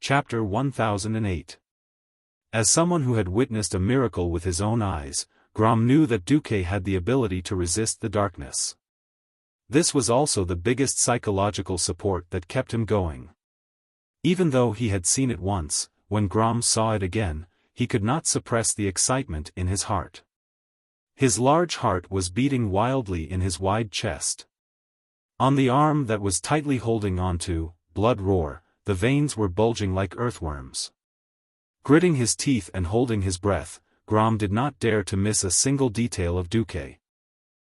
Chapter 1008. As someone who had witnessed a miracle with his own eyes, Grom knew that Duque had the ability to resist the darkness. This was also the biggest psychological support that kept him going. Even though he had seen it once, when Grom saw it again, he could not suppress the excitement in his heart. His large heart was beating wildly in his wide chest. On the arm that was tightly holding onto blood roar, the veins were bulging like earthworms. Gritting his teeth and holding his breath, Grom did not dare to miss a single detail of Duque.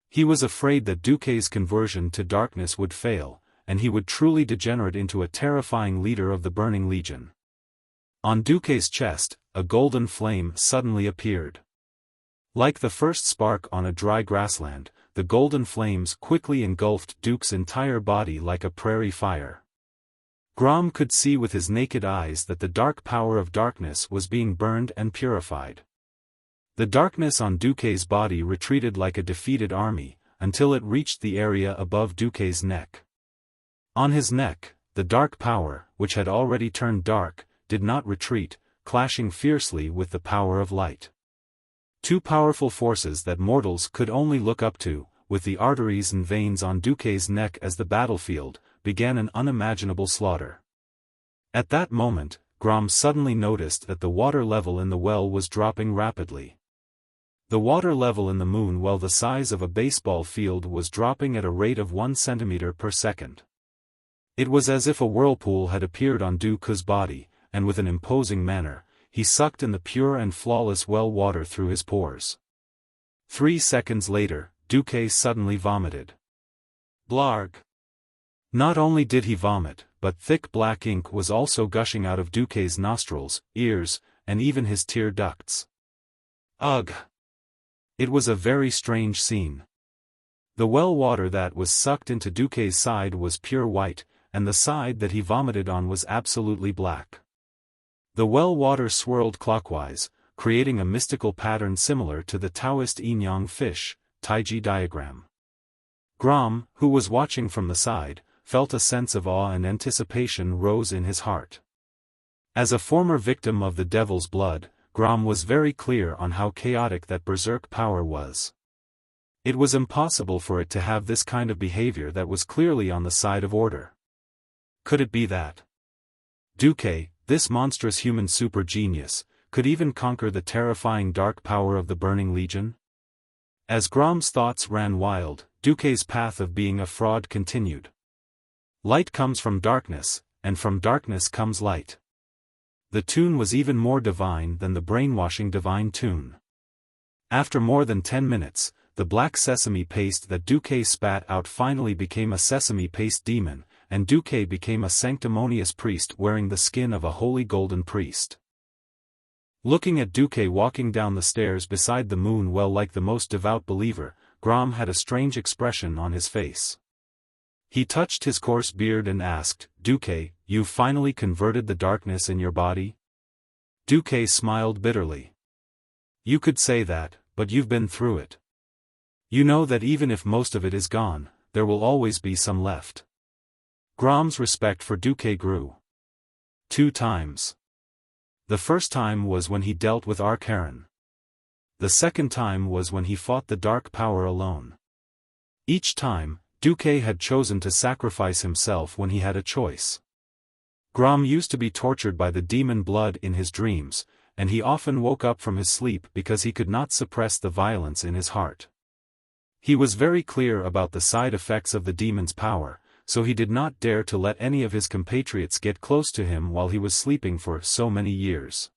He was afraid that Duque's conversion to darkness would fail, and he would truly degenerate into a terrifying leader of the Burning Legion. On Duque's chest, a golden flame suddenly appeared. Like the first spark on a dry grassland, the golden flames quickly engulfed Duque's entire body like a prairie fire. Grom could see with his naked eyes that the dark power of darkness was being burned and purified. The darkness on Duque's body retreated like a defeated army, until it reached the area above Duque's neck. On his neck, the dark power, which had already turned dark, did not retreat, clashing fiercely with the power of light. Two powerful forces that mortals could only look up to, with the arteries and veins on Duque's neck as the battlefield, began an unimaginable slaughter. At that moment, Grom suddenly noticed that the water level in the well was dropping rapidly. The water level in the moon well the size of a baseball field was dropping at a rate of 1 centimeter per second. It was as if a whirlpool had appeared on Duque's body, and with an imposing manner, he sucked in the pure and flawless well water through his pores. 3 seconds later, Duque suddenly vomited. Blarg! Not only did he vomit, but thick black ink was also gushing out of Duque's nostrils, ears, and even his tear ducts. Ugh! It was a very strange scene. The well water that was sucked into Duque's side was pure white, and the side that he vomited on was absolutely black. The well water swirled clockwise, creating a mystical pattern similar to the Taoist yin-yang fish, Taiji diagram. Grom, who was watching from the side, felt a sense of awe and anticipation rose in his heart. As a former victim of the devil's blood, Grom was very clear on how chaotic that berserk power was. It was impossible for it to have this kind of behavior that was clearly on the side of order. Could it be that Duque, this monstrous human super genius, could even conquer the terrifying dark power of the Burning Legion? As Grom's thoughts ran wild, Duque's path of being a fraud continued. Light comes from darkness, and from darkness comes light. The tune was even more divine than the brainwashing divine tune. After more than 10 minutes, the black sesame paste that Duque spat out finally became a sesame paste demon, and Duque became a sanctimonious priest wearing the skin of a holy golden priest. Looking at Duque walking down the stairs beside the moon well like the most devout believer, Grom had a strange expression on his face. He touched his coarse beard and asked, "Duque, you've finally converted the darkness in your body?" Duque smiled bitterly. "You could say that, but you've been through it. You know that even if most of it is gone, there will always be some left." Grom's respect for Duque grew. 2 times. The first time was when he dealt with Archaron. The second time was when he fought the dark power alone. Each time, Duque had chosen to sacrifice himself when he had a choice. Grom used to be tortured by the demon blood in his dreams, and he often woke up from his sleep because he could not suppress the violence in his heart. He was very clear about the side effects of the demon's power, so he did not dare to let any of his compatriots get close to him while he was sleeping for so many years.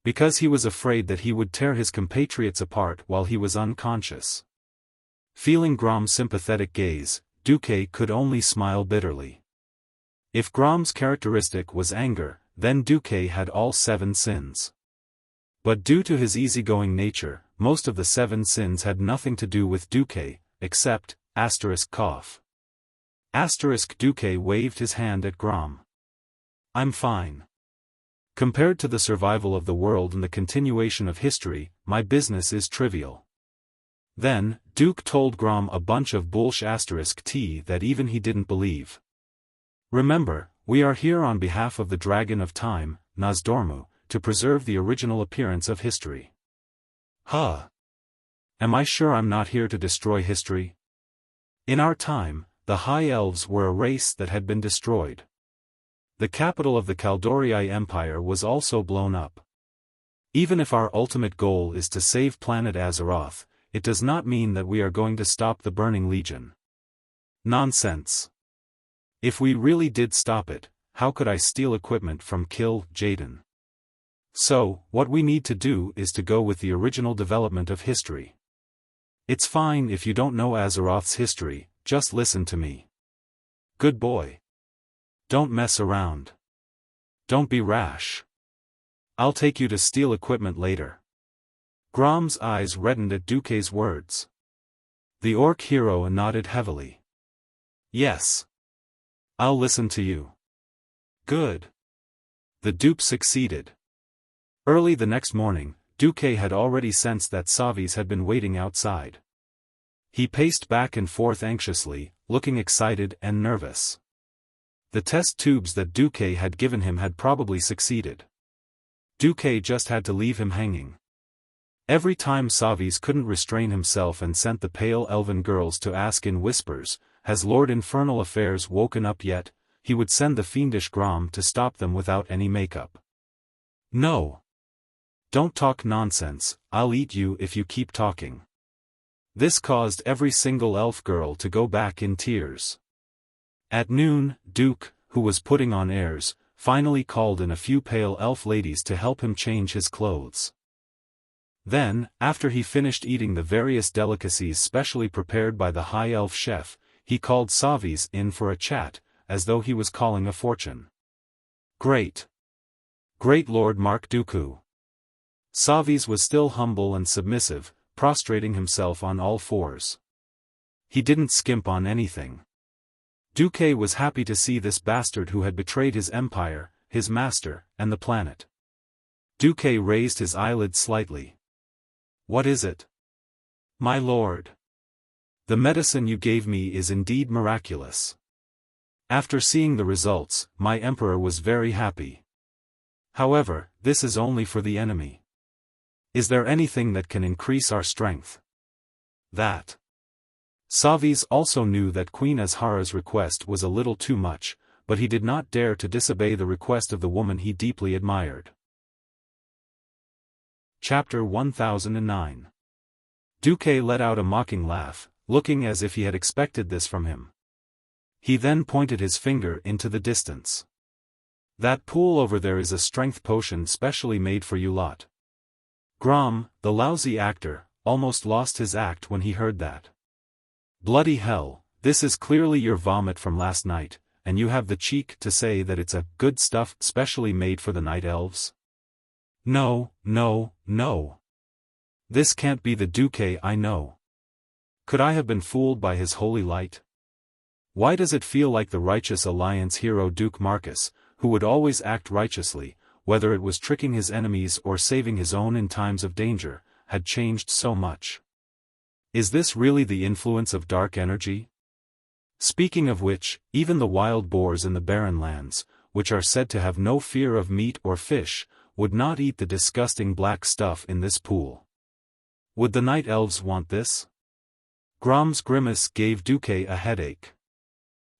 Because he was afraid that he would tear his compatriots apart while he was unconscious. Feeling Grom's sympathetic gaze, Duque could only smile bitterly. If Grom's characteristic was anger, then Duque had all 7 sins. But due to his easygoing nature, most of the 7 sins had nothing to do with Duque, except, cough. Duque waved his hand at Grom. "I'm fine. Compared to the survival of the world and the continuation of history, my business is trivial." Then, Duque told Grom a bunch of bullsh*t that even he didn't believe. "Remember, we are here on behalf of the Dragon of Time, Nozdormu, to preserve the original appearance of history. Huh. Am I sure I'm not here to destroy history? In our time, the High Elves were a race that had been destroyed. The capital of the Kaldorii Empire was also blown up. Even if our ultimate goal is to save planet Azeroth, it does not mean that we are going to stop the Burning Legion. Nonsense. If we really did stop it, how could I steal equipment from Kill Jaden? So, what we need to do is to go with the original development of history. It's fine if you don't know Azeroth's history, just listen to me. Good boy. Don't mess around. Don't be rash. I'll take you to steal equipment later. Grom's eyes reddened at Duke's words. The orc hero nodded heavily. Yes. I'll listen to you. Good. The dupe succeeded. Early the next morning, Duke had already sensed that Savis had been waiting outside. He paced back and forth anxiously, looking excited and nervous. The test tubes that Duke had given him had probably succeeded. Duque just had to leave him hanging. Every time Savis couldn't restrain himself and sent the pale elven girls to ask in whispers, "Has Lord Infernal Affairs woken up yet?" he would send the fiendish Grom to stop them without any makeup. No. Don't talk nonsense, I'll eat you if you keep talking. This caused every single elf girl to go back in tears. At noon, Duke, who was putting on airs, finally called in a few pale elf ladies to help him change his clothes. Then, after he finished eating the various delicacies specially prepared by the high elf chef, he called Savis in for a chat, as though he was calling a fortune. Great. Great Lord Mark Dooku. Savis was still humble and submissive, prostrating himself on all fours. He didn't skimp on anything. Duque was happy to see this bastard who had betrayed his empire, his master, and the planet. Duque raised his eyelids slightly. What is it? My lord. The medicine you gave me is indeed miraculous. After seeing the results, my emperor was very happy. However, this is only for the enemy. Is there anything that can increase our strength? That. Savis also knew that Queen Azhara's request was a little too much, but he did not dare to disobey the request of the woman he deeply admired. Chapter 1009. Duque let out a mocking laugh, looking as if he had expected this from him. He then pointed his finger into the distance. That pool over there is a strength potion specially made for you lot. Grom, the lousy actor, almost lost his act when he heard that. Bloody hell, this is clearly your vomit from last night, and you have the cheek to say that it's a good stuff specially made for the night elves? No, no, no. This can't be the Duque I know. Could I have been fooled by his holy light? Why does it feel like the Righteous Alliance hero Duke Marcus, who would always act righteously, whether it was tricking his enemies or saving his own in times of danger, had changed so much? Is this really the influence of dark energy? Speaking of which, even the wild boars in the barren lands, which are said to have no fear of meat or fish, would not eat the disgusting black stuff in this pool. Would the night elves want this? Grom's grimace gave Duque a headache.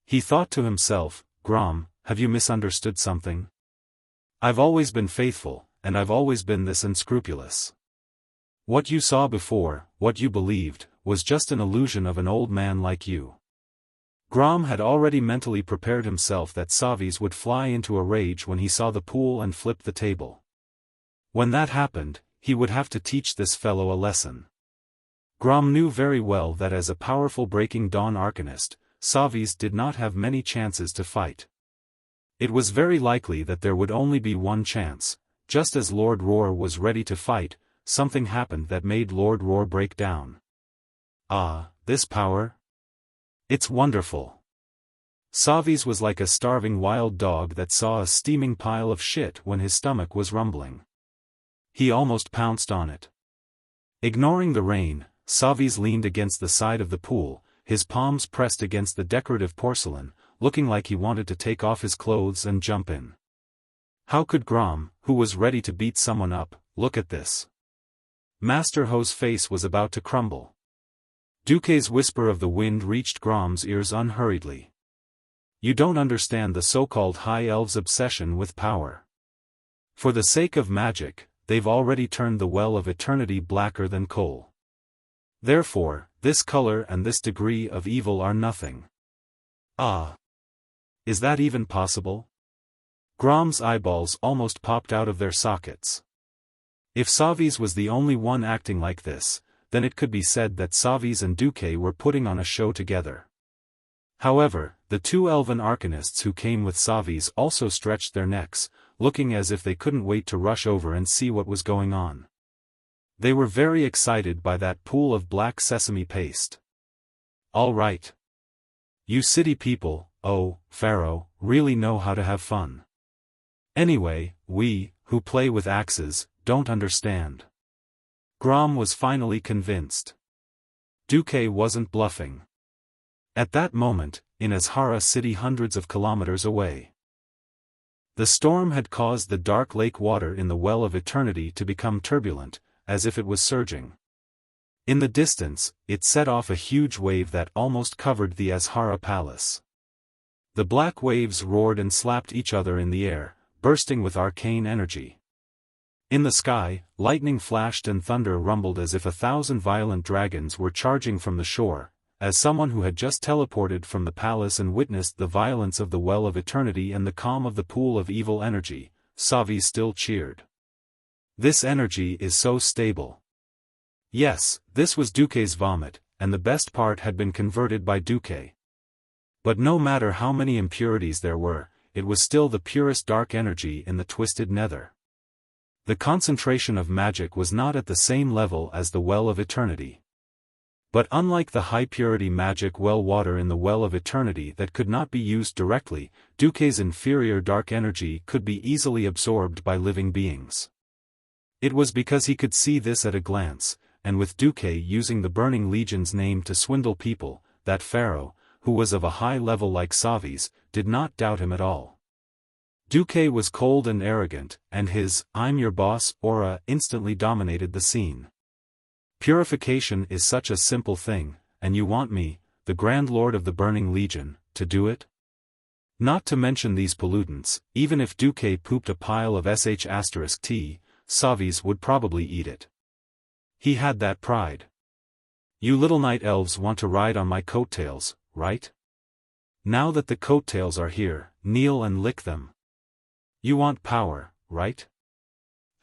He thought to himself, Grom, have you misunderstood something? I've always been faithful, and I've always been this unscrupulous. What you saw before, what you believed, was just an illusion of an old man like you. Grom had already mentally prepared himself that Savis would fly into a rage when he saw the pool and flip the table. When that happened, he would have to teach this fellow a lesson. Grom knew very well that as a powerful Breaking Dawn Arcanist, Savis did not have many chances to fight. It was very likely that there would only be one chance. Just as Lord Roar was ready to fight, something happened that made Lord Roar break down. Ah, this power? It's wonderful. Savis was like a starving wild dog that saw a steaming pile of shit when his stomach was rumbling. He almost pounced on it. Ignoring the rain, Savis leaned against the side of the pool, his palms pressed against the decorative porcelain, looking like he wanted to take off his clothes and jump in. How could Grom, who was ready to beat someone up, look at this? Master Ho's face was about to crumble. Duque's whisper of the wind reached Grom's ears unhurriedly. You don't understand the so-called High Elves' obsession with power. For the sake of magic, they've already turned the well of eternity blacker than coal. Therefore, this color and this degree of evil are nothing. Ah! Is that even possible? Grom's eyeballs almost popped out of their sockets. If Savis was the only one acting like this, then it could be said that Savis and Duque were putting on a show together. However, the two elven arcanists who came with Savis also stretched their necks, looking as if they couldn't wait to rush over and see what was going on. They were very excited by that pool of black sesame paste. All right. You city people, oh, Pharaoh, really know how to have fun. Anyway, we, who play with axes, don't understand. Grom was finally convinced. Duque wasn't bluffing. At that moment, in Azhara City hundreds of kilometers away, the storm had caused the dark lake water in the Well of Eternity to become turbulent, as if it was surging. In the distance, it set off a huge wave that almost covered the Azhara Palace. The black waves roared and slapped each other in the air, bursting with arcane energy. In the sky, lightning flashed and thunder rumbled as if 1,000 violent dragons were charging from the shore. As someone who had just teleported from the palace and witnessed the violence of the Well of Eternity and the calm of the pool of evil energy, Savi still cheered. This energy is so stable. Yes, this was Duque's vomit, and the best part had been converted by Duque. But no matter how many impurities there were, it was still the purest dark energy in the twisted nether. The concentration of magic was not at the same level as the Well of Eternity. But unlike the high-purity magic well water in the Well of Eternity that could not be used directly, Duque's inferior dark energy could be easily absorbed by living beings. It was because he could see this at a glance, and with Duque using the Burning Legion's name to swindle people, that Pharaoh, who was of a high level like Savi's, did not doubt him at all. Duque was cold and arrogant, and his "I'm your boss" aura instantly dominated the scene. Purification is such a simple thing, and you want me, the Grand Lord of the Burning Legion, to do it? Not to mention these pollutants, even if Duque pooped a pile of sh*t, Savis would probably eat it. He had that pride. You little night elves want to ride on my coattails, right? Now that the coattails are here, kneel and lick them. You want power, right?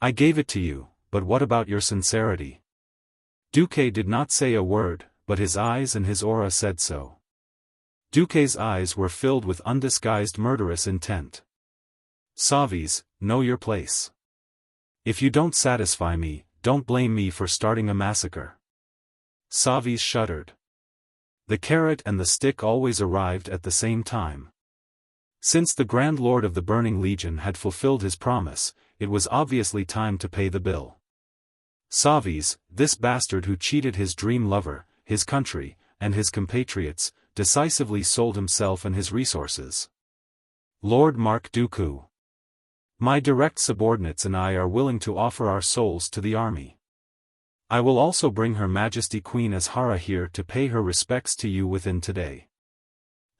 I gave it to you, but what about your sincerity? Duque did not say a word, but his eyes and his aura said so. Duque's eyes were filled with undisguised murderous intent. Savis, know your place. If you don't satisfy me, don't blame me for starting a massacre. Savis shuddered. The carrot and the stick always arrived at the same time. Since the Grand Lord of the Burning Legion had fulfilled his promise, it was obviously time to pay the bill. Savis, this bastard who cheated his dream lover, his country, and his compatriots, decisively sold himself and his resources. Lord Mark Dooku. My direct subordinates and I are willing to offer our souls to the army. I will also bring Her Majesty Queen Azhara here to pay her respects to you within today.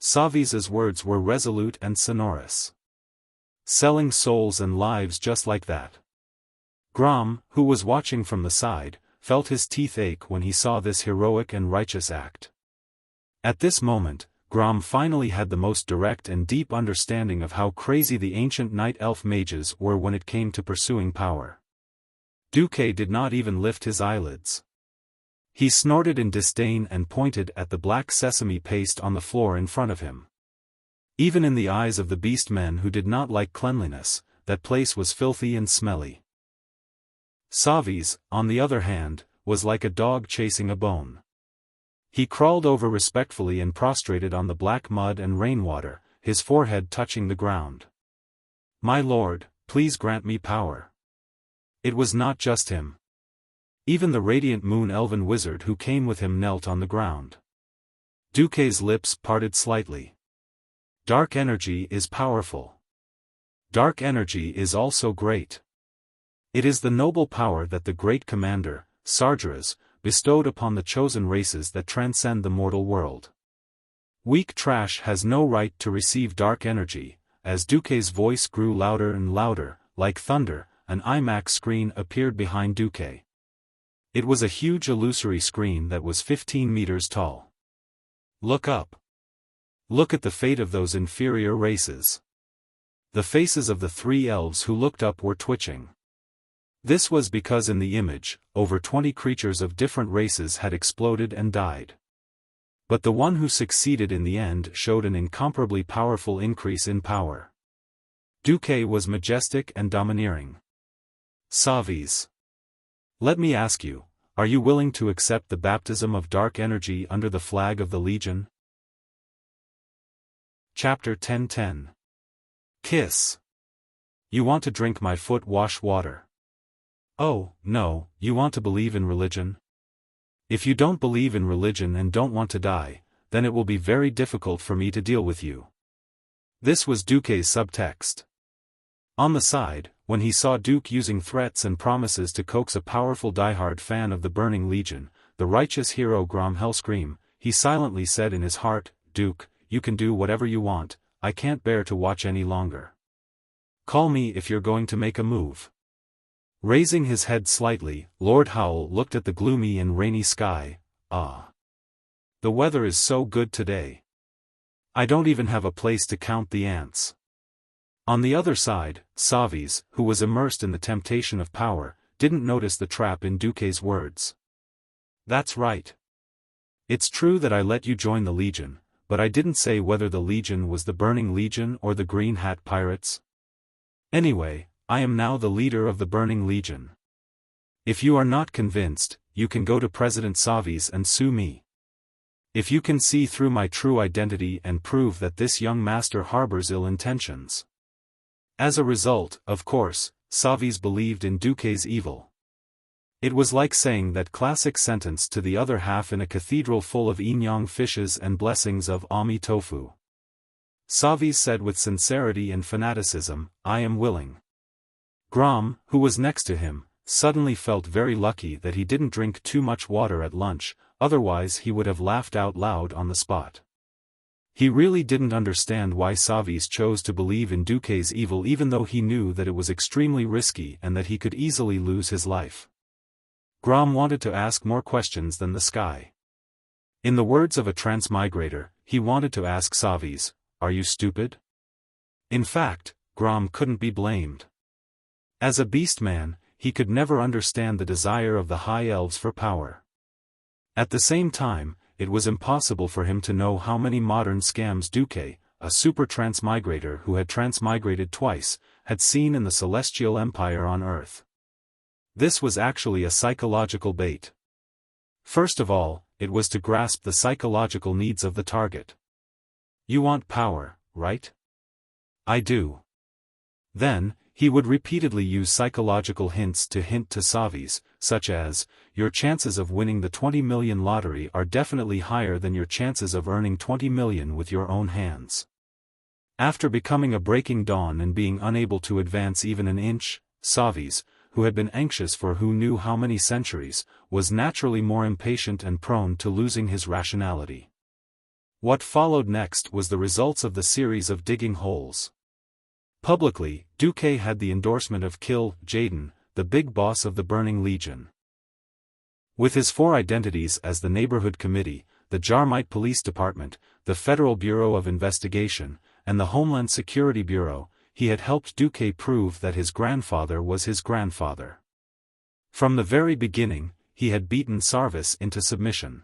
Savis's words were resolute and sonorous. Selling souls and lives just like that. Grom, who was watching from the side, felt his teeth ache when he saw this heroic and righteous act. At this moment, Grom finally had the most direct and deep understanding of how crazy the ancient night elf mages were when it came to pursuing power. Duque did not even lift his eyelids. He snorted in disdain and pointed at the black sesame paste on the floor in front of him. Even in the eyes of the beast men who did not like cleanliness, that place was filthy and smelly. Savis, on the other hand, was like a dog chasing a bone. He crawled over respectfully and prostrated on the black mud and rainwater, his forehead touching the ground. My lord, please grant me power. It was not just him. Even the radiant moon elven wizard who came with him knelt on the ground. Duque's lips parted slightly. Dark energy is powerful. Dark energy is also great. It is the noble power that the great commander, Sargeras, bestowed upon the chosen races that transcend the mortal world. Weak trash has no right to receive dark energy. As Duque's voice grew louder and louder, like thunder, an IMAX screen appeared behind Duque. It was a huge illusory screen that was 15 meters tall. Look up. Look at the fate of those inferior races. The faces of the three elves who looked up were twitching. This was because in the image, over 20 creatures of different races had exploded and died. But the one who succeeded in the end showed an incomparably powerful increase in power. Duque was majestic and domineering. Savis. Let me ask you, are you willing to accept the baptism of dark energy under the flag of the Legion? Chapter 10:10. Kiss. You want to drink my foot wash water? Oh, no, you want to believe in religion? If you don't believe in religion and don't want to die, then it will be very difficult for me to deal with you. This was Duque's subtext. On the side, when he saw Duke using threats and promises to coax a powerful diehard fan of the Burning Legion, the righteous hero Grom Hellscream, he silently said in his heart, Duke, you can do whatever you want, I can't bear to watch any longer. Call me if you're going to make a move. Raising his head slightly, Lord Howl looked at the gloomy and rainy sky. Ah. The weather is so good today. I don't even have a place to count the ants. On the other side, Savis, who was immersed in the temptation of power, didn't notice the trap in Duque's words. That's right. It's true that I let you join the Legion, but I didn't say whether the Legion was the Burning Legion or the Green Hat Pirates. Anyway, I am now the leader of the Burning Legion. If you are not convinced, you can go to President Savis and sue me. If you can see through my true identity and prove that this young master harbors ill intentions. As a result, of course, Savis believed in Duque's evil. It was like saying that classic sentence to the other half in a cathedral full of yin-yang fishes and blessings of Ami Tofu. Savis said with sincerity and fanaticism, I am willing. Grom, who was next to him, suddenly felt very lucky that he didn't drink too much water at lunch, otherwise he would have laughed out loud on the spot. He really didn't understand why Savis chose to believe in Duque's evil even though he knew that it was extremely risky and that he could easily lose his life. Grom wanted to ask more questions than the sky. In the words of a transmigrator, he wanted to ask Savis, are you stupid? In fact, Grom couldn't be blamed. As a beast-man, he could never understand the desire of the High Elves for power. At the same time, it was impossible for him to know how many modern scams Duque, a super transmigrator who had transmigrated twice, had seen in the Celestial Empire on Earth. This was actually a psychological bait. First of all, it was to grasp the psychological needs of the target. You want power, right? I do. Then, he would repeatedly use psychological hints to hint to Savis, such as, your chances of winning the 20 million lottery are definitely higher than your chances of earning 20 million with your own hands. After becoming a breaking dawn and being unable to advance even an inch, Savis, who had been anxious for who knew how many centuries, was naturally more impatient and prone to losing his rationality. What followed next was the results of the series of digging holes. Publicly, Duque had the endorsement of Kill Jaden, the big boss of the Burning Legion. With his 4 identities as the Neighborhood Committee, the Jarmite Police Department, the Federal Bureau of Investigation, and the Homeland Security Bureau, he had helped Duque prove that his grandfather was his grandfather. From the very beginning, he had beaten Sarvis into submission.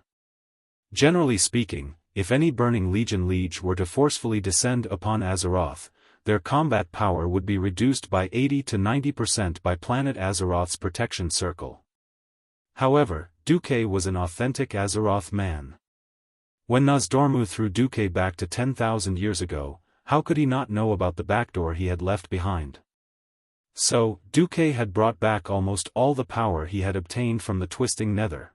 Generally speaking, if any Burning Legion liege were to forcefully descend upon Azeroth, their combat power would be reduced by 80 to 90% by planet Azeroth's protection circle. However, Duque was an authentic Azeroth man. When Nozdormu threw Duque back to 10,000 years ago, how could he not know about the backdoor he had left behind? So, Duque had brought back almost all the power he had obtained from the twisting nether.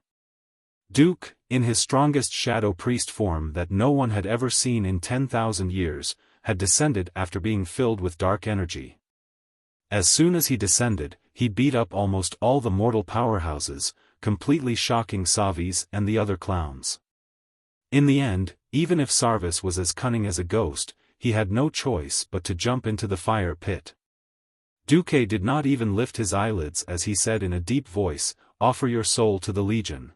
Duke, in his strongest Shadow Priest form that no one had ever seen in 10,000 years, had descended after being filled with dark energy. As soon as he descended, he beat up almost all the mortal powerhouses, completely shocking Savis and the other clowns. In the end, even if Sarvis was as cunning as a ghost, he had no choice but to jump into the fire pit. Duque did not even lift his eyelids as he said in a deep voice, "Offer your soul to the Legion."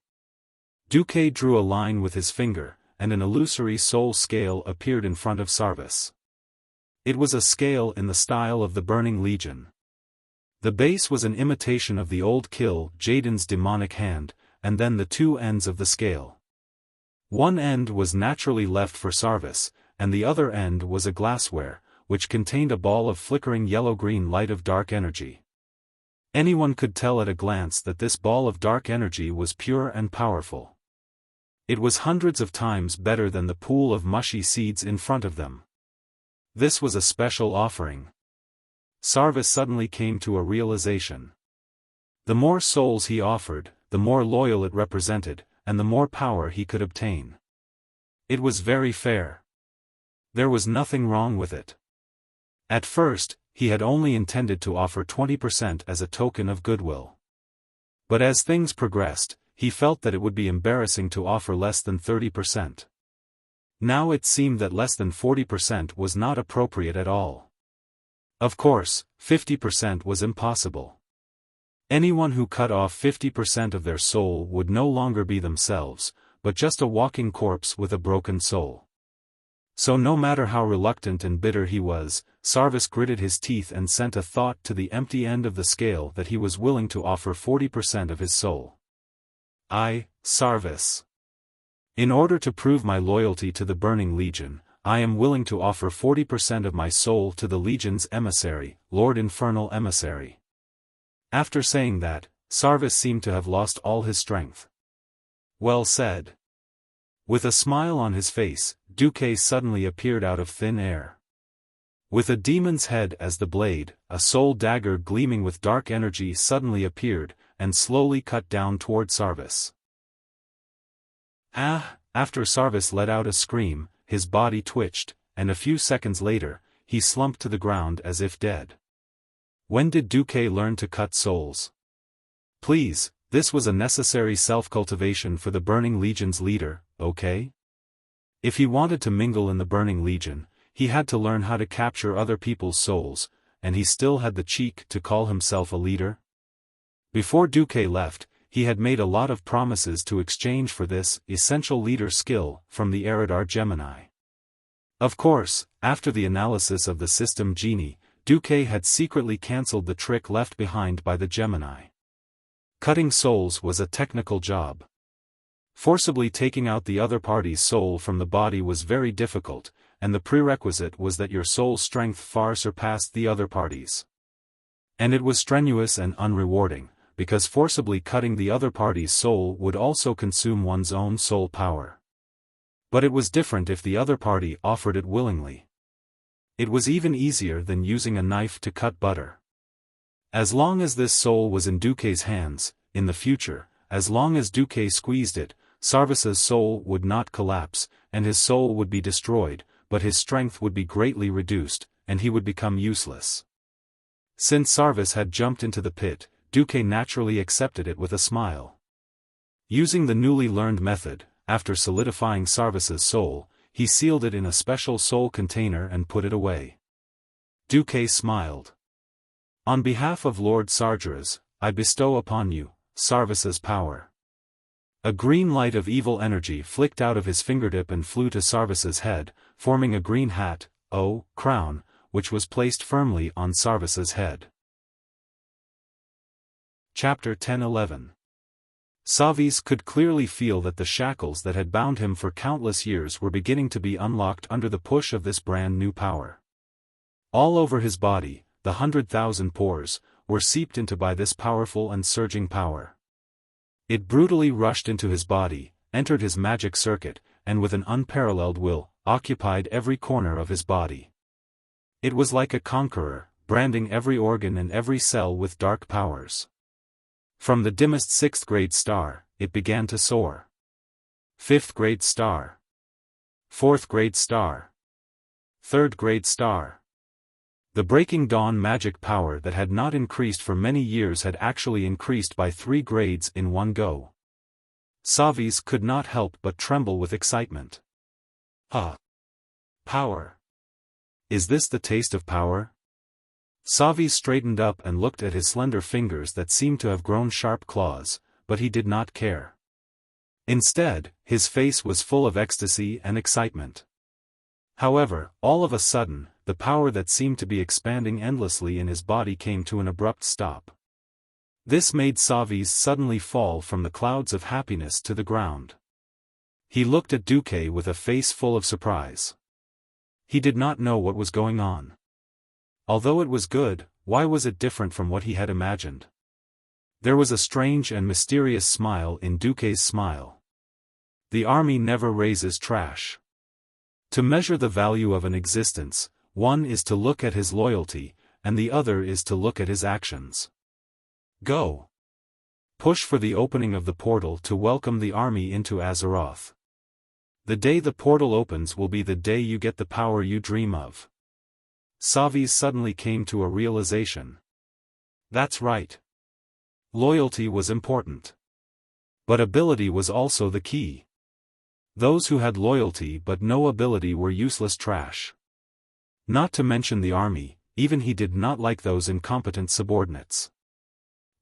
Duque drew a line with his finger, and an illusory soul scale appeared in front of Sarvis. It was a scale in the style of the Burning Legion. The base was an imitation of the old Kill Jaden's demonic hand, and then the two ends of the scale. One end was naturally left for Sarvis, and the other end was a glassware, which contained a ball of flickering yellow-green light of dark energy. Anyone could tell at a glance that this ball of dark energy was pure and powerful. It was hundreds of times better than the pool of mushy seeds in front of them. This was a special offering. Sarvis suddenly came to a realization. The more souls he offered, the more loyal it represented, and the more power he could obtain. It was very fair. There was nothing wrong with it. At first, he had only intended to offer 20% as a token of goodwill. But as things progressed, he felt that it would be embarrassing to offer less than 30%. Now it seemed that less than 40% was not appropriate at all. Of course, 50% was impossible. Anyone who cut off 50% of their soul would no longer be themselves, but just a walking corpse with a broken soul. So no matter how reluctant and bitter he was, Sarvis gritted his teeth and sent a thought to the empty end of the scale that he was willing to offer 40% of his soul. I, Sarvis. In order to prove my loyalty to the Burning Legion, I am willing to offer 40% of my soul to the Legion's emissary, Lord Infernal Emissary. After saying that, Sarvis seemed to have lost all his strength. Well said. With a smile on his face, Duque suddenly appeared out of thin air. With a demon's head as the blade, a soul dagger gleaming with dark energy suddenly appeared, and slowly cut down toward Sarvis. Ah! After Sarvis let out a scream, his body twitched, and a few seconds later, he slumped to the ground as if dead. When did Duque learn to cut souls? Please, this was a necessary self-cultivation for the Burning Legion's leader, okay? If he wanted to mingle in the Burning Legion, he had to learn how to capture other people's souls, and he still had the cheek to call himself a leader? Before Duque left, he had made a lot of promises to exchange for this essential leader skill from the Eridar Gemini. Of course, after the analysis of the system genie, Duque had secretly cancelled the trick left behind by the Gemini. Cutting souls was a technical job. Forcibly taking out the other party's soul from the body was very difficult, and the prerequisite was that your soul strength far surpassed the other party's. And it was strenuous and unrewarding, because forcibly cutting the other party's soul would also consume one's own soul power. But it was different if the other party offered it willingly. It was even easier than using a knife to cut butter. As long as this soul was in Duque's hands, in the future, as long as Duque squeezed it, Sarvis's soul would not collapse, and his soul would be destroyed, but his strength would be greatly reduced, and he would become useless. Since Sarvis had jumped into the pit, Duque naturally accepted it with a smile. Using the newly learned method, after solidifying Sarvis's soul, he sealed it in a special soul container and put it away. Duque smiled. On behalf of Lord Sargeras, I bestow upon you, Sarvis's power. A green light of evil energy flicked out of his fingertip and flew to Sarvis's head, forming a green hat, crown, which was placed firmly on Sarvis's head. Chapter 10-11. Savis could clearly feel that the shackles that had bound him for countless years were beginning to be unlocked under the push of this brand new power. All over his body, the 100,000 pores, were seeped into by this powerful and surging power. It brutally rushed into his body, entered his magic circuit, and with an unparalleled will, occupied every corner of his body. It was like a conqueror, branding every organ and every cell with dark powers. From the dimmest 6th grade star, it began to soar. 5th grade star. 4th grade star. 3rd grade star. The Breaking Dawn magic power that had not increased for many years had actually increased by 3 grades in one go. Savis could not help but tremble with excitement. Power. Is this the taste of power? Savis straightened up and looked at his slender fingers that seemed to have grown sharp claws, but he did not care. Instead, his face was full of ecstasy and excitement. However, all of a sudden, the power that seemed to be expanding endlessly in his body came to an abrupt stop. This made Savis suddenly fall from the clouds of happiness to the ground. He looked at Duque with a face full of surprise. He did not know what was going on. Although it was good, why was it different from what he had imagined? There was a strange and mysterious smile in Duque's smile. The army never raises trash. To measure the value of an existence, one is to look at his loyalty, and the other is to look at his actions. Go. Push for the opening of the portal to welcome the army into Azeroth. The day the portal opens will be the day you get the power you dream of. Savis suddenly came to a realization. That's right. Loyalty was important. But ability was also the key. Those who had loyalty but no ability were useless trash. Not to mention the army, even he did not like those incompetent subordinates.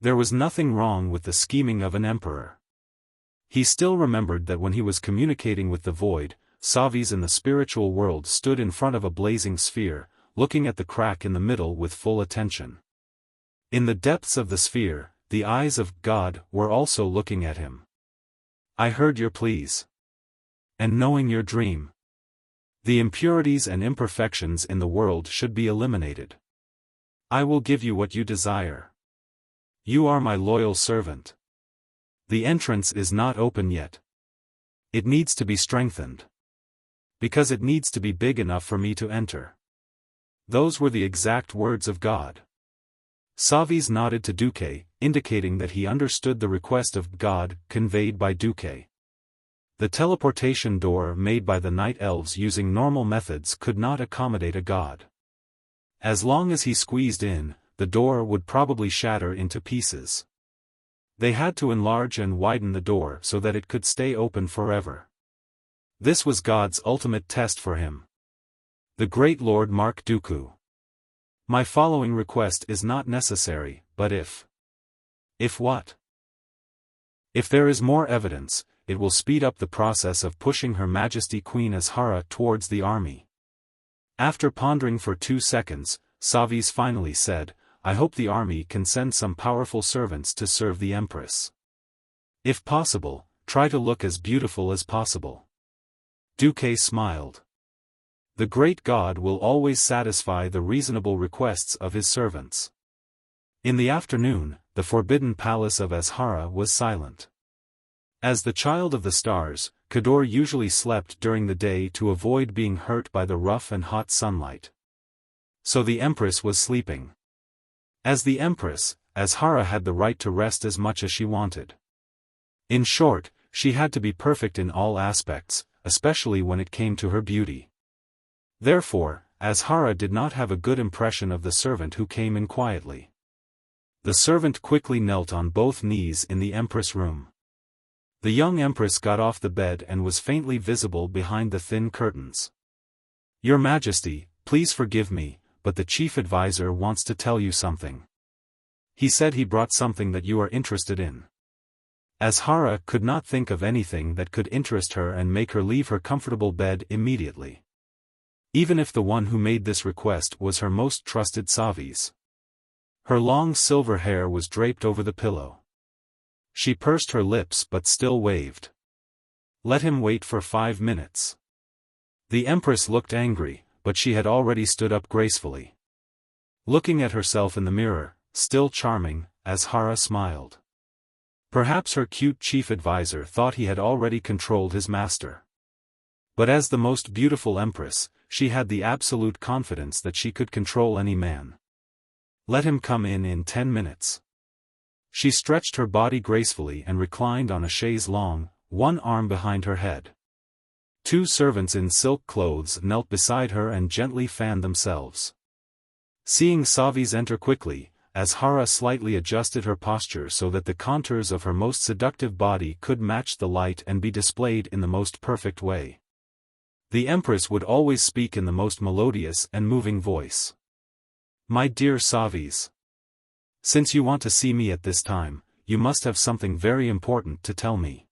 There was nothing wrong with the scheming of an emperor. He still remembered that when he was communicating with the void, Savis in the spiritual world stood in front of a blazing sphere, looking at the crack in the middle with full attention. In the depths of the sphere, the eyes of God were also looking at him. I heard your pleas. And knowing your dream. The impurities and imperfections in the world should be eliminated. I will give you what you desire. You are my loyal servant. The entrance is not open yet. It needs to be strengthened. Because it needs to be big enough for me to enter. Those were the exact words of God. Savis nodded to Duque, indicating that he understood the request of God conveyed by Duque. The teleportation door made by the night elves using normal methods could not accommodate a god. As long as he squeezed in, the door would probably shatter into pieces. They had to enlarge and widen the door so that it could stay open forever. This was God's ultimate test for him. The Great Lord Mark Dooku. My following request is not necessary, but if. If what? If there is more evidence, it will speed up the process of pushing Her Majesty Queen Azhara towards the army. After pondering for 2 seconds, Savis finally said, I hope the army can send some powerful servants to serve the Empress. If possible, try to look as beautiful as possible. Duque smiled. The great God will always satisfy the reasonable requests of his servants. In the afternoon, the forbidden palace of Azhara was silent. As the child of the stars, Kador usually slept during the day to avoid being hurt by the rough and hot sunlight. So the Empress was sleeping. As the Empress, Azhara had the right to rest as much as she wanted. In short, she had to be perfect in all aspects, especially when it came to her beauty. Therefore, Azhara did not have a good impression of the servant who came in quietly. The servant quickly knelt on both knees in the Empress room. The young Empress got off the bed and was faintly visible behind the thin curtains. Your Majesty, please forgive me, but the chief advisor wants to tell you something. He said he brought something that you are interested in. Azhara could not think of anything that could interest her and make her leave her comfortable bed immediately. Even if the one who made this request was her most trusted Savis. Her long silver hair was draped over the pillow. She pursed her lips but still waved. Let him wait for 5 minutes. The Empress looked angry, but she had already stood up gracefully. Looking at herself in the mirror, still charming, Azhara smiled. Perhaps her cute chief advisor thought he had already controlled his master. But as the most beautiful Empress, she had the absolute confidence that she could control any man. Let him come in 10 minutes. She stretched her body gracefully and reclined on a chaise longue, one arm behind her head. Two servants in silk clothes knelt beside her and gently fanned themselves. Seeing Savis enter quickly, Azhara slightly adjusted her posture so that the contours of her most seductive body could match the light and be displayed in the most perfect way. The Empress would always speak in the most melodious and moving voice. "My dear Savis. Since you want to see me at this time, you must have something very important to tell me."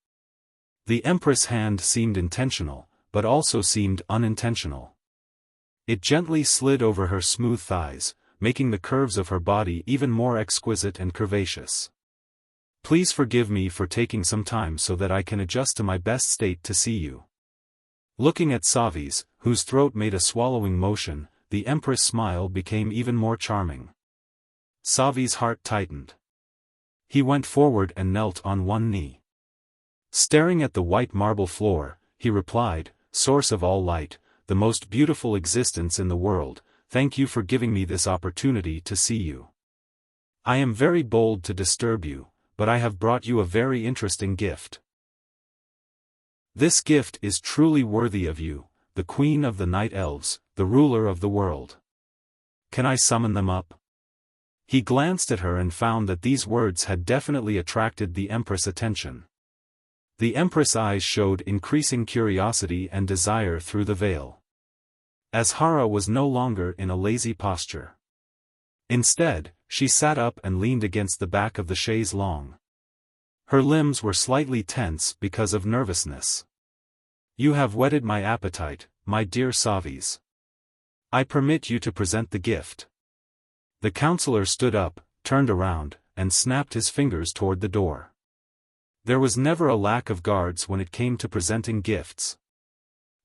The Empress' hand seemed intentional, but also seemed unintentional. It gently slid over her smooth thighs, making the curves of her body even more exquisite and curvaceous. "Please forgive me for taking some time so that I can adjust to my best state to see you." Looking at Savis, whose throat made a swallowing motion, the Empress' smile became even more charming. Savi's heart tightened. He went forward and knelt on one knee. Staring at the white marble floor, he replied, "Source of all light, the most beautiful existence in the world, thank you for giving me this opportunity to see you. I am very bold to disturb you, but I have brought you a very interesting gift. This gift is truly worthy of you, the Queen of the Night Elves, the ruler of the world. Can I summon them up?" He glanced at her and found that these words had definitely attracted the Empress' attention. The Empress' eyes showed increasing curiosity and desire through the veil. Azhara was no longer in a lazy posture. Instead, she sat up and leaned against the back of the chaise longue. Her limbs were slightly tense because of nervousness. "You have whetted my appetite, my dear Savis. I permit you to present the gift." The counselor stood up, turned around, and snapped his fingers toward the door. There was never a lack of guards when it came to presenting gifts.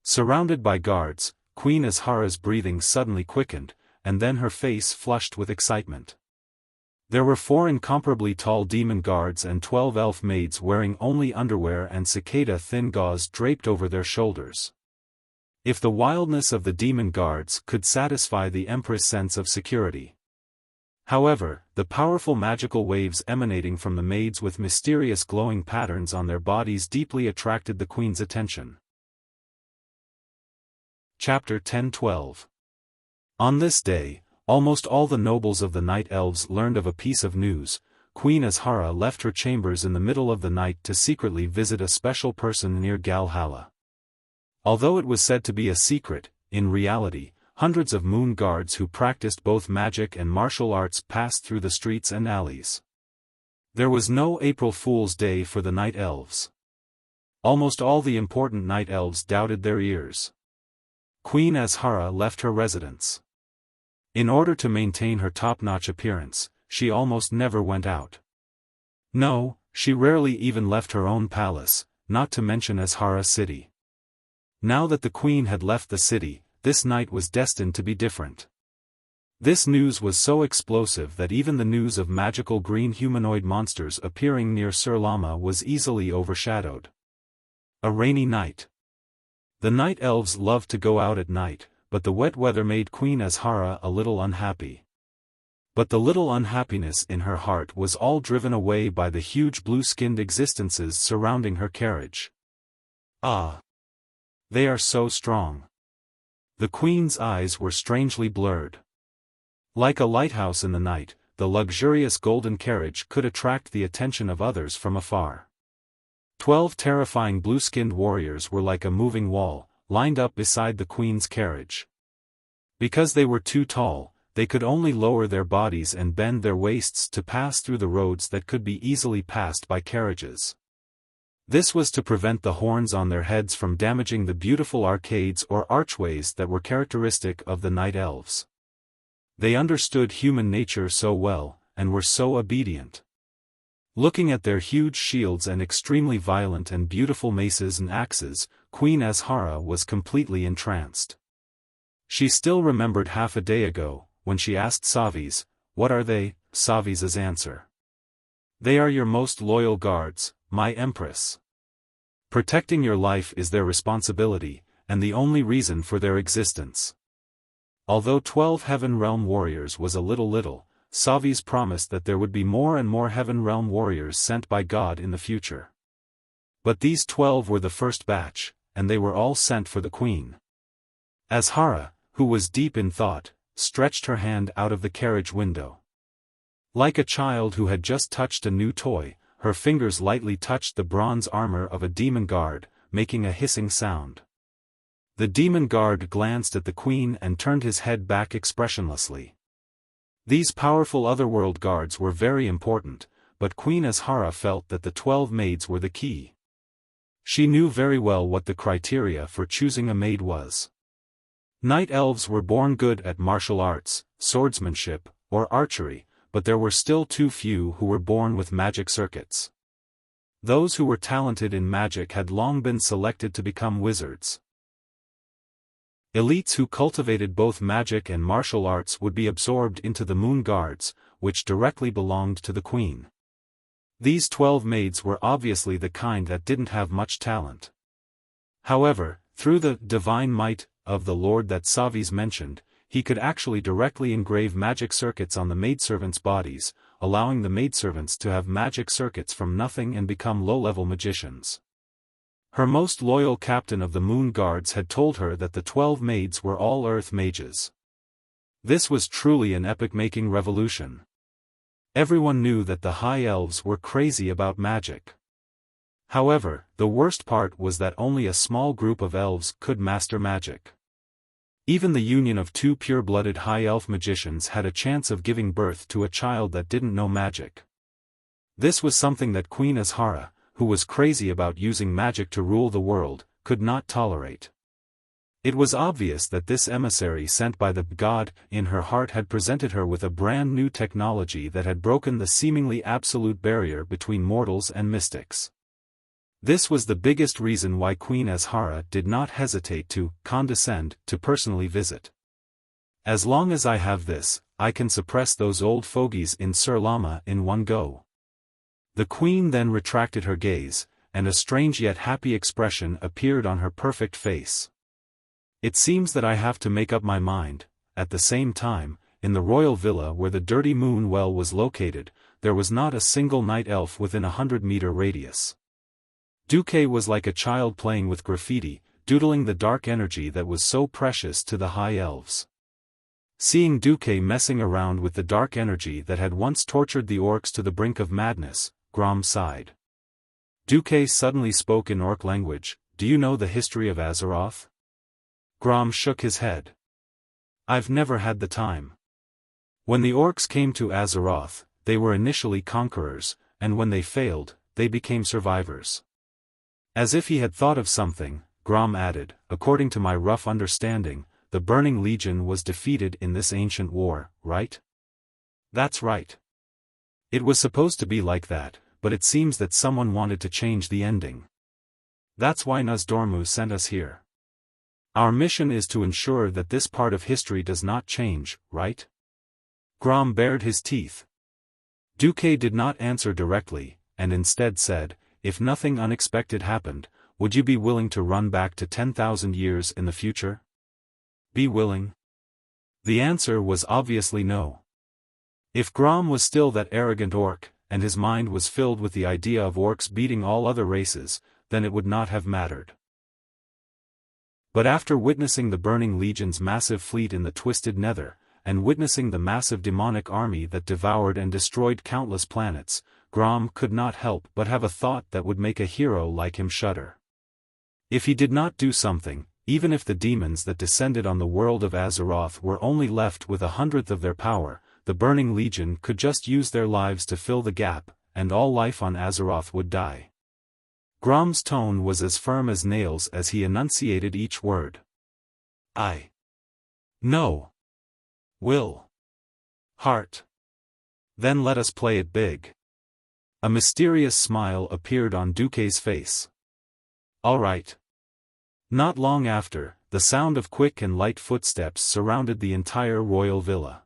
Surrounded by guards, Queen Azhara's breathing suddenly quickened, and then her face flushed with excitement. There were 4 incomparably tall demon guards and 12 elf maids wearing only underwear and cicada-thin gauze draped over their shoulders. If the wildness of the demon guards could satisfy the Empress' sense of security. However, the powerful magical waves emanating from the maids with mysterious glowing patterns on their bodies deeply attracted the Queen's attention. Chapter 10-12. On this day, almost all the nobles of the Night Elves learned of a piece of news. Queen Azhara left her chambers in the middle of the night to secretly visit a special person near Galhala. Although it was said to be a secret, in reality, hundreds of moon guards who practiced both magic and martial arts passed through the streets and alleys. There was no April Fool's Day for the Night Elves. Almost all the important Night Elves doubted their ears. Queen Azhara left her residence. In order to maintain her top-notch appearance, she almost never went out. No, she rarely even left her own palace, not to mention Azhara city. Now that the Queen had left the city, this night was destined to be different. This news was so explosive that even the news of magical green humanoid monsters appearing near Sir Lama was easily overshadowed. A rainy night. The Night Elves loved to go out at night, but the wet weather made Queen Azhara a little unhappy. But the little unhappiness in her heart was all driven away by the huge blue-skinned existences surrounding her carriage. Ah! They are so strong. The Queen's eyes were strangely blurred. Like a lighthouse in the night, the luxurious golden carriage could attract the attention of others from afar. 12 terrifying blue-skinned warriors were like a moving wall, lined up beside the Queen's carriage. Because they were too tall, they could only lower their bodies and bend their waists to pass through the roads that could be easily passed by carriages. This was to prevent the horns on their heads from damaging the beautiful arcades or archways that were characteristic of the Night Elves. They understood human nature so well, and were so obedient. Looking at their huge shields and extremely violent and beautiful maces and axes, Queen Azhara was completely entranced. She still remembered half a day ago, when she asked Savis, "What are they?" Savis's answer. "They are your most loyal guards, my Empress. Protecting your life is their responsibility, and the only reason for their existence." Although 12 Heaven Realm warriors was a little, Savis promised that there would be more and more Heaven Realm warriors sent by God in the future. But these 12 were the first batch, and they were all sent for the queen. Azhara, who was deep in thought, stretched her hand out of the carriage window. Like a child who had just touched a new toy, her fingers lightly touched the bronze armor of a demon guard, making a hissing sound. The demon guard glanced at the queen and turned his head back expressionlessly. These powerful otherworld guards were very important, but Queen Azhara felt that the 12 maids were the key. She knew very well what the criteria for choosing a maid was. Night elves were born good at martial arts, swordsmanship, or archery, but there were still too few who were born with magic circuits. Those who were talented in magic had long been selected to become wizards. Elites who cultivated both magic and martial arts would be absorbed into the Moon Guards, which directly belonged to the queen. These 12 maids were obviously the kind that didn't have much talent. However, through the divine might of the Lord that Savis mentioned, he could actually directly engrave magic circuits on the maidservants' bodies, allowing the maidservants to have magic circuits from nothing and become low-level magicians. Her most loyal captain of the Moon Guards had told her that the 12 maids were all earth mages. This was truly an epoch-making revolution. Everyone knew that the High Elves were crazy about magic. However, the worst part was that only a small group of elves could master magic. Even the union of 2 pure-blooded High Elf magicians had a chance of giving birth to a child that didn't know magic. This was something that Queen Azhara, who was crazy about using magic to rule the world, could not tolerate. It was obvious that this emissary sent by the god in her heart had presented her with a brand new technology that had broken the seemingly absolute barrier between mortals and mystics. This was the biggest reason why Queen Azhara did not hesitate to condescend to personally visit. As long as I have this, I can suppress those old fogies in Sir Lama in one go. The queen then retracted her gaze, and a strange yet happy expression appeared on her perfect face. It seems that I have to make up my mind. At the same time, in the royal villa where the dirty moon well was located, there was not a single night elf within a 100-meter radius. Duque was like a child playing with graffiti, doodling the dark energy that was so precious to the High Elves. Seeing Duque messing around with the dark energy that had once tortured the orcs to the brink of madness, Grom sighed. Duque suddenly spoke in orc language. Do you know the history of Azeroth? Grom shook his head. I've never had the time. When the orcs came to Azeroth, they were initially conquerors, and when they failed, they became survivors. As if he had thought of something, Grom added, according to my rough understanding, the Burning Legion was defeated in this ancient war, right? That's right. It was supposed to be like that, but it seems that someone wanted to change the ending. That's why Nozdormu sent us here. Our mission is to ensure that this part of history does not change, right? Grom bared his teeth. Duque did not answer directly, and instead said, if nothing unexpected happened, would you be willing to run back to 10,000 years in the future? Be willing? The answer was obviously no. If Grom was still that arrogant orc, and his mind was filled with the idea of orcs beating all other races, then it would not have mattered. But after witnessing the Burning Legion's massive fleet in the Twisted Nether, and witnessing the massive demonic army that devoured and destroyed countless planets, Grom could not help but have a thought that would make a hero like him shudder. If he did not do something, even if the demons that descended on the world of Azeroth were only left with 1/100th of their power, the Burning Legion could just use their lives to fill the gap, and all life on Azeroth would die. Grom's tone was as firm as nails as he enunciated each word. I know. Will. Heart. Then let us play it big. A mysterious smile appeared on Duque's face. All right. Not long after, the sound of quick and light footsteps surrounded the entire royal villa.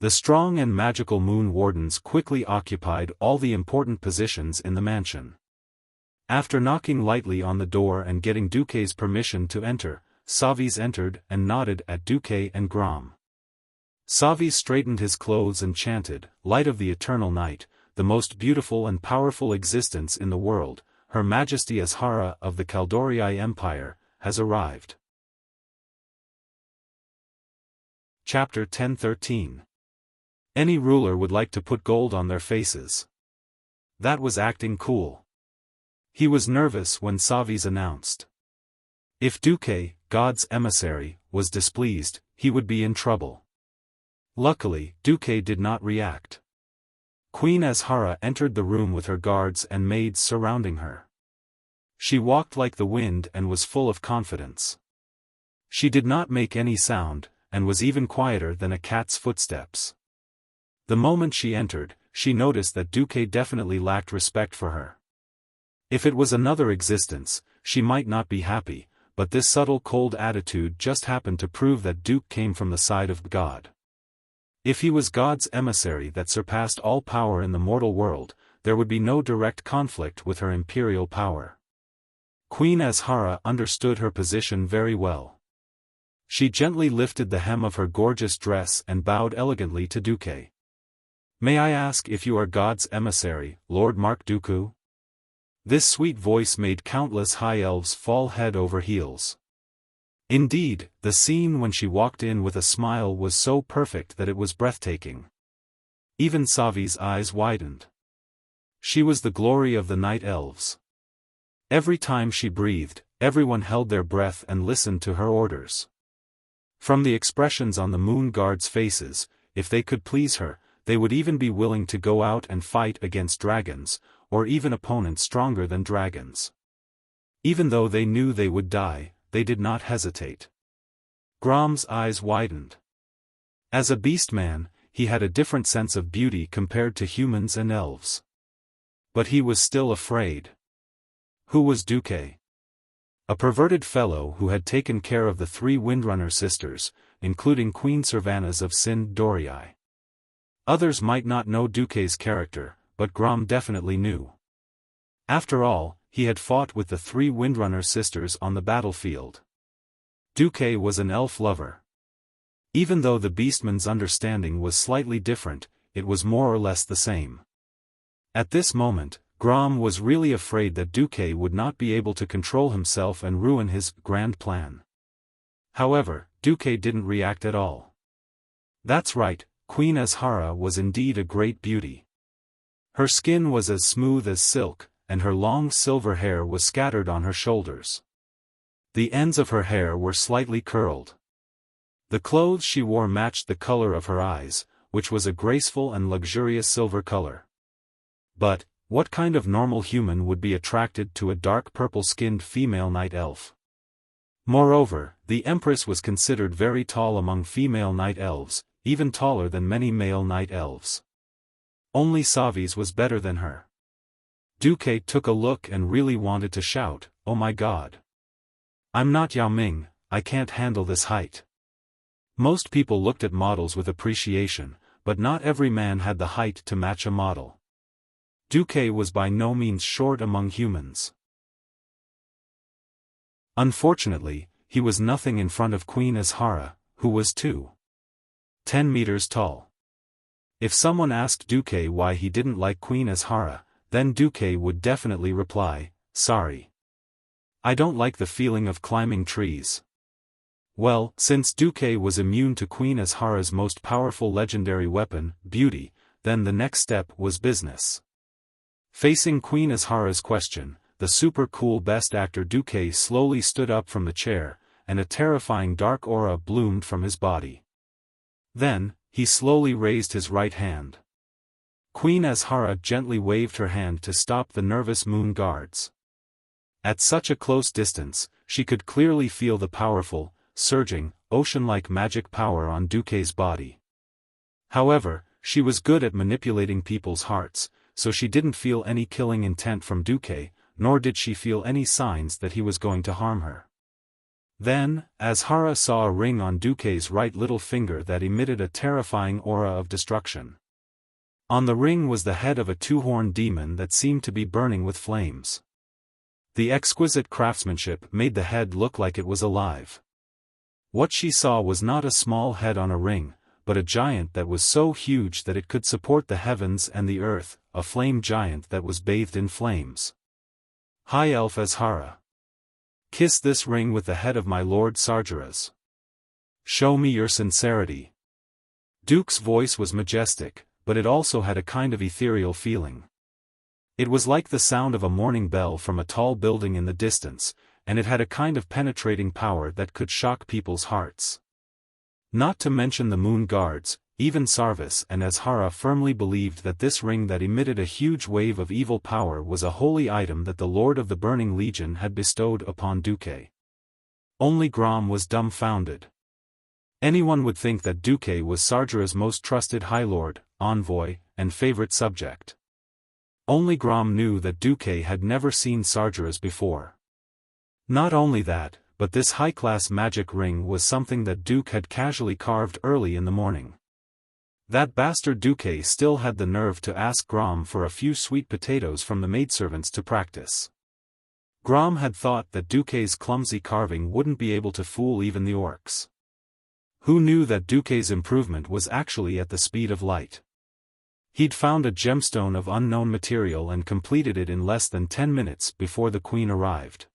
The strong and magical moon wardens quickly occupied all the important positions in the mansion. After knocking lightly on the door and getting Duque's permission to enter, Savis entered and nodded at Duque and Grom. Savis straightened his clothes and chanted, "Light of the eternal night, the most beautiful and powerful existence in the world, Her Majesty Azhara of the Kaldorii Empire, has arrived. Chapter 10:13. Any ruler would like to put gold on their faces. That was acting cool. He was nervous when Savi's announced. If Duque, God's emissary, was displeased, he would be in trouble. Luckily, Duque did not react. Queen Azhara entered the room with her guards and maids surrounding her. She walked like the wind and was full of confidence. She did not make any sound, and was even quieter than a cat's footsteps. The moment she entered, she noticed that Duque definitely lacked respect for her. If it was another existence, she might not be happy, but this subtle cold attitude just happened to prove that Duque came from the side of God. If he was God's emissary that surpassed all power in the mortal world, there would be no direct conflict with her imperial power. Queen Azhara understood her position very well. She gently lifted the hem of her gorgeous dress and bowed elegantly to Duque. "May I ask if you are God's emissary, Lord Mark Dooku?" This sweet voice made countless high elves fall head over heels. Indeed, the scene when she walked in with a smile was so perfect that it was breathtaking. Even Savi's eyes widened. She was the glory of the night elves. Every time she breathed, everyone held their breath and listened to her orders. From the expressions on the moon guards' faces, if they could please her, they would even be willing to go out and fight against dragons, or even opponents stronger than dragons. Even though they knew they would die, they did not hesitate. Grom's eyes widened. As a beast-man, he had a different sense of beauty compared to humans and elves. But he was still afraid. Who was Duque? A perverted fellow who had taken care of the 3 Windrunner sisters, including Queen Servanas of Sind Dorii. Others might not know Duque's character, but Grom definitely knew. After all, he had fought with the 3 Windrunner sisters on the battlefield. Duque was an elf lover. Even though the beastman's understanding was slightly different, it was more or less the same. At this moment, Grom was really afraid that Duque would not be able to control himself and ruin his grand plan. However, Duque didn't react at all. That's right, Queen Azhara was indeed a great beauty. Her skin was as smooth as silk, and her long silver hair was scattered on her shoulders. The ends of her hair were slightly curled. The clothes she wore matched the color of her eyes, which was a graceful and luxurious silver color. But, what kind of normal human would be attracted to a dark purple-skinned female night elf? Moreover, the Empress was considered very tall among female night elves, even taller than many male night elves. Only Savi's was better than her. Duque took a look and really wanted to shout, "Oh my God! I'm not Yao Ming, I can't handle this height." Most people looked at models with appreciation, but not every man had the height to match a model. Duque was by no means short among humans. Unfortunately, he was nothing in front of Queen Azhara, who was 10 meters tall. If someone asked Duque why he didn't like Queen Azhara, then Duque would definitely reply, "Sorry. I don't like the feeling of climbing trees." Well, since Duque was immune to Queen Azhara's most powerful legendary weapon, beauty, then the next step was business. Facing Queen Azhara's question, the super cool best actor Duque slowly stood up from the chair, and a terrifying dark aura bloomed from his body. Then, he slowly raised his right hand. Queen Azhara gently waved her hand to stop the nervous moon guards. At such a close distance, she could clearly feel the powerful, surging, ocean-like magic power on Duque's body. However, she was good at manipulating people's hearts, so she didn't feel any killing intent from Duque, nor did she feel any signs that he was going to harm her. Then, Azhara saw a ring on Duque's right little finger that emitted a terrifying aura of destruction. On the ring was the head of a 2-horned demon that seemed to be burning with flames. The exquisite craftsmanship made the head look like it was alive. What she saw was not a small head on a ring, but a giant that was so huge that it could support the heavens and the earth, a flame giant that was bathed in flames. High Elf Azhara. Kiss this ring with the head of my lord Sargeras. Show me your sincerity. Duke's voice was majestic, but it also had a kind of ethereal feeling. It was like the sound of a morning bell from a tall building in the distance, and it had a kind of penetrating power that could shock people's hearts. Not to mention the moon guards, even Sarvis and Azhara firmly believed that this ring that emitted a huge wave of evil power was a holy item that the Lord of the Burning Legion had bestowed upon Duque. Only Grom was dumbfounded. Anyone would think that Duque was Sargeras' most trusted High Lord, envoy, and favorite subject. Only Grom knew that Duque had never seen Sargeras before. Not only that, but this high-class magic ring was something that Duke had casually carved early in the morning. That bastard Duque still had the nerve to ask Grom for a few sweet potatoes from the maidservants to practice. Grom had thought that Duque's clumsy carving wouldn't be able to fool even the orcs. Who knew that Duque's improvement was actually at the speed of light? He'd found a gemstone of unknown material and completed it in less than 10 minutes before the queen arrived.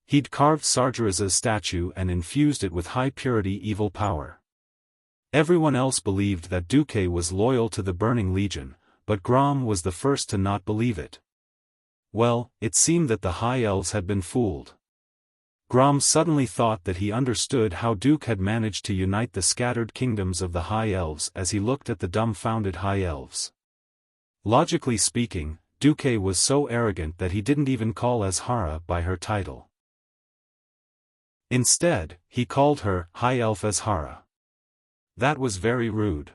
He'd carved Sargeras' statue and infused it with high-purity evil power. Everyone else believed that Duque was loyal to the Burning Legion, but Grom was the first to not believe it. Well, it seemed that the High Elves had been fooled. Grom suddenly thought that he understood how Duke had managed to unite the scattered kingdoms of the High Elves as he looked at the dumbfounded High Elves. Logically speaking, Duque was so arrogant that he didn't even call Azhara by her title. Instead, he called her High Elf Azhara. That was very rude.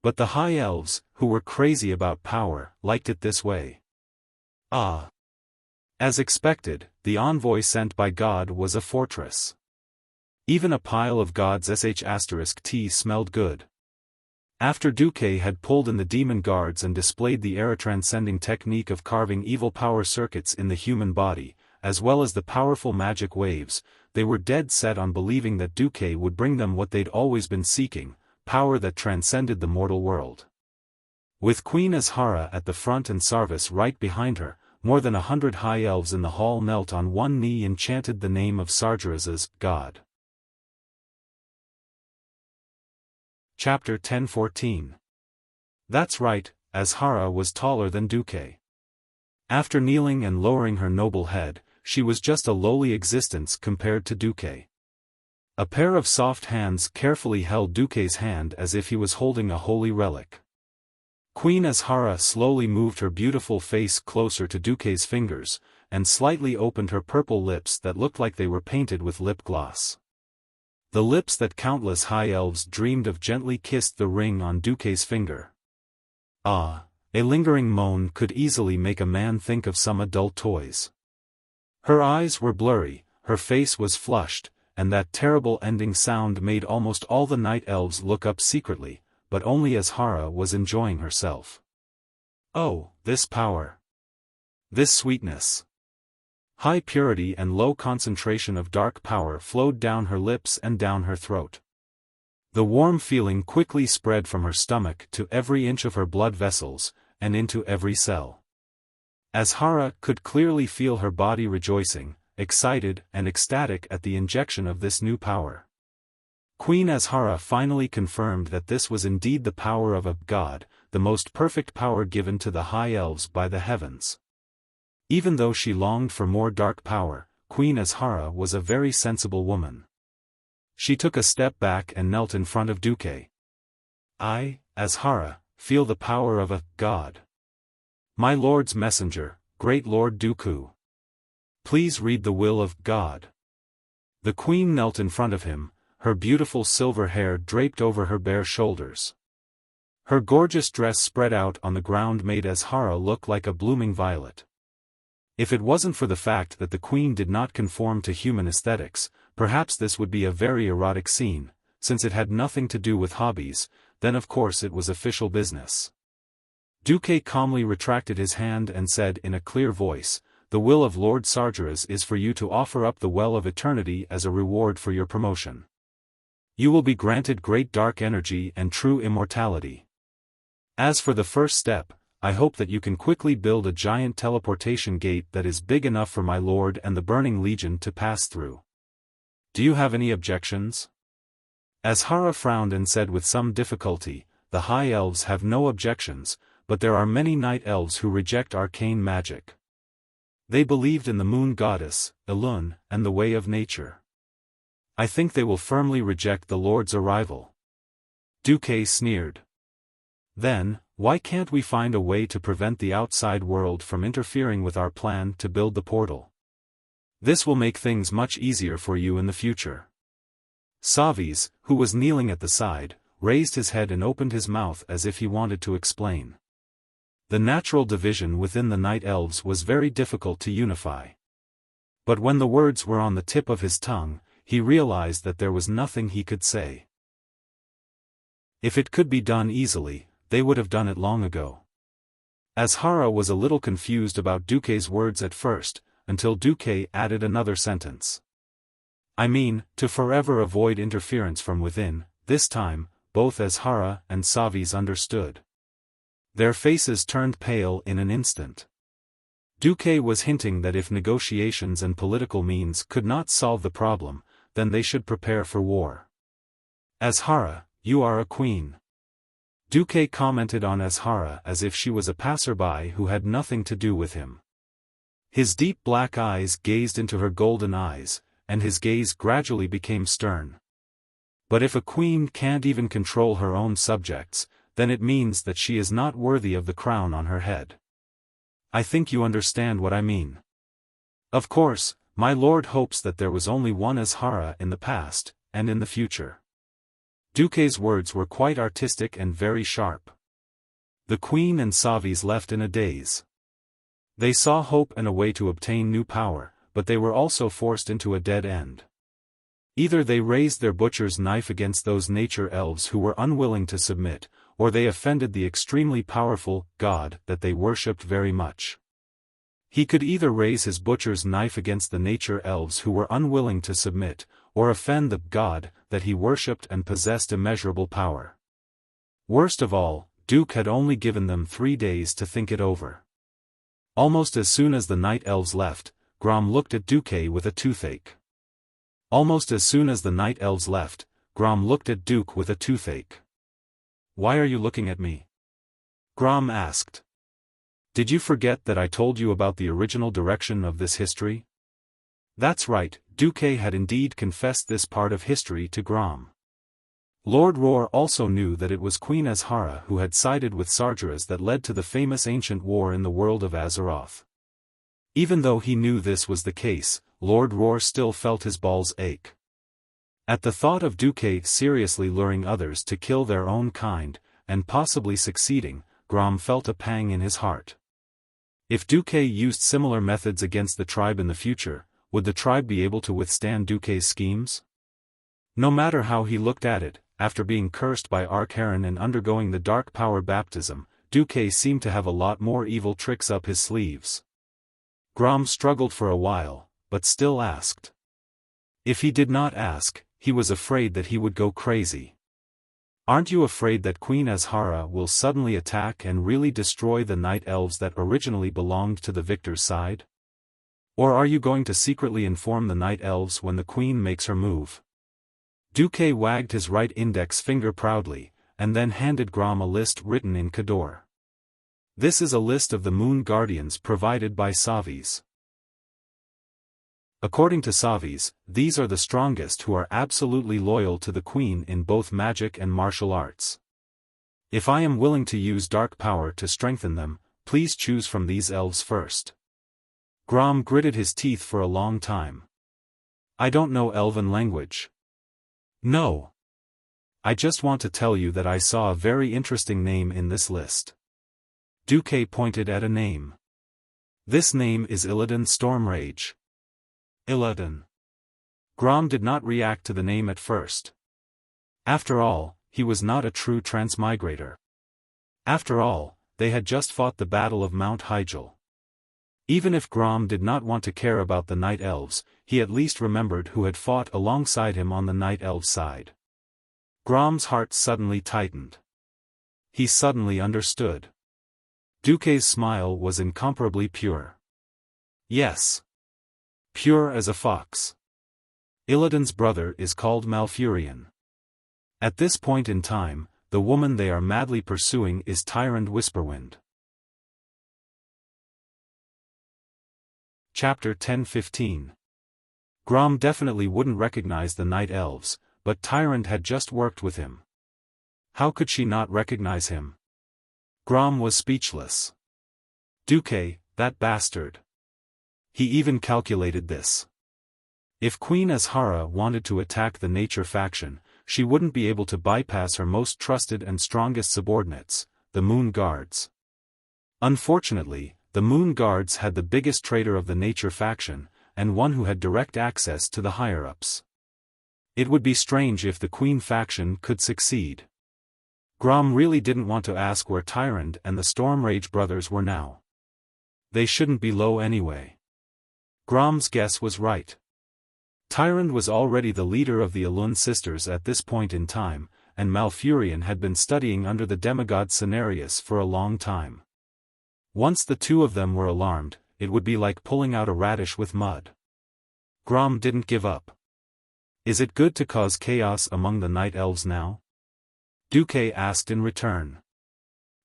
But the High Elves, who were crazy about power, liked it this way. Ah! As expected, the envoy sent by God was a fortress. Even a pile of God's **T smelled good. After Duque had pulled in the demon guards and displayed the era-transcending technique of carving evil power circuits in the human body, as well as the powerful magic waves, they were dead set on believing that Duque would bring them what they'd always been seeking, power that transcended the mortal world. With Queen Azhara at the front and Sarvis right behind her, more than 100 high elves in the hall knelt on one knee and chanted the name of Sargeras' God. Chapter 10:14. That's right, Azhara was taller than Duque. After kneeling and lowering her noble head, she was just a lowly existence compared to Duque. A pair of soft hands carefully held Duque's hand as if he was holding a holy relic. Queen Azhara slowly moved her beautiful face closer to Duque's fingers, and slightly opened her purple lips that looked like they were painted with lip gloss. The lips that countless high elves dreamed of gently kissed the ring on Duque's finger. Ah, a lingering moan could easily make a man think of some adult toys. Her eyes were blurry, her face was flushed, and that terrible ending sound made almost all the night elves look up secretly, but only Azhara was enjoying herself. Oh, this power! This sweetness! High purity and low concentration of dark power flowed down her lips and down her throat. The warm feeling quickly spread from her stomach to every inch of her blood vessels, and into every cell. Azhara could clearly feel her body rejoicing, excited and ecstatic at the injection of this new power. Queen Azhara finally confirmed that this was indeed the power of a god, the most perfect power given to the high elves by the heavens. Even though she longed for more dark power, Queen Azhara was a very sensible woman. She took a step back and knelt in front of Duque. I, Azhara, feel the power of a god. My lord's messenger, great Lord Dooku. Please read the will of God. The queen knelt in front of him, her beautiful silver hair draped over her bare shoulders. Her gorgeous dress spread out on the ground made Azhara look like a blooming violet. If it wasn't for the fact that the queen did not conform to human aesthetics, perhaps this would be a very erotic scene, since it had nothing to do with hobbies, then of course it was official business. Duque calmly retracted his hand and said in a clear voice, "The will of Lord Sargeras is for you to offer up the Well of Eternity as a reward for your promotion. You will be granted great dark energy and true immortality. As for the first step, I hope that you can quickly build a giant teleportation gate that is big enough for my lord and the Burning Legion to pass through. Do you have any objections? Azhara frowned and said with some difficulty, the High Elves have no objections, but there are many Night Elves who reject arcane magic. They believed in the Moon Goddess, Elun, and the way of nature. I think they will firmly reject the Lord's arrival. Duque sneered. Then, why can't we find a way to prevent the outside world from interfering with our plan to build the portal? This will make things much easier for you in the future. Savis, who was kneeling at the side, raised his head and opened his mouth as if he wanted to explain. The natural division within the Night Elves was very difficult to unify. But when the words were on the tip of his tongue, he realized that there was nothing he could say. If it could be done easily, they would have done it long ago. Azhara was a little confused about Duque's words at first, until Duque added another sentence. I mean, to forever avoid interference from within. This time, both Azhara and Savis understood. Their faces turned pale in an instant. Duque was hinting that if negotiations and political means could not solve the problem, then they should prepare for war. Azhara, you are a queen. Duque commented on Azhara as if she was a passerby who had nothing to do with him. His deep black eyes gazed into her golden eyes, and his gaze gradually became stern. But if a queen can't even control her own subjects, then it means that she is not worthy of the crown on her head. I think you understand what I mean. Of course, my lord hopes that there was only one Azhara in the past, and in the future. Duque's words were quite artistic and very sharp. The queen and Savis left in a daze. They saw hope and a way to obtain new power, but they were also forced into a dead end. Either they raised their butcher's knife against those nature elves who were unwilling to submit, or they offended the extremely powerful God that they worshipped very much. He could either raise his butcher's knife against the nature elves who were unwilling to submit, or offend the God that he worshipped and possessed immeasurable power. Worst of all, Duke had only given them 3 days to think it over. Almost as soon as the Night Elves left, Grom looked at Duque with a toothache. Almost as soon as the Night Elves left, Grom looked at Duke with a toothache. Why are you looking at me? Grom asked. Did you forget that I told you about the original direction of this history? That's right, Duque had indeed confessed this part of history to Grom. Lord Roar also knew that it was Queen Azhara who had sided with Sargeras that led to the famous ancient war in the world of Azeroth. Even though he knew this was the case, Lord Roar still felt his balls ache. At the thought of Duque seriously luring others to kill their own kind, and possibly succeeding, Grom felt a pang in his heart. If Duque used similar methods against the tribe in the future, would the tribe be able to withstand Duque's schemes? No matter how he looked at it, after being cursed by Arkharon and undergoing the dark power baptism, Duque seemed to have a lot more evil tricks up his sleeves. Grom struggled for a while, but still asked. If he did not ask, he was afraid that he would go crazy. Aren't you afraid that Queen Azhara will suddenly attack and really destroy the Night Elves that originally belonged to the victor's side? Or are you going to secretly inform the Night Elves when the Queen makes her move? Duque wagged his right index finger proudly, and then handed Grom a list written in Khador. This is a list of the Moon Guardians provided by Savis. According to Savis, these are the strongest who are absolutely loyal to the Queen in both magic and martial arts. If I am willing to use dark power to strengthen them, please choose from these elves first. Grom gritted his teeth for a long time. I don't know Elven language. No. I just want to tell you that I saw a very interesting name in this list. Duque pointed at a name. This name is Illidan Stormrage. Illidan. Grom did not react to the name at first. After all, he was not a true transmigrator. After all, they had just fought the Battle of Mount Hyjal. Even if Grom did not want to care about the Night Elves, he at least remembered who had fought alongside him on the Night Elves' side. Grom's heart suddenly tightened. He suddenly understood. Duque's smile was incomparably pure. Yes. Pure as a fox. Illidan's brother is called Malfurion. At this point in time, the woman they are madly pursuing is Tyrant Whisperwind. Chapter 10-15. Grom definitely wouldn't recognize the Night Elves, but Tyrant had just worked with him. How could she not recognize him? Grom was speechless. Duque, that bastard. He even calculated this. If Queen Azhara wanted to attack the Nature faction, she wouldn't be able to bypass her most trusted and strongest subordinates, the Moon Guards. Unfortunately, the Moon Guards had the biggest traitor of the Nature faction, and one who had direct access to the higher-ups. It would be strange if the Queen faction could succeed. Grom really didn't want to ask where Tyrant and the Stormrage brothers were now. They shouldn't be low anyway. Grom's guess was right. Tyrant was already the leader of the Elun sisters at this point in time, and Malfurion had been studying under the demigod Cenarius for a long time. Once the two of them were alarmed, it would be like pulling out a radish with mud. Grom didn't give up. Is it good to cause chaos among the Night Elves now? Duque asked in return.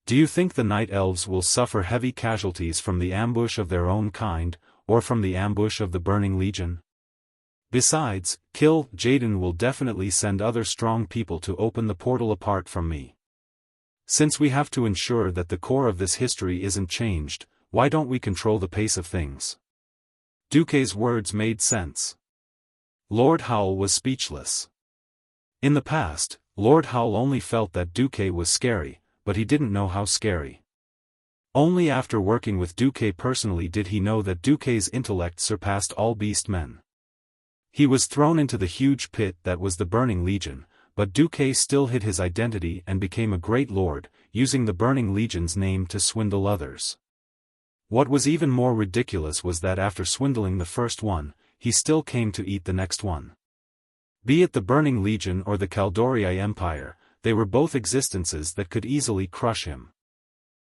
Do you think the Night Elves will suffer heavy casualties from the ambush of their own kind, or from the ambush of the Burning Legion? Besides, Jaden will definitely send other strong people to open the portal apart from me. Since we have to ensure that the core of this history isn't changed, why don't we control the pace of things? Duque's words made sense. Lord Howl was speechless. In the past, Lord Howl only felt that Duque was scary, but he didn't know how scary. Only after working with Duque personally did he know that Duque's intellect surpassed all beast men. He was thrown into the huge pit that was the Burning Legion, but Duque still hid his identity and became a great lord, using the Burning Legion's name to swindle others. What was even more ridiculous was that after swindling the first one, he still came to eat the next one. Be it the Burning Legion or the Kaldorii Empire, they were both existences that could easily crush him.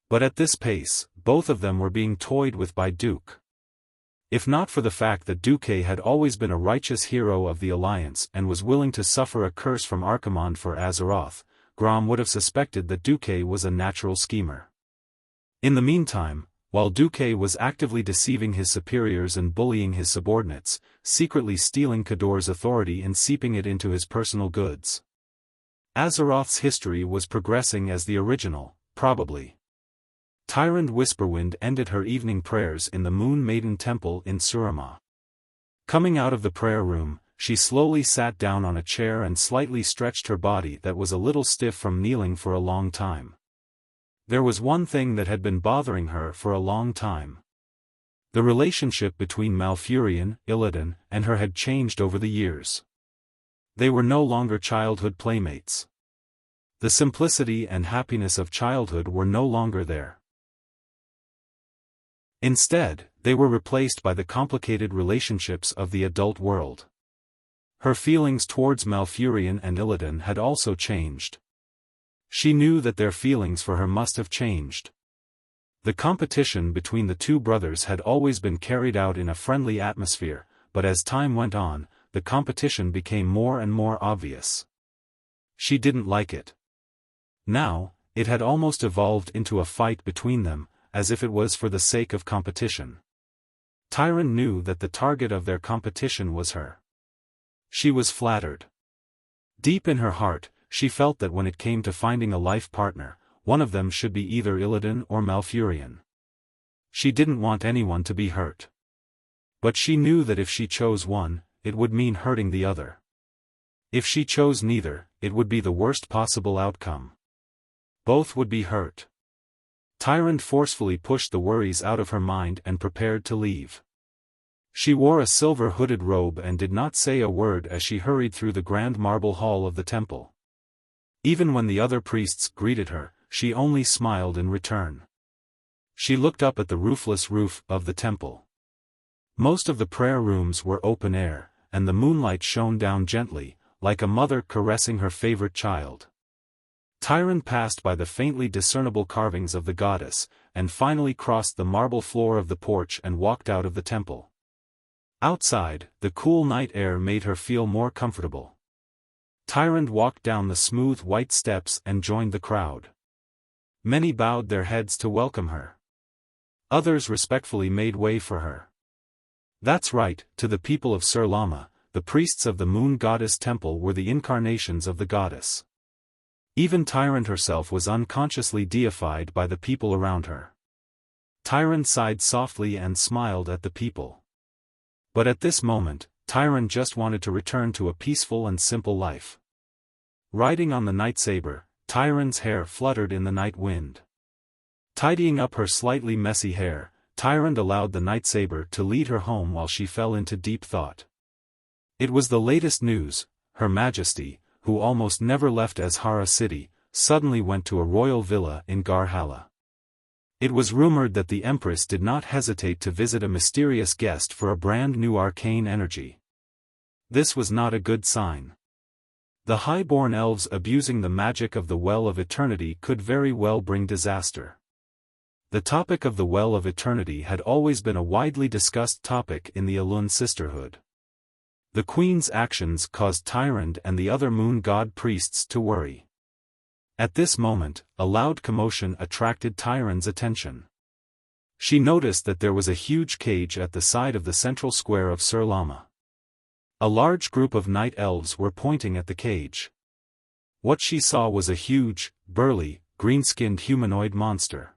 But at this pace, both of them were being toyed with by Duke. If not for the fact that Duque had always been a righteous hero of the Alliance and was willing to suffer a curse from Archimonde for Azeroth, Grom would have suspected that Duque was a natural schemer. In the meantime, while Duque was actively deceiving his superiors and bullying his subordinates, secretly stealing Kador's authority and seeping it into his personal goods. Azeroth's history was progressing as the original, probably. Tyrant Whisperwind ended her evening prayers in the Moon Maiden Temple in Surama. Coming out of the prayer room, she slowly sat down on a chair and slightly stretched her body that was a little stiff from kneeling for a long time. There was one thing that had been bothering her for a long time. The relationship between Malfurion, Illidan, and her had changed over the years. They were no longer childhood playmates. The simplicity and happiness of childhood were no longer there. Instead, they were replaced by the complicated relationships of the adult world. Her feelings towards Malfurion and Illidan had also changed. She knew that their feelings for her must have changed. The competition between the two brothers had always been carried out in a friendly atmosphere, but as time went on, the competition became more and more obvious. She didn't like it. Now, it had almost evolved into a fight between them, as if it was for the sake of competition. Tyrant knew that the target of their competition was her. She was flattered. Deep in her heart, she felt that when it came to finding a life partner, one of them should be either Illidan or Malfurion. She didn't want anyone to be hurt. But she knew that if she chose one, it would mean hurting the other. If she chose neither, it would be the worst possible outcome. Both would be hurt. Tyrant forcefully pushed the worries out of her mind and prepared to leave. She wore a silver hooded robe and did not say a word as she hurried through the grand marble hall of the temple. Even when the other priests greeted her, she only smiled in return. She looked up at the roofless roof of the temple. Most of the prayer rooms were open air, and the moonlight shone down gently, like a mother caressing her favorite child. Tyrant passed by the faintly discernible carvings of the goddess, and finally crossed the marble floor of the porch and walked out of the temple. Outside, the cool night air made her feel more comfortable. Tyrant walked down the smooth white steps and joined the crowd. Many bowed their heads to welcome her. Others respectfully made way for her. That's right, to the people of Sir Lama, the priests of the Moon Goddess Temple were the incarnations of the goddess. Even Tyrant herself was unconsciously deified by the people around her. Tyrant sighed softly and smiled at the people. But at this moment, Tyrant just wanted to return to a peaceful and simple life. Riding on the night saber, Tyrant's hair fluttered in the night wind. Tidying up her slightly messy hair, Tyrant allowed the night saber to lead her home while she fell into deep thought. It was the latest news: Her Majesty, who almost never left Azhara City, suddenly went to a royal villa in Garhala. It was rumored that the Empress did not hesitate to visit a mysterious guest for a brand new arcane energy. This was not a good sign. The high-born elves abusing the magic of the Well of Eternity could very well bring disaster. The topic of the Well of Eternity had always been a widely discussed topic in the Alun Sisterhood. The Queen's actions caused Tyrant and the other moon god priests to worry. At this moment, a loud commotion attracted Tyrant's attention. She noticed that there was a huge cage at the side of the central square of Sir Lama. A large group of night elves were pointing at the cage. What she saw was a huge, burly, green-skinned humanoid monster.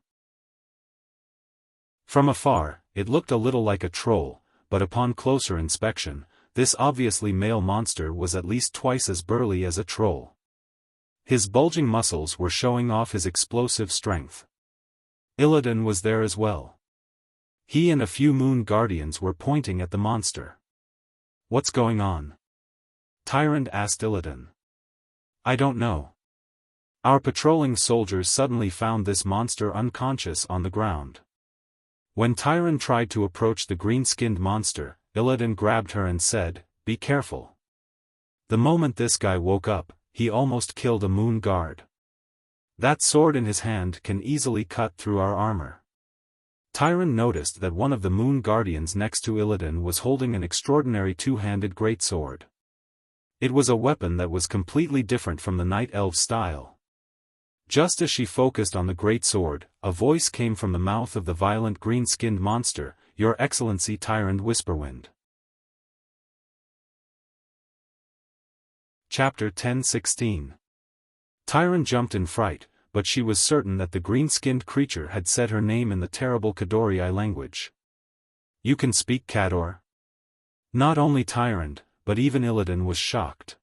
From afar, it looked a little like a troll, but upon closer inspection, this obviously male monster was at least twice as burly as a troll. His bulging muscles were showing off his explosive strength. Illidan was there as well. He and a few moon guardians were pointing at the monster. "What's going on?" Tyrant asked Illidan. "I don't know. Our patrolling soldiers suddenly found this monster unconscious on the ground." When Tyrant tried to approach the green-skinned monster, Illidan grabbed her and said, "Be careful. The moment this guy woke up, he almost killed a moon guard. That sword in his hand can easily cut through our armor." Tyrant noticed that one of the moon guardians next to Illidan was holding an extraordinary two-handed greatsword. It was a weapon that was completely different from the night elf style. Just as she focused on the greatsword, a voice came from the mouth of the violent green-skinned monster, "Your Excellency Tyrant Whisperwind." Chapter 10:16. Tyrant jumped in fright, but she was certain that the green-skinned creature had said her name in the terrible Kadori language. "You can speak Kador?" Not only Tyrant, but even Illidan was shocked.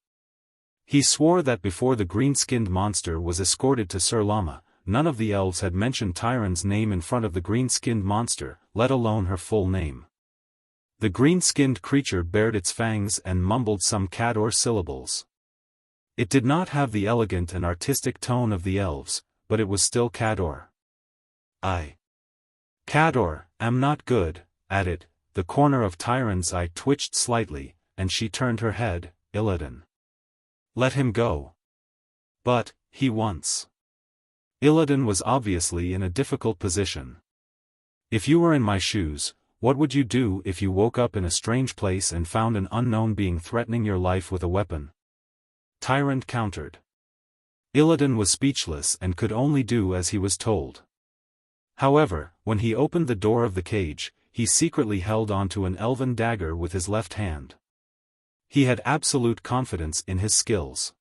He swore that before the green-skinned monster was escorted to Sir Lama, none of the elves had mentioned Tyrant's name in front of the green-skinned monster, let alone her full name. The green-skinned creature bared its fangs and mumbled some Kador syllables. It did not have the elegant and artistic tone of the elves, but it was still Kador. "I, Kador, am not good at it." The corner of Tyrant's eye twitched slightly, and she turned her head. "Illidan. Let him go." "But, he wants." Illidan was obviously in a difficult position. "If you were in my shoes, what would you do if you woke up in a strange place and found an unknown being threatening your life with a weapon?" Tyrant countered. Illidan was speechless and could only do as he was told. However, when he opened the door of the cage, he secretly held onto an elven dagger with his left hand. He had absolute confidence in his skills.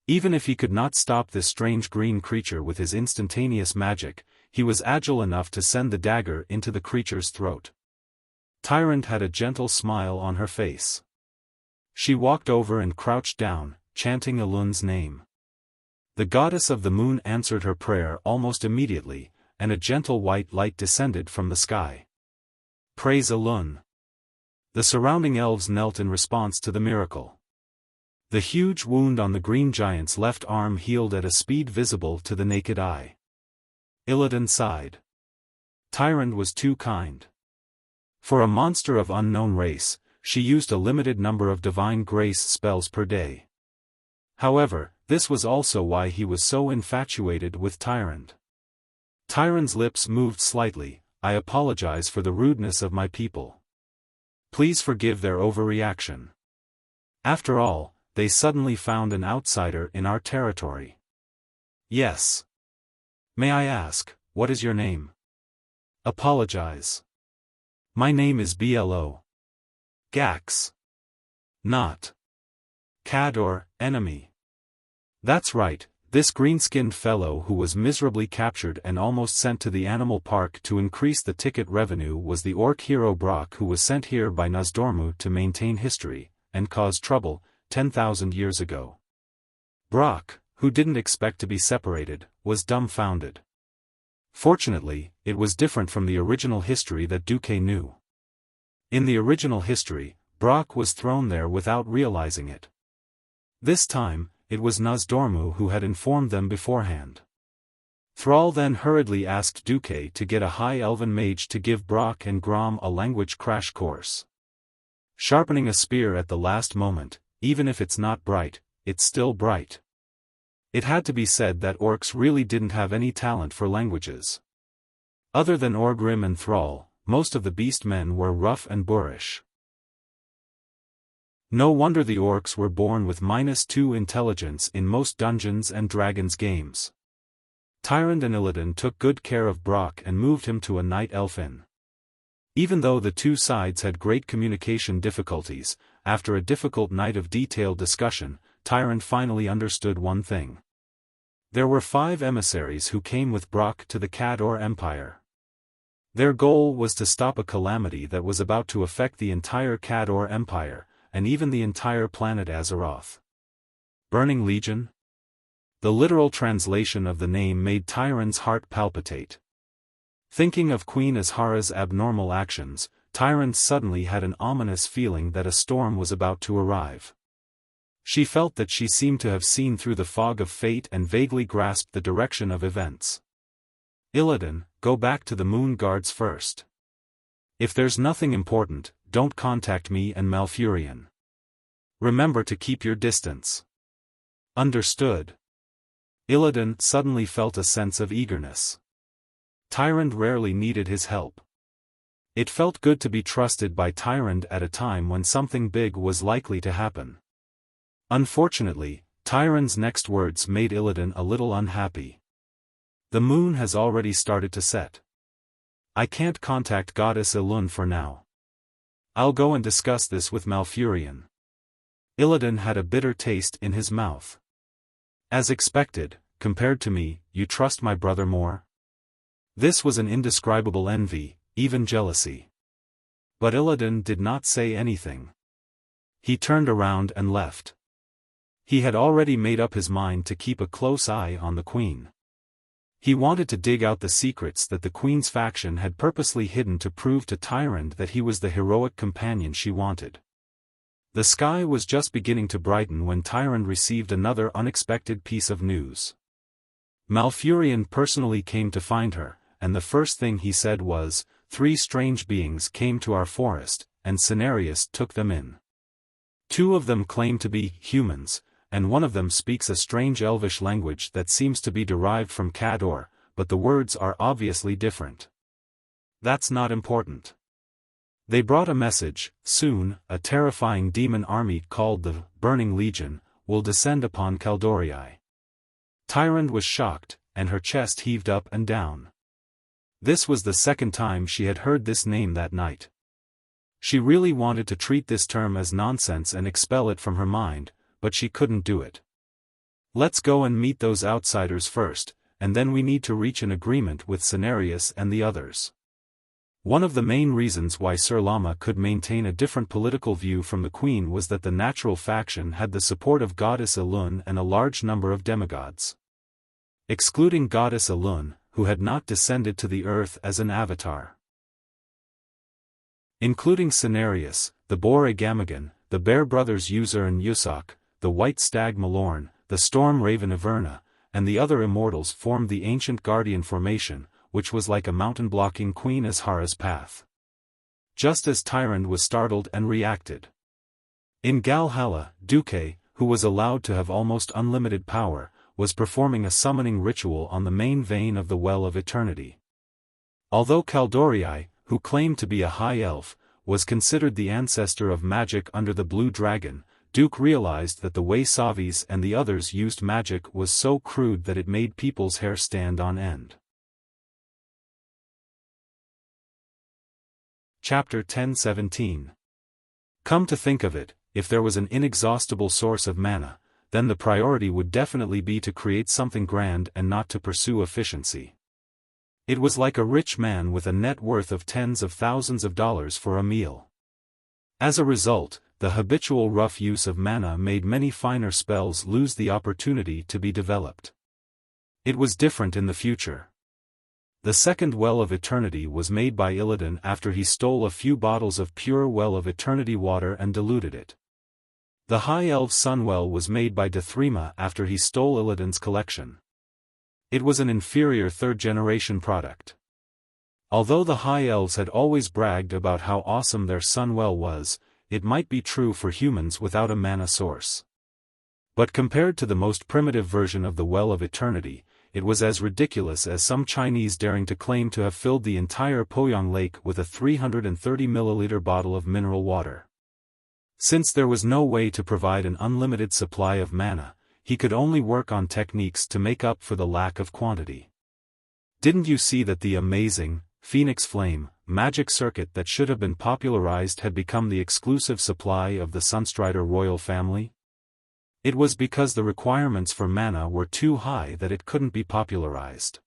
Even if he could not stop this strange green creature with his instantaneous magic, he was agile enough to send the dagger into the creature's throat. Tyrant had a gentle smile on her face. She walked over and crouched down, chanting Alun's name. The goddess of the moon answered her prayer almost immediately, and a gentle white light descended from the sky. Praise Alun. The surrounding elves knelt in response to the miracle. The huge wound on the green giant's left arm healed at a speed visible to the naked eye. Illidan sighed. Tyrant was too kind. For a monster of unknown race, she used a limited number of divine grace spells per day. However, this was also why he was so infatuated with Tyrant. Tyrant's lips moved slightly. I apologize for the rudeness of my people. Please forgive their overreaction. After all, they suddenly found an outsider in our territory. Yes. May I ask, what is your name? Apologize. My name is Blo. Gax. Not. Cad or enemy. That's right, this green-skinned fellow who was miserably captured and almost sent to the animal park to increase the ticket revenue was the orc hero Brock, who was sent here by Nozdormu to maintain history, and cause trouble, 10,000 years ago. Brock, who didn't expect to be separated, was dumbfounded. Fortunately, it was different from the original history that Duque knew. In the original history, Brock was thrown there without realizing it. This time, it was Nozdormu who had informed them beforehand. Thrall then hurriedly asked Duque to get a high elven mage to give Brock and Grom a language crash course. Sharpening a spear at the last moment, even if it's not bright, it's still bright. It had to be said that orcs really didn't have any talent for languages. Other than Orgrim and Thrall, most of the beast men were rough and boorish. No wonder the orcs were born with -2 intelligence in most Dungeons and Dragons games. Tyrant and Illidan took good care of Brock and moved him to a night elf inn. Even though the two sides had great communication difficulties, after a difficult night of detailed discussion, Tyrant finally understood one thing. There were 5 emissaries who came with Brock to the Cador Empire. Their goal was to stop a calamity that was about to affect the entire Cador Empire, and even the entire planet Azeroth. Burning Legion? The literal translation of the name made Tyrant's heart palpitate. Thinking of Queen Azhara's abnormal actions, Tyrant suddenly had an ominous feeling that a storm was about to arrive. She felt that she seemed to have seen through the fog of fate and vaguely grasped the direction of events. Illidan, go back to the Moon Guards first. If there's nothing important, don't contact me and Malfurion. Remember to keep your distance. Understood. Illidan suddenly felt a sense of eagerness. Tyrant rarely needed his help. It felt good to be trusted by Tyrant at a time when something big was likely to happen. Unfortunately, Tyrant's next words made Illidan a little unhappy. The moon has already started to set. I can't contact Goddess Elun for now. I'll go and discuss this with Malfurion. Illidan had a bitter taste in his mouth. As expected, compared to me, you trust my brother more? This was an indescribable envy, even jealousy. But Illidan did not say anything. He turned around and left. He had already made up his mind to keep a close eye on the Queen. He wanted to dig out the secrets that the Queen's faction had purposely hidden to prove to Tyrant that he was the heroic companion she wanted. The sky was just beginning to brighten when Tyrant received another unexpected piece of news. Malfurion personally came to find her, and the first thing he said was, 3 strange beings came to our forest, and Cenarius took them in. 2 of them claim to be humans, and one of them speaks a strange elvish language that seems to be derived from Cador, but the words are obviously different. That's not important. They brought a message: soon, a terrifying demon army called the Burning Legion will descend upon Caldorii. Tyrant was shocked, and her chest heaved up and down. This was the second time she had heard this name that night. She really wanted to treat this term as nonsense and expel it from her mind, but she couldn't do it. Let's go and meet those outsiders first, and then we need to reach an agreement with Cenarius and the others. One of the main reasons why Sir Lama could maintain a different political view from the Queen was that the natural faction had the support of Goddess Elun and a large number of demigods. Excluding Goddess Elun, who had not descended to the earth as an avatar. Including Cenarius, the Boar Agamagan, the Bear Brothers User and Yusak, the White Stag Malorn, the Storm Raven Averna, and the other immortals formed the ancient Guardian Formation, which was like a mountain blocking Queen Azhara's path. Just as Tyrant was startled and reacted. In Galhalla, Duque, who was allowed to have almost unlimited power, was performing a summoning ritual on the main vein of the Well of Eternity. Although Kaldorii, who claimed to be a high elf, was considered the ancestor of magic under the Blue Dragon, Duke realized that the way Savis and the others used magic was so crude that it made people's hair stand on end. Chapter 10:17. Come to think of it, if there was an inexhaustible source of mana, then the priority would definitely be to create something grand and not to pursue efficiency. It was like a rich man with a net worth of tens of thousands of dollars for a meal. As a result, the habitual rough use of mana made many finer spells lose the opportunity to be developed. It was different in the future. The second Well of Eternity was made by Illidan after he stole a few bottles of pure Well of Eternity water and diluted it. The High Elf Sunwell was made by Dethrima after he stole Illidan's collection. It was an inferior third-generation product. Although the High Elves had always bragged about how awesome their Sunwell was, it might be true for humans without a mana source. But compared to the most primitive version of the Well of Eternity, it was as ridiculous as some Chinese daring to claim to have filled the entire Poyang Lake with a 330 milliliter bottle of mineral water. Since there was no way to provide an unlimited supply of mana, he could only work on techniques to make up for the lack of quantity. Didn't you see that the amazing, Phoenix Flame, magic circuit that should have been popularized had become the exclusive supply of the Sunstrider royal family? It was because the requirements for mana were too high that it couldn't be popularized.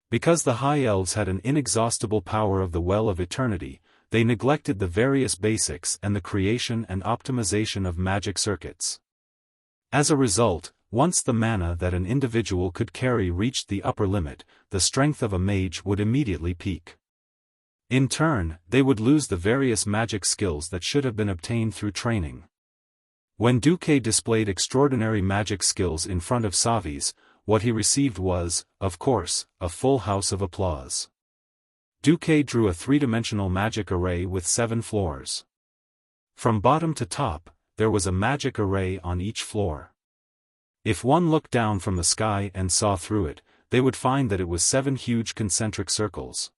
Because the High Elves had an inexhaustible power of the Well of Eternity, they neglected the various basics and the creation and optimization of magic circuits. As a result, once the mana that an individual could carry reached the upper limit, the strength of a mage would immediately peak. In turn, they would lose the various magic skills that should have been obtained through training. When Duque displayed extraordinary magic skills in front of Savis, what he received was, of course, a full house of applause. Duque drew a three-dimensional magic array with 7 floors. From bottom to top, there was a magic array on each floor. If one looked down from the sky and saw through it, they would find that it was 7 huge concentric circles.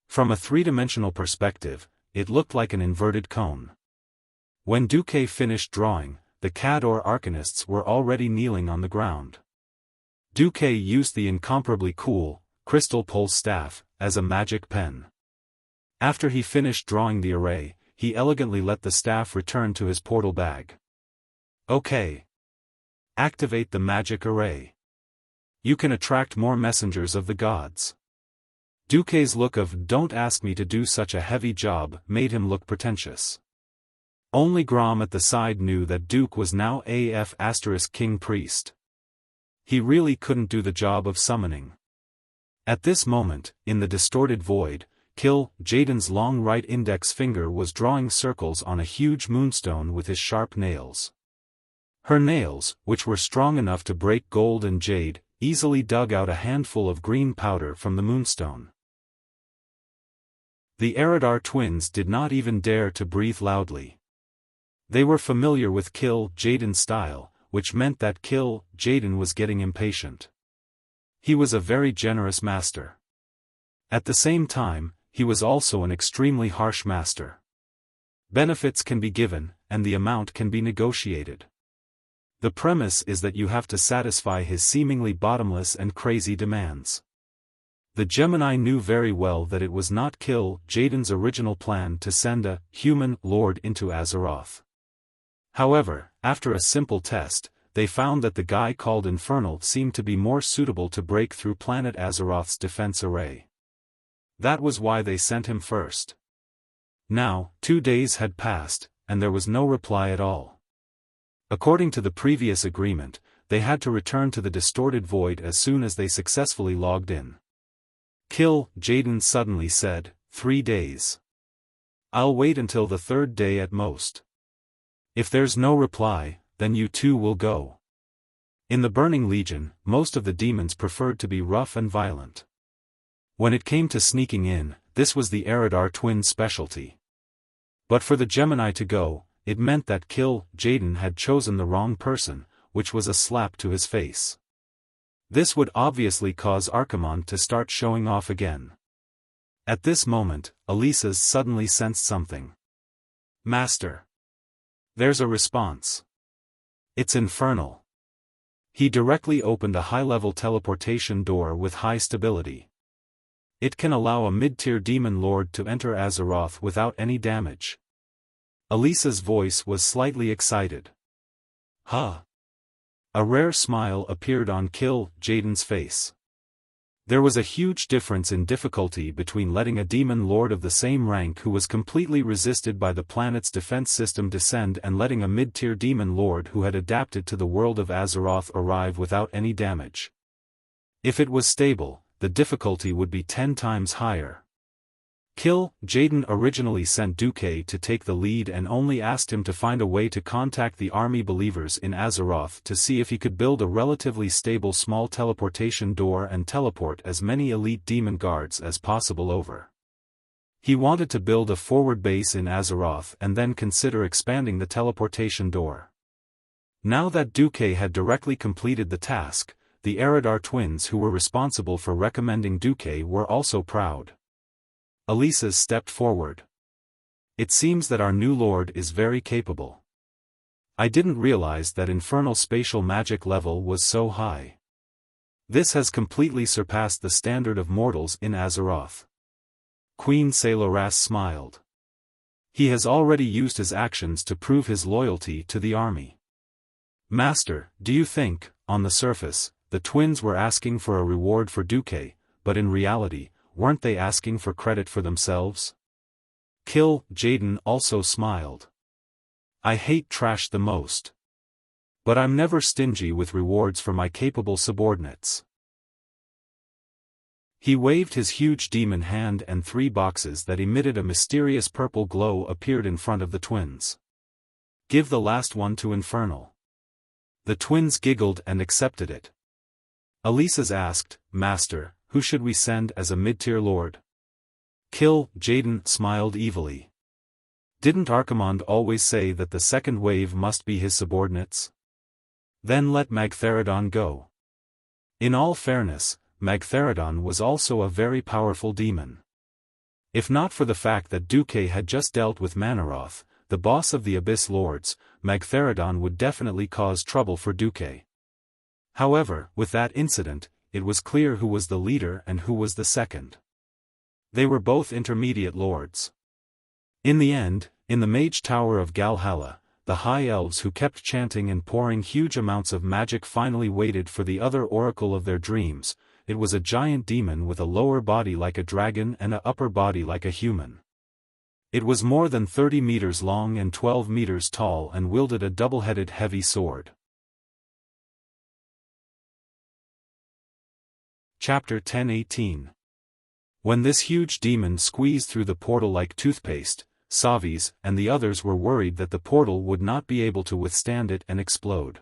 From a three-dimensional perspective, it looked like an inverted cone. When Duque finished drawing, the Cador Arcanists were already kneeling on the ground. Duque used the incomparably cool, crystal pulse staff, as a magic pen. After he finished drawing the array, he elegantly let the staff return to his portal bag. Okay. Activate the magic array. You can attract more messengers of the gods. Duque's look of "don't ask me to do such a heavy job" made him look pretentious. Only Grom at the side knew that Duke was now AF * King Priest. He really couldn't do the job of summoning. At this moment, in the distorted void, Jaden's long right index finger was drawing circles on a huge moonstone with his sharp nails. Her nails, which were strong enough to break gold and jade, easily dug out a handful of green powder from the moonstone. The Eridar twins did not even dare to breathe loudly. They were familiar with Jaden's style, which meant that Jaden was getting impatient. He was a very generous master. At the same time, he was also an extremely harsh master. Benefits can be given, and the amount can be negotiated. The premise is that you have to satisfy his seemingly bottomless and crazy demands. The Gemini knew very well that it was not Jaden's original plan to send a human lord into Azeroth. However, after a simple test, they found that the guy called Infernal seemed to be more suitable to break through planet Azeroth's defense array. That was why they sent him first. Now, 2 days had passed, and there was no reply at all. According to the previous agreement, they had to return to the distorted void as soon as they successfully logged in. Jaden suddenly said, 3 days. I'll wait until the 3rd day at most. If there's no reply, then you too will go. In the Burning Legion, most of the demons preferred to be rough and violent. When it came to sneaking in, this was the Eridar twins' specialty. But for the Gemini to go, it meant that Jaden had chosen the wrong person, which was a slap to his face. This would obviously cause Archimonde to start showing off again. At this moment, Elisa's suddenly sensed something. Master. There's a response. It's infernal. He directly opened a high-level teleportation door with high stability. It can allow a mid-tier demon lord to enter Azeroth without any damage. Elisa's voice was slightly excited. Huh. A rare smile appeared on Kill Jaden's face. There was a huge difference in difficulty between letting a demon lord of the same rank who was completely resisted by the planet's defense system descend and letting a mid-tier demon lord who had adapted to the world of Azeroth arrive without any damage. If it was stable, the difficulty would be 10 times higher. Kill Jaden originally sent Duque to take the lead and only asked him to find a way to contact the army believers in Azeroth to see if he could build a relatively stable small teleportation door and teleport as many elite demon guards as possible over. He wanted to build a forward base in Azeroth and then consider expanding the teleportation door. Now that Duque had directly completed the task, the Eridar twins who were responsible for recommending Duque were also proud. Elisa stepped forward. It seems that our new lord is very capable. I didn't realize that infernal spatial magic level was so high. This has completely surpassed the standard of mortals in Azeroth. Queen Saloras smiled. He has already used his actions to prove his loyalty to the army. Master, do you think, on the surface, the twins were asking for a reward for Duque, but in reality, weren't they asking for credit for themselves? Kill Jaden also smiled. I hate trash the most. But I'm never stingy with rewards for my capable subordinates. He waved his huge demon hand and 3 boxes that emitted a mysterious purple glow appeared in front of the twins. Give the last one to Infernal. The twins giggled and accepted it. Elisa's asked, Master, who should we send as a mid-tier lord? Kill Jaden smiled evilly. Didn't Archimonde always say that the second wave must be his subordinates? Then let Magtheridon go. In all fairness, Magtheridon was also a very powerful demon. If not for the fact that Duque had just dealt with Manaroth, the boss of the Abyss Lords, Magtheridon would definitely cause trouble for Duque. However, with that incident, it was clear who was the leader and who was the second. They were both intermediate lords. In the end, in the Mage Tower of Galhalla, the High Elves who kept chanting and pouring huge amounts of magic finally waited for the other oracle of their dreams. It was a giant demon with a lower body like a dragon and an upper body like a human. It was more than 30 meters long and 12 meters tall and wielded a double-headed heavy sword. Chapter 10:18. When this huge demon squeezed through the portal like toothpaste, Savis and the others were worried that the portal would not be able to withstand it and explode.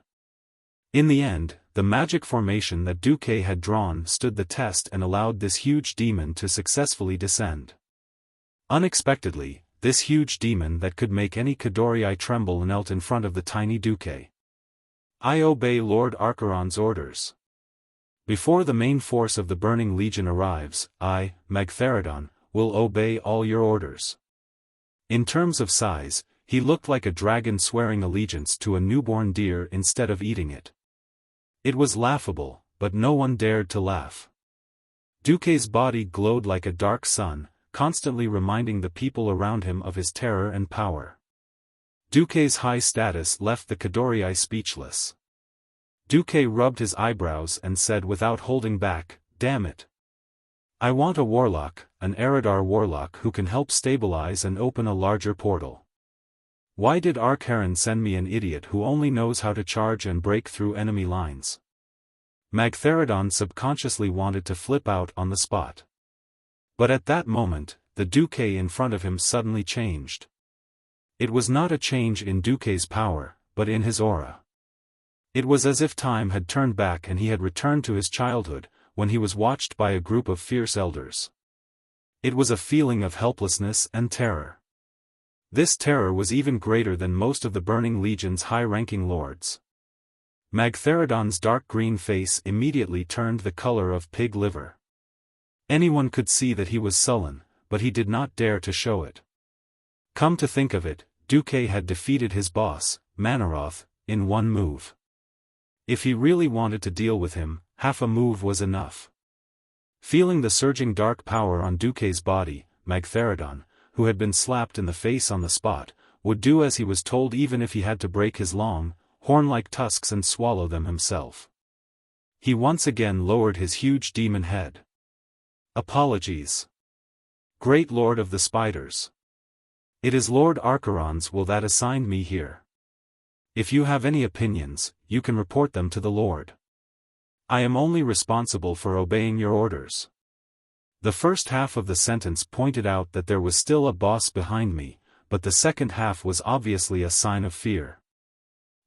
In the end, the magic formation that Duque had drawn stood the test and allowed this huge demon to successfully descend. Unexpectedly, this huge demon that could make any Kadorii tremble knelt in front of the tiny Duque. I obey Lord Archeron's orders. Before the main force of the Burning Legion arrives, I, Magtheridon, will obey all your orders. In terms of size, he looked like a dragon swearing allegiance to a newborn deer instead of eating it. It was laughable, but no one dared to laugh. Duque's body glowed like a dark sun, constantly reminding the people around him of his terror and power. Duque's high status left the Kadorii speechless. Duque rubbed his eyebrows and said without holding back, damn it. I want a warlock, an Eridar warlock who can help stabilize and open a larger portal. Why did Arkharon send me an idiot who only knows how to charge and break through enemy lines? Magtheridon subconsciously wanted to flip out on the spot. But at that moment, the Duque in front of him suddenly changed. It was not a change in Duque's power, but in his aura. It was as if time had turned back and he had returned to his childhood, when he was watched by a group of fierce elders. It was a feeling of helplessness and terror. This terror was even greater than most of the Burning Legion's high-ranking lords. Magtheridon's dark green face immediately turned the color of pig liver. Anyone could see that he was sullen, but he did not dare to show it. Come to think of it, Duque had defeated his boss, Manaroth, in one move. If he really wanted to deal with him, half a move was enough. Feeling the surging dark power on Duque's body, Magtheridon, who had been slapped in the face on the spot, would do as he was told even if he had to break his long, horn-like tusks and swallow them himself. He once again lowered his huge demon head. Apologies. Great Lord of the Spiders. It is Lord Archeron's will that assigned me here. If you have any opinions, you can report them to the Lord. I am only responsible for obeying your orders. The first half of the sentence pointed out that there was still a boss behind me, but the second half was obviously a sign of fear.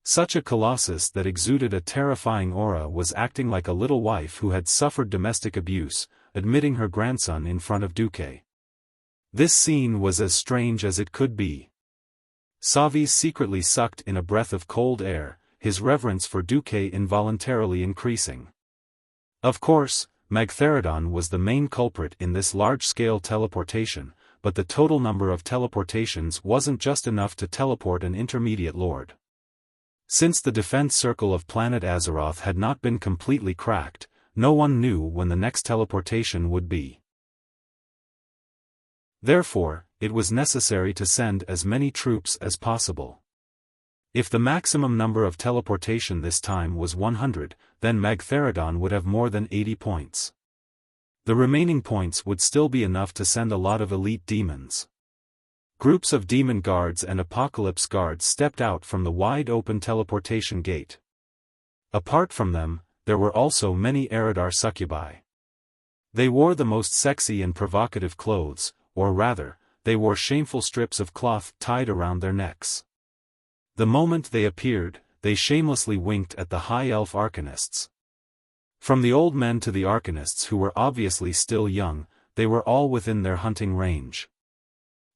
Such a colossus that exuded a terrifying aura was acting like a little wife who had suffered domestic abuse, admitting her grandson in front of Duque. This scene was as strange as it could be. Savis secretly sucked in a breath of cold air, his reverence for Duque involuntarily increasing. Of course, Magtheridon was the main culprit in this large-scale teleportation, but the total number of teleportations wasn't just enough to teleport an intermediate lord. Since the defense circle of planet Azeroth had not been completely cracked, no one knew when the next teleportation would be. Therefore, it was necessary to send as many troops as possible. If the maximum number of teleportation this time was 100, then Magtheridon would have more than 80 points. The remaining points would still be enough to send a lot of elite demons. Groups of demon guards and apocalypse guards stepped out from the wide-open teleportation gate. Apart from them, there were also many Eridar succubi. They wore the most sexy and provocative clothes, or rather, they wore shameful strips of cloth tied around their necks. The moment they appeared, they shamelessly winked at the high elf arcanists. From the old men to the arcanists who were obviously still young, they were all within their hunting range.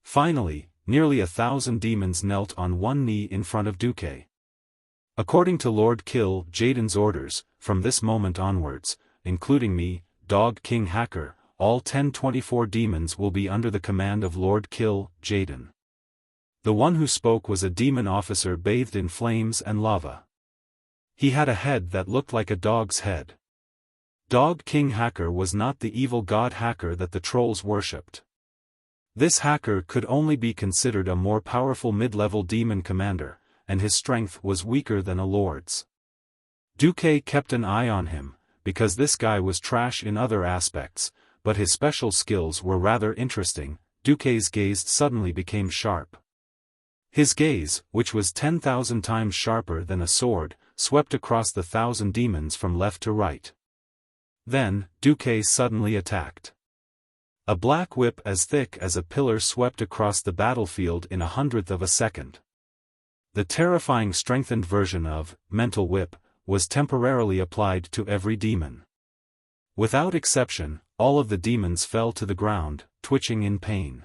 Finally, nearly 1,000 demons knelt on one knee in front of Duque. According to Lord Kill Jaden's orders, from this moment onwards, including me, Dog King Hacker, all 1024 demons will be under the command of Lord Kill Jaden. The one who spoke was a demon officer bathed in flames and lava. He had a head that looked like a dog's head. Dog King Hacker was not the evil god Hacker that the trolls worshipped. This Hacker could only be considered a more powerful mid-level demon commander, and his strength was weaker than a lord's. Duque kept an eye on him, because this guy was trash in other aspects, but his special skills were rather interesting. Duque's gaze suddenly became sharp. His gaze, which was 10,000 times sharper than a sword, swept across the 1,000 demons from left to right. Then, Duque suddenly attacked. A black whip as thick as a pillar swept across the battlefield in 1/100th of a second. The terrifying strengthened version of Mental Whip was temporarily applied to every demon. Without exception, all of the demons fell to the ground, twitching in pain.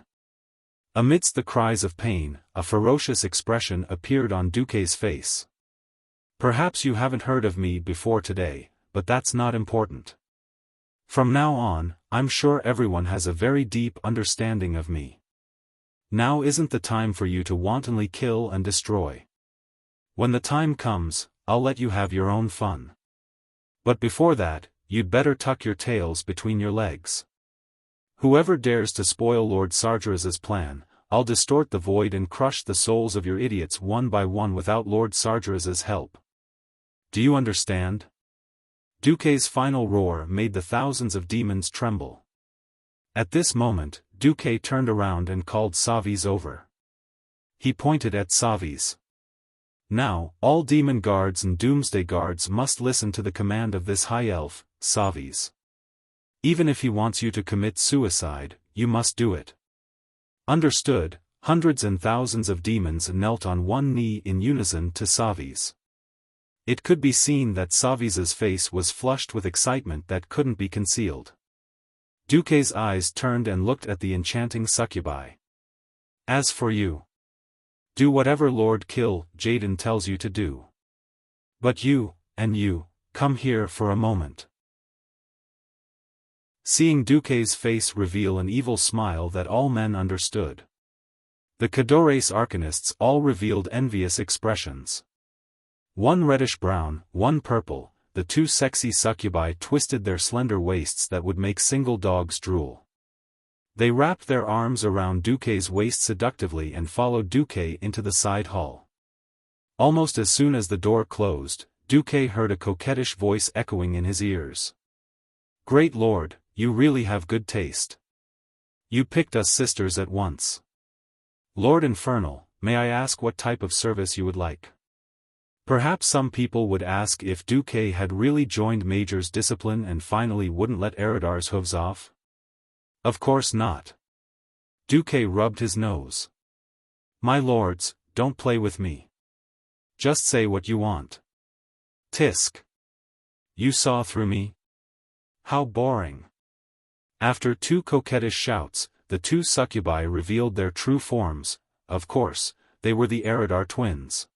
Amidst the cries of pain, a ferocious expression appeared on Duque's face. Perhaps you haven't heard of me before today, but that's not important. From now on, I'm sure everyone has a very deep understanding of me. Now isn't the time for you to wantonly kill and destroy. When the time comes, I'll let you have your own fun. But before that, you'd better tuck your tails between your legs. Whoever dares to spoil Lord Sargeras's plan, I'll distort the void and crush the souls of your idiots one by one without Lord Sargeras's help. Do you understand? Duque's final roar made the thousands of demons tremble. At this moment, Duque turned around and called Savis over. He pointed at Savis. Now, all demon guards and doomsday guards must listen to the command of this high elf, Savis. Even if he wants you to commit suicide, you must do it. Understood. Hundreds and thousands of demons knelt on one knee in unison to Savis. It could be seen that Savis's face was flushed with excitement that couldn't be concealed. Duque's eyes turned and looked at the enchanting succubi. As for you, do whatever Lord Kill Jaden tells you to do. But you, and you, come here for a moment. Seeing Duque's face reveal an evil smile that all men understood. The Cadores Arcanists all revealed envious expressions. One reddish-brown, one purple, the two sexy succubi twisted their slender waists that would make single dogs drool. They wrapped their arms around Duque's waist seductively and followed Duque into the side hall. Almost as soon as the door closed, Duque heard a coquettish voice echoing in his ears. "Great Lord, you really have good taste. You picked us sisters at once. Lord Infernal, may I ask what type of service you would like?" Perhaps some people would ask if Duque had really joined Major's discipline and finally wouldn't let Eridar's hooves off. Of course not. Duque rubbed his nose. "My lords, don't play with me. Just say what you want." Tisk. "You saw through me? How boring." After two coquettish shouts, the two succubi revealed their true forms. Of course, they were the Eridar twins.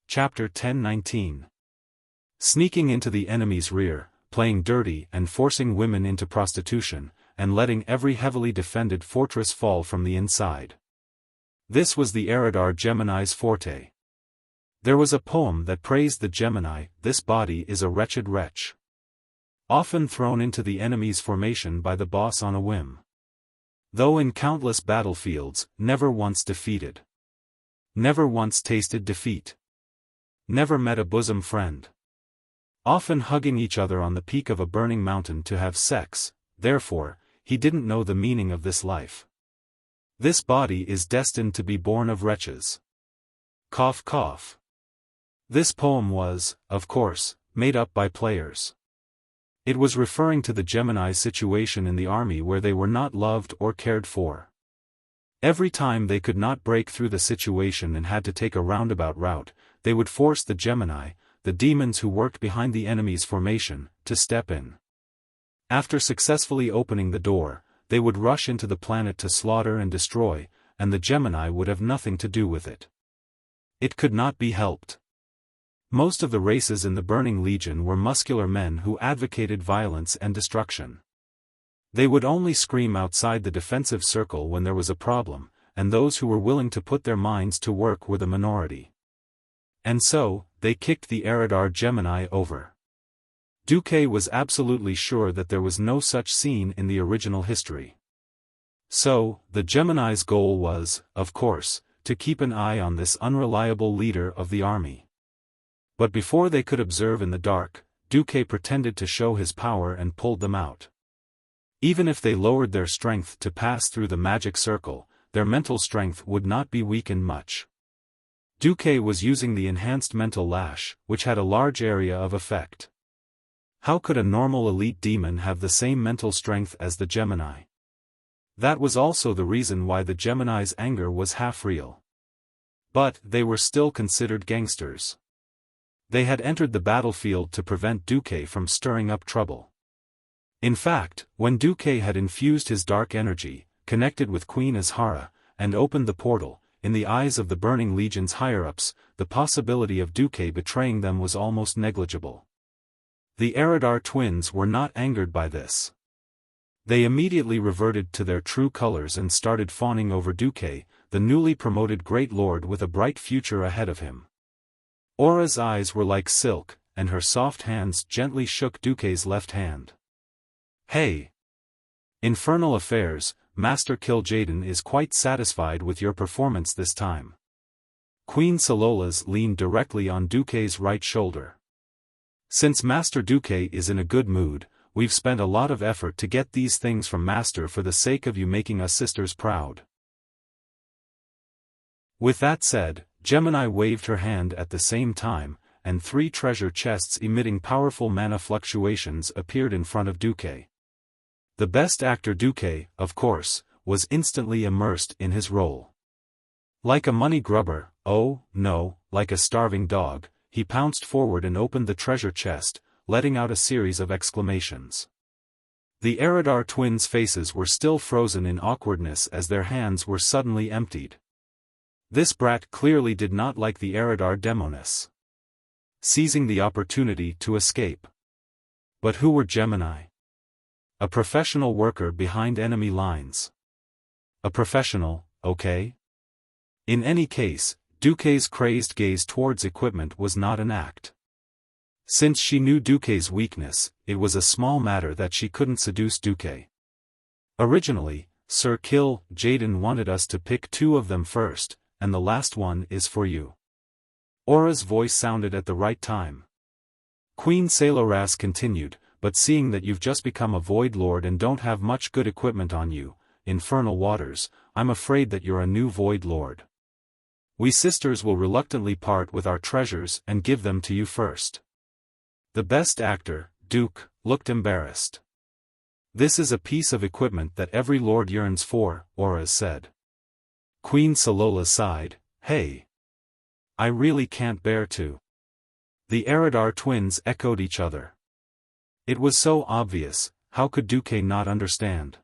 Chapter 10-19. Sneaking into the enemy's rear, playing dirty and forcing women into prostitution, and letting every heavily defended fortress fall from the inside. This was the Eridar Gemini's forte. There was a poem that praised the Gemini, "This body is a wretched wretch. Often thrown into the enemy's formation by the boss on a whim. Though in countless battlefields, never once defeated. Never once tasted defeat. Never met a bosom friend. Often hugging each other on the peak of a burning mountain to have sex, therefore, he didn't know the meaning of this life. This body is destined to be born of wretches." Cough cough. This poem was, of course, made up by players. It was referring to the Gemini's situation in the army where they were not loved or cared for. Every time they could not break through the situation and had to take a roundabout route, they would force the Gemini, the demons who worked behind the enemy's formation, to step in. After successfully opening the door, they would rush into the planet to slaughter and destroy, and the Gemini would have nothing to do with it. It could not be helped. Most of the races in the Burning Legion were muscular men who advocated violence and destruction. They would only scream outside the defensive circle when there was a problem, and those who were willing to put their minds to work were the minority. And so, they kicked the Eridar Gemini over. Duque was absolutely sure that there was no such scene in the original history. So, the Gemini's goal was, of course, to keep an eye on this unreliable leader of the army. But before they could observe in the dark, Duque pretended to show his power and pulled them out. Even if they lowered their strength to pass through the magic circle, their mental strength would not be weakened much. Duque was using the enhanced mental lash, which had a large area of effect. How could a normal elite demon have the same mental strength as the Gemini? That was also the reason why the Gemini's anger was half real. But they were still considered gangsters. They had entered the battlefield to prevent Duque from stirring up trouble. In fact, when Duque had infused his dark energy, connected with Queen Azhara, and opened the portal, in the eyes of the Burning Legion's higher-ups, the possibility of Duque betraying them was almost negligible. The Eridar twins were not angered by this. They immediately reverted to their true colors and started fawning over Duque, the newly promoted Great Lord with a bright future ahead of him. Aura's eyes were like silk, and her soft hands gently shook Duque's left hand. "Hey! Infernal Affairs, Master Kil'jaeden is quite satisfied with your performance this time." Queen Salolas leaned directly on Duque's right shoulder. "Since Master Duque is in a good mood, we've spent a lot of effort to get these things from Master for the sake of you making us sisters proud." With that said, Gemini waved her hand at the same time, and 3 treasure chests emitting powerful mana fluctuations appeared in front of Duque. The best actor Duque, of course, was instantly immersed in his role. Like a money grubber, oh, no, like a starving dog, he pounced forward and opened the treasure chest, letting out a series of exclamations. The Eridar twins' faces were still frozen in awkwardness as their hands were suddenly emptied. This brat clearly did not like the Eridar Demoness. Seizing the opportunity to escape. But who were Gemini? A professional worker behind enemy lines. A professional, okay? In any case, Duque's crazed gaze towards equipment was not an act. Since she knew Duque's weakness, it was a small matter that she couldn't seduce Duque. Originally, Sir Kill Jaden wanted us to pick 2 of them first, and the last one is for you. Aura's voice sounded at the right time. Queen Saloras continued, but seeing that you've just become a Void Lord and don't have much good equipment on you, Infernal Waters, I'm afraid that you're a new Void Lord. We sisters will reluctantly part with our treasures and give them to you first. The best actor, Duke, looked embarrassed. This is a piece of equipment that every lord yearns for, Aura said. Queen Salola sighed, hey. I really can't bear to. The Eridar twins echoed each other. It was so obvious, how could Duque not understand?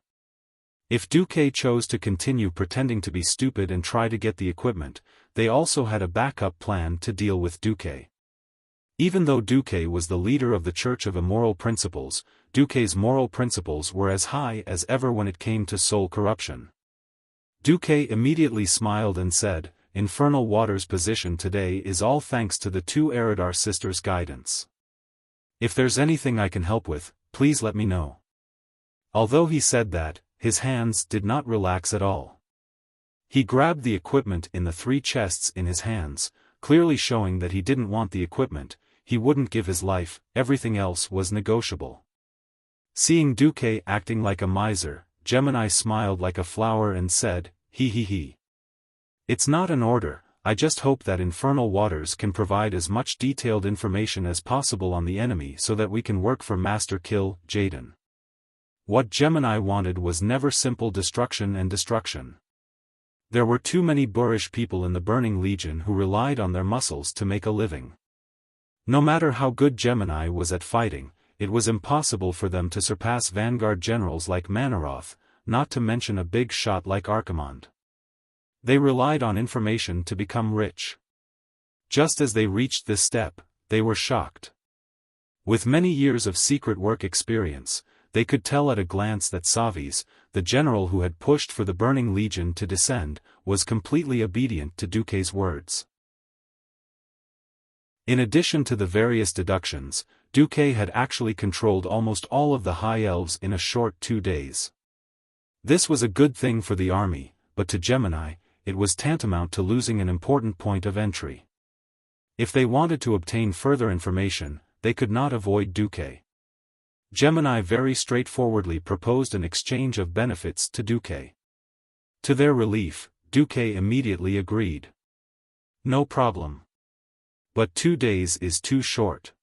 If Duque chose to continue pretending to be stupid and try to get the equipment, they also had a backup plan to deal with Duque. Even though Duque was the leader of the Church of Immoral Principles, Duque's moral principles were as high as ever when it came to soul corruption. Duque immediately smiled and said, Infernal Waters' position today is all thanks to the 2 Eridar sisters' guidance. If there's anything I can help with, please let me know. Although he said that, his hands did not relax at all. He grabbed the equipment in the 3 chests in his hands, clearly showing that he didn't want the equipment, he wouldn't give his life, everything else was negotiable. Seeing Duque acting like a miser, Gemini smiled like a flower and said, he. It's not an order, I just hope that Infernal Waters can provide as much detailed information as possible on the enemy so that we can work for Master Kill Jaden. What Gemini wanted was never simple destruction and destruction. There were too many boorish people in the Burning Legion who relied on their muscles to make a living. No matter how good Gemini was at fighting, it was impossible for them to surpass vanguard generals like Manaroth, not to mention a big shot like Archimonde. They relied on information to become rich. Just as they reached this step, they were shocked. With many years of secret work experience, they could tell at a glance that Savis, the general who had pushed for the Burning Legion to descend, was completely obedient to Duque's words. In addition to the various deductions, Duque had actually controlled almost all of the High Elves in a short 2 days. This was a good thing for the army, but to Gemini, it was tantamount to losing an important point of entry. If they wanted to obtain further information, they could not avoid Duque. Gemini very straightforwardly proposed an exchange of benefits to Duque. To their relief, Duque immediately agreed. No problem. But 2 days is too short.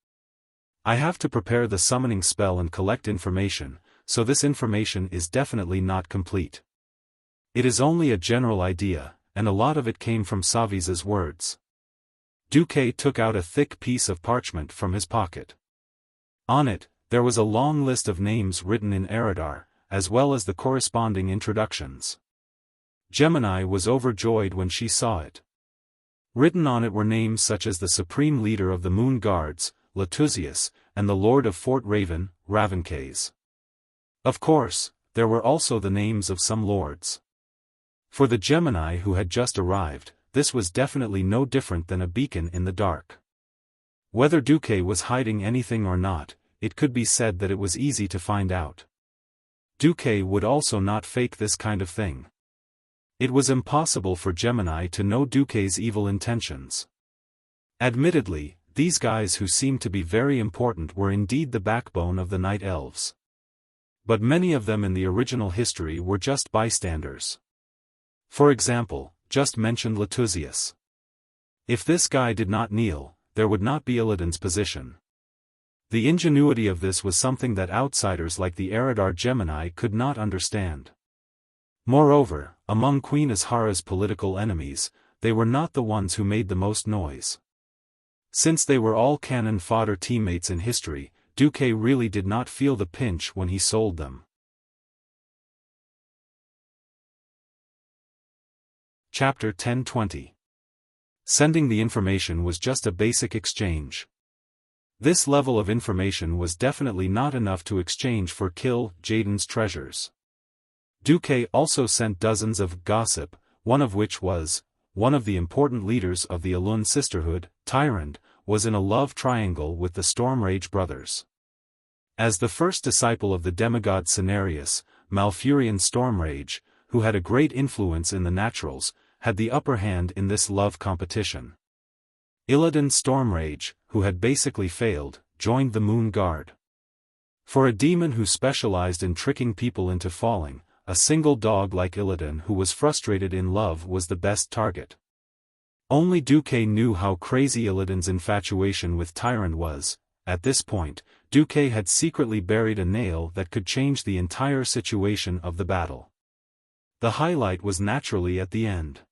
I have to prepare the summoning spell and collect information, so this information is definitely not complete. It is only a general idea, and a lot of it came from Savis's words. Duque took out a thick piece of parchment from his pocket. On it, there was a long list of names written in Eridar, as well as the corresponding introductions. Gemini was overjoyed when she saw it. Written on it were names such as the Supreme Leader of the Moon Guards, Latuzius, and the Lord of Fort Raven, Ravencase. Of course, there were also the names of some lords. For the Gemini who had just arrived, this was definitely no different than a beacon in the dark. Whether Duque was hiding anything or not, it could be said that it was easy to find out. Duque would also not fake this kind of thing. It was impossible for Gemini to know Duque's evil intentions. Admittedly, these guys who seemed to be very important were indeed the backbone of the Night Elves. But many of them in the original history were just bystanders. For example, just mentioned Latuzius. If this guy did not kneel, there would not be Illidan's position. The ingenuity of this was something that outsiders like the Eridar Gemini could not understand. Moreover, among Queen Azhara's political enemies, they were not the ones who made the most noise. Since they were all cannon fodder teammates in history, Duque really did not feel the pinch when he sold them. Chapter 1020. Sending the information was just a basic exchange. This level of information was definitely not enough to exchange for Kill Jaden's treasures. Duque also sent dozens of gossip, one of which was, one of the important leaders of the Alun Sisterhood, Tyrant, was in a love triangle with the Stormrage brothers. As the first disciple of the demigod Cenarius, Malfurion Stormrage, who had a great influence in the naturals, had the upper hand in this love competition. Illidan Stormrage, who had basically failed, joined the Moon Guard. For a demon who specialized in tricking people into falling, a single dog like Illidan who was frustrated in love was the best target. Only Duque knew how crazy Illidan's infatuation with Tyrant was. At this point, Duque had secretly buried a nail that could change the entire situation of the battle. The highlight was naturally at the end.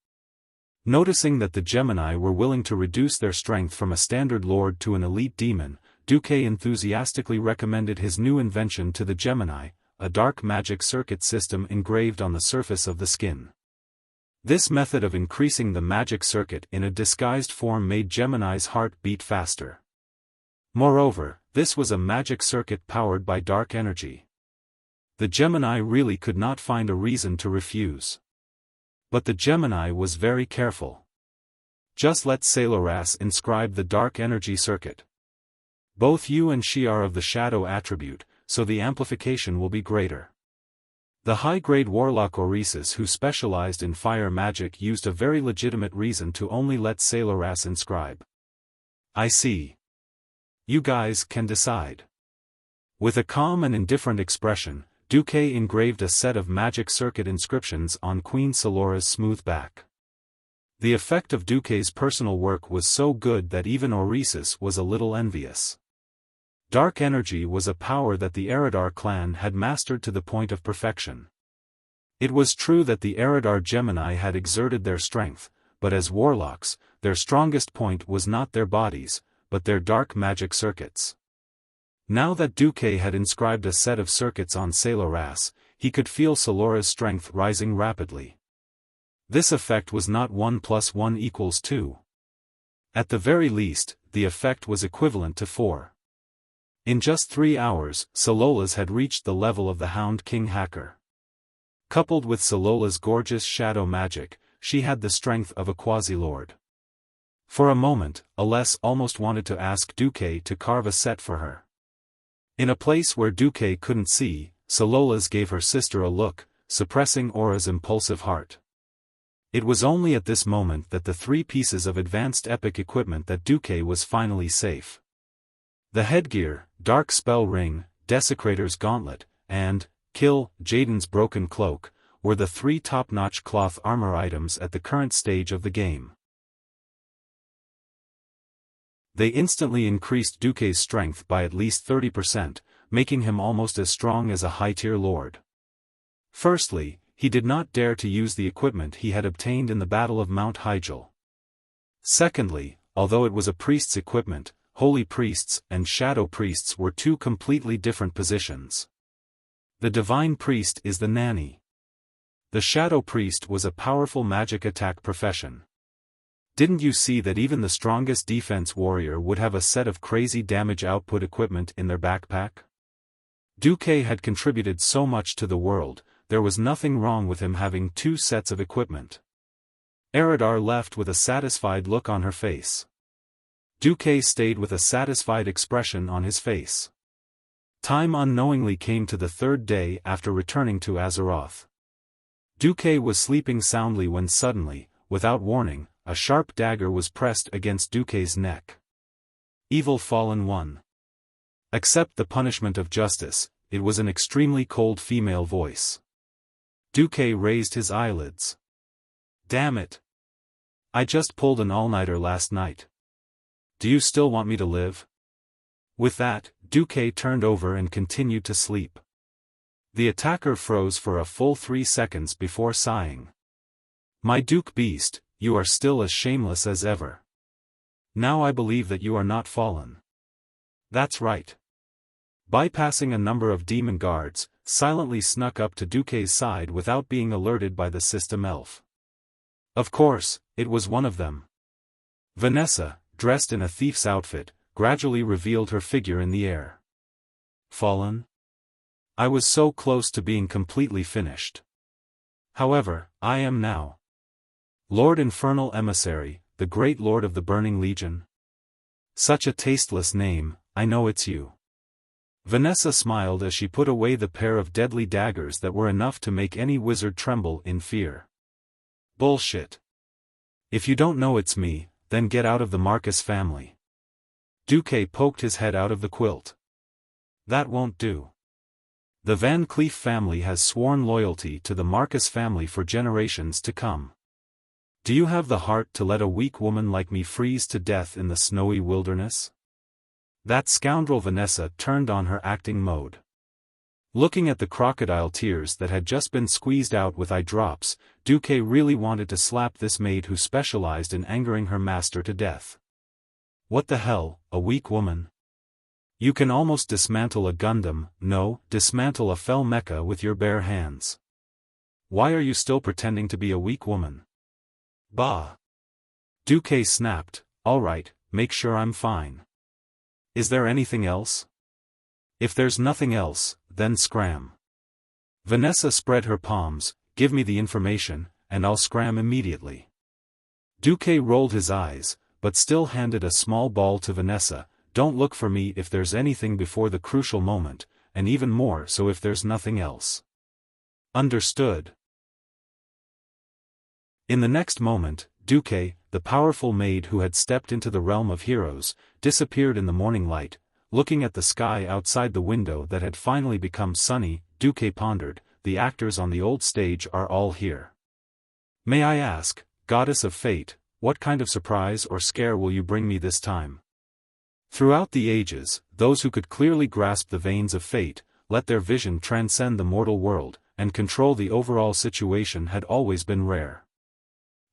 Noticing that the Gemini were willing to reduce their strength from a standard lord to an elite demon, Duque enthusiastically recommended his new invention to the Gemini, a dark magic circuit system engraved on the surface of the skin. This method of increasing the magic circuit in a disguised form made Gemini's heart beat faster. Moreover, this was a magic circuit powered by dark energy. The Gemini really could not find a reason to refuse. But the Gemini was very careful. Just let Saloras inscribe the dark energy circuit. Both you and she are of the shadow attribute, so the amplification will be greater. The high-grade warlock Oresis who specialized in fire magic used a very legitimate reason to only let Saloras inscribe. I see. You guys can decide. With a calm and indifferent expression, Duque engraved a set of magic circuit inscriptions on Queen Salora's smooth back. The effect of Duque's personal work was so good that even Oresis was a little envious. Dark energy was a power that the Eridar clan had mastered to the point of perfection. It was true that the Eridar Gemini had exerted their strength, but as warlocks, their strongest point was not their bodies, but their dark magic circuits. Now that Duque had inscribed a set of circuits on Saloras, he could feel Salora's strength rising rapidly. This effect was not 1 + 1 = 2. At the very least, the effect was equivalent to 4. In just 3 hours, Salola's had reached the level of the Hound King Hacker. Coupled with Salola's gorgeous shadow magic, she had the strength of a quasi-lord. For a moment, Aless almost wanted to ask Duque to carve a set for her. In a place where Duque couldn't see, Salola's gave her sister a look, suppressing Aura's impulsive heart. It was only at this moment that the 3 pieces of advanced epic equipment that Duque was finally safe. The headgear, Dark Spell Ring, Desecrator's Gauntlet, and Kill Jaden's Broken Cloak, were the 3 top-notch cloth armor items at the current stage of the game. They instantly increased Duque's strength by at least 30%, making him almost as strong as a high-tier lord. Firstly, he did not dare to use the equipment he had obtained in the Battle of Mount Hyjal. Secondly, although it was a priest's equipment, holy priests and shadow priests were 2 completely different positions. The divine priest is the nanny. The shadow priest was a powerful magic attack profession. Didn't you see that even the strongest defense warrior would have a set of crazy damage output equipment in their backpack? Duque had contributed so much to the world, there was nothing wrong with him having 2 sets of equipment. Eridar left with a satisfied look on her face. Duque stayed with a satisfied expression on his face. Time unknowingly came to the 3rd day after returning to Azeroth. Duque was sleeping soundly when suddenly, without warning, a sharp dagger was pressed against Duque's neck. Evil Fallen One. Accept the punishment of justice. It was an extremely cold female voice. Duque raised his eyelids. Damn it. I just pulled an all-nighter last night. Do you still want me to live? With that, Duque turned over and continued to sleep. The attacker froze for a full 3 seconds before sighing. My Duke Beast, you are still as shameless as ever. Now I believe that you are not fallen. That's right. Bypassing a number of demon guards, silently snuck up to Duque's side without being alerted by the system elf. Of course, it was one of them. Vanessa, dressed in a thief's outfit, gradually revealed her figure in the air. Fallen? I was so close to being completely finished. However, I am now. Lord Infernal Emissary, the great lord of the Burning Legion. Such a tasteless name, I know it's you. Vanessa smiled as she put away the pair of deadly daggers that were enough to make any wizard tremble in fear. Bullshit. If you don't know it's me, then get out of the Marcus family. Duque poked his head out of the quilt. That won't do. The Van Cleef family has sworn loyalty to the Marcus family for generations to come. Do you have the heart to let a weak woman like me freeze to death in the snowy wilderness? That scoundrel Vanessa turned on her acting mode. Looking at the crocodile tears that had just been squeezed out with eye drops, Duque really wanted to slap this maid who specialized in angering her master to death. What the hell, a weak woman? You can almost dismantle a Gundam, no, dismantle a fell mecha with your bare hands. Why are you still pretending to be a weak woman? Bah! Duque snapped, all right, make sure I'm fine. Is there anything else? If there's nothing else, then scram. Vanessa spread her palms, give me the information, and I'll scram immediately. Duque rolled his eyes, but still handed a small ball to Vanessa. Don't look for me if there's anything before the crucial moment, and even more so if there's nothing else. Understood. In the next moment, Duque, the powerful maid who had stepped into the realm of heroes, disappeared in the morning light. Looking at the sky outside the window that had finally become sunny, Duque pondered, the actors on the old stage are all here. May I ask, Goddess of Fate, what kind of surprise or scare will you bring me this time? Throughout the ages, those who could clearly grasp the veins of fate, let their vision transcend the mortal world, and control the overall situation had always been rare.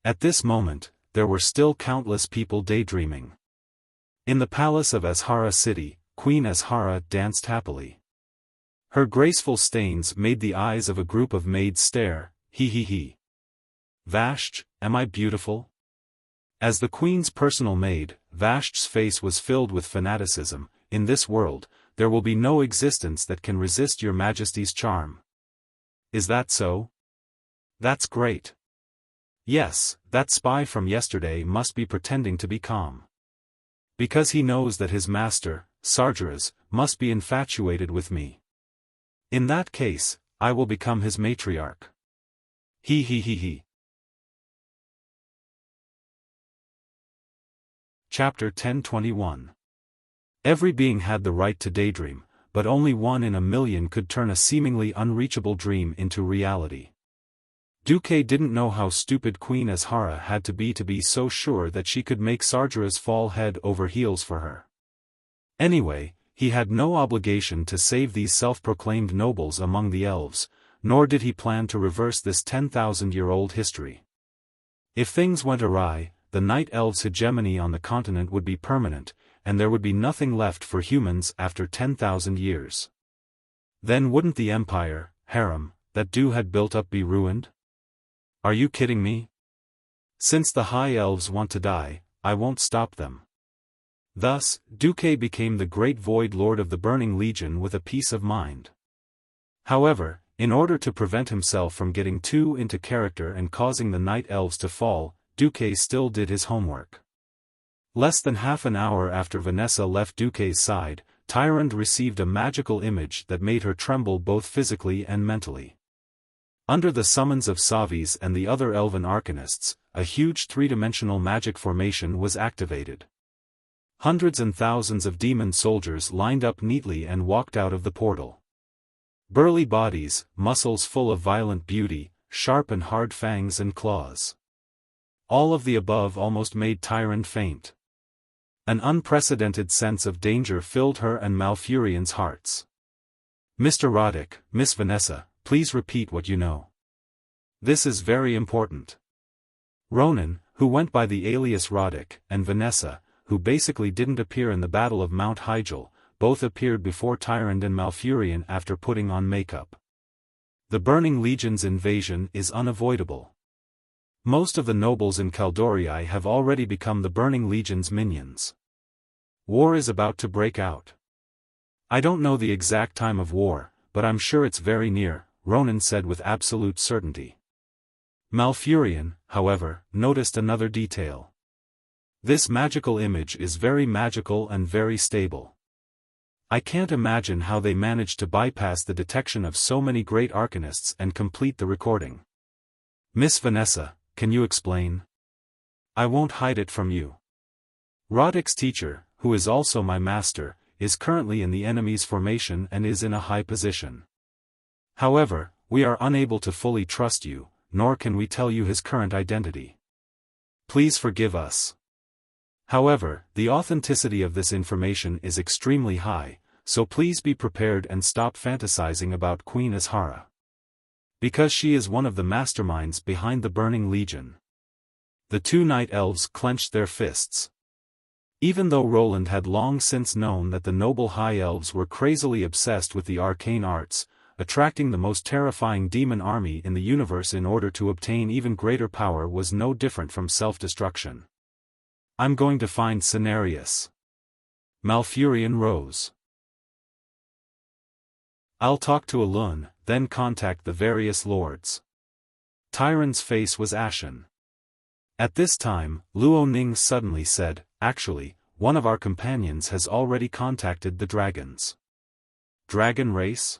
At this moment, there were still countless people daydreaming. In the palace of Azhara City, Queen Azhara danced happily. Her graceful stains made the eyes of a group of maids stare, he. Vashj, am I beautiful? As the queen's personal maid, Vashj's face was filled with fanaticism. In this world, there will be no existence that can resist your majesty's charm. Is that so? That's great. Yes, that spy from yesterday must be pretending to be calm. Because he knows that his master, Sargeras, must be infatuated with me. In that case, I will become his matriarch. He. Chapter 1021. Every being had the right to daydream, but only one in a million could turn a seemingly unreachable dream into reality. Duque didn't know how stupid Queen Azhara had to be so sure that she could make Sargeras fall head over heels for her. Anyway, he had no obligation to save these self-proclaimed nobles among the elves, nor did he plan to reverse this 10,000-year-old history. If things went awry, the Night Elves' hegemony on the continent would be permanent, and there would be nothing left for humans after 10,000 years. Then wouldn't the empire, harem, that Du had built up be ruined? Are you kidding me? Since the High Elves want to die, I won't stop them. Thus, Duque became the great Void Lord of the Burning Legion with a peace of mind. However, in order to prevent himself from getting too into character and causing the Night Elves to fall, Duque still did his homework. Less than half an hour after Vanessa left Duque's side, Tyrande received a magical image that made her tremble both physically and mentally. Under the summons of Savis and the other elven arcanists, a huge three-dimensional magic formation was activated. Hundreds and thousands of demon soldiers lined up neatly and walked out of the portal. Burly bodies, muscles full of violent beauty, sharp and hard fangs and claws. All of the above almost made Tyrande faint. An unprecedented sense of danger filled her and Malfurion's hearts. Mr. Roddick, Miss Vanessa, please repeat what you know. This is very important. Ronan, who went by the alias Roddick, and Vanessa, who basically didn't appear in the Battle of Mount Hyjal, both appeared before Tyrande and Malfurion after putting on makeup. The Burning Legion's invasion is unavoidable. Most of the nobles in Kaldorei have already become the Burning Legion's minions. War is about to break out. I don't know the exact time of war, but I'm sure it's very near, Ronan said with absolute certainty. Malfurion, however, noticed another detail. This magical image is very magical and very stable. I can't imagine how they managed to bypass the detection of so many great arcanists and complete the recording. Miss Vanessa, can you explain? I won't hide it from you. Roddick's teacher, who is also my master, is currently in the enemy's formation and is in a high position. However, we are unable to fully trust you, nor can we tell you his current identity. Please forgive us. However, the authenticity of this information is extremely high, so please be prepared and stop fantasizing about Queen Azhara. Because she is one of the masterminds behind the Burning Legion. The two night elves clenched their fists. Even though Roland had long since known that the noble high elves were crazily obsessed with the arcane arts, attracting the most terrifying demon army in the universe in order to obtain even greater power was no different from self-destruction. I'm going to find Cenarius. Malfurion rose. I'll talk to Elun, then contact the various lords. Tyron's face was ashen. At this time, Luo Ning suddenly said, actually, one of our companions has already contacted the dragons. Dragon race?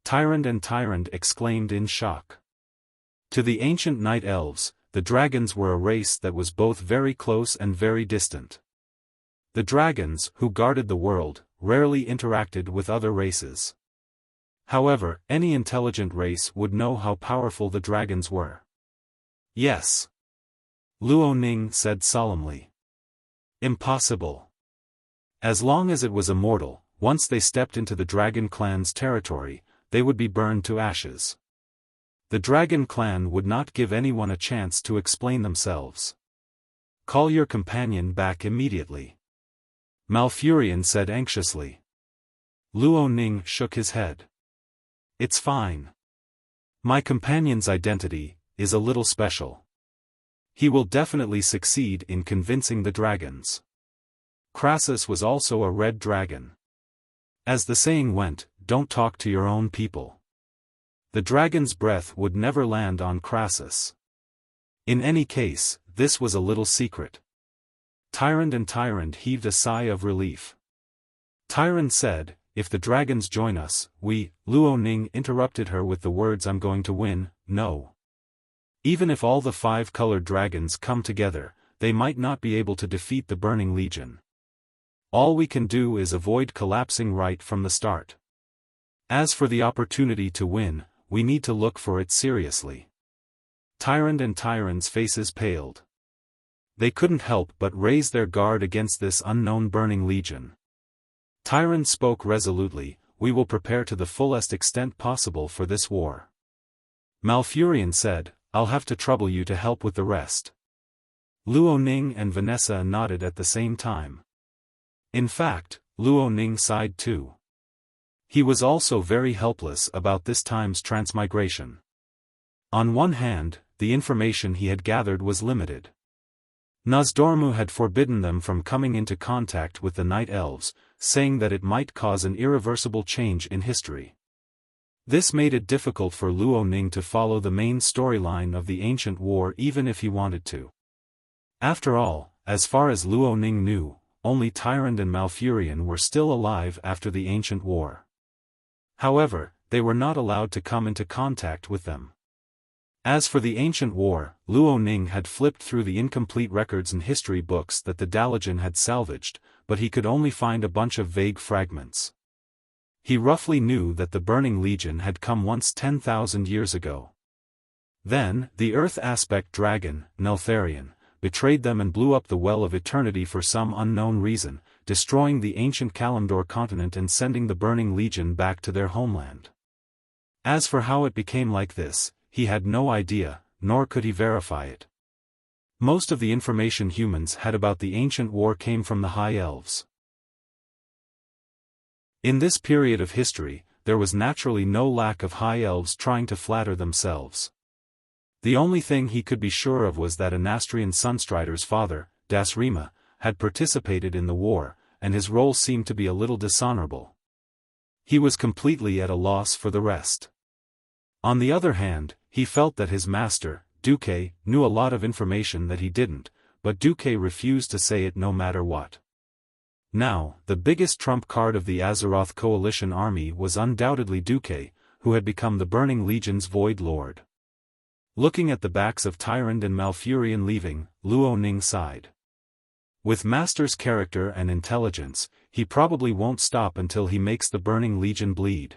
Tyrant and Tyrant exclaimed in shock. To the ancient night elves, the dragons were a race that was both very close and very distant. The dragons, who guarded the world, rarely interacted with other races. However, any intelligent race would know how powerful the dragons were. Yes. Luo Ning said solemnly. Impossible. As long as it was immortal, once they stepped into the dragon clan's territory, they would be burned to ashes. The dragon clan would not give anyone a chance to explain themselves. Call your companion back immediately. Malfurion said anxiously. Luo Ning shook his head. It's fine. My companion's identity is a little special. He will definitely succeed in convincing the dragons. Crassus was also a red dragon. As the saying went, don't talk to your own people. The dragon's breath would never land on Crassus. In any case, this was a little secret. Tyrant and Tyrant heaved a sigh of relief. Tyrant said, if the dragons join us, Luo Ning interrupted her with the words I'm going to win, no. Even if all the 5 colored dragons come together, they might not be able to defeat the Burning Legion. All we can do is avoid collapsing right from the start. As for the opportunity to win, we need to look for it seriously. Tyrant and Tyrant's faces paled. They couldn't help but raise their guard against this unknown Burning Legion. Tyrant spoke resolutely, we will prepare to the fullest extent possible for this war. Malfurion said, I'll have to trouble you to help with the rest. Luo Ning and Vanessa nodded at the same time. In fact, Luo Ning sighed too. He was also very helpless about this time's transmigration. On one hand, the information he had gathered was limited. Nozdormu had forbidden them from coming into contact with the Night Elves, saying that it might cause an irreversible change in history. This made it difficult for Luo Ning to follow the main storyline of the ancient war even if he wanted to. After all, as far as Luo Ning knew, only Tyrant and Malfurion were still alive after the ancient war. However, they were not allowed to come into contact with them. As for the ancient war, Luo Ning had flipped through the incomplete records and history books that the Dalajan had salvaged, but he could only find a bunch of vague fragments. He roughly knew that the Burning Legion had come once 10,000 years ago. Then, the Earth aspect dragon, Neltharion, betrayed them and blew up the Well of Eternity for some unknown reason, destroying the ancient Kalimdor continent and sending the Burning Legion back to their homeland. As for how it became like this, he had no idea, nor could he verify it. Most of the information humans had about the ancient war came from the High Elves. In this period of history, there was naturally no lack of High Elves trying to flatter themselves. The only thing he could be sure of was that Anastrian Sunstrider's father, Das Rima, had participated in the war, and his role seemed to be a little dishonorable. He was completely at a loss for the rest. On the other hand, he felt that his master, Duque, knew a lot of information that he didn't, but Duque refused to say it no matter what. Now, the biggest trump card of the Azeroth coalition army was undoubtedly Duque, who had become the Burning Legion's Void Lord. Looking at the backs of Tyrant and Malfurion leaving, Luo Ning sighed. With Master's character and intelligence, he probably won't stop until he makes the Burning Legion bleed.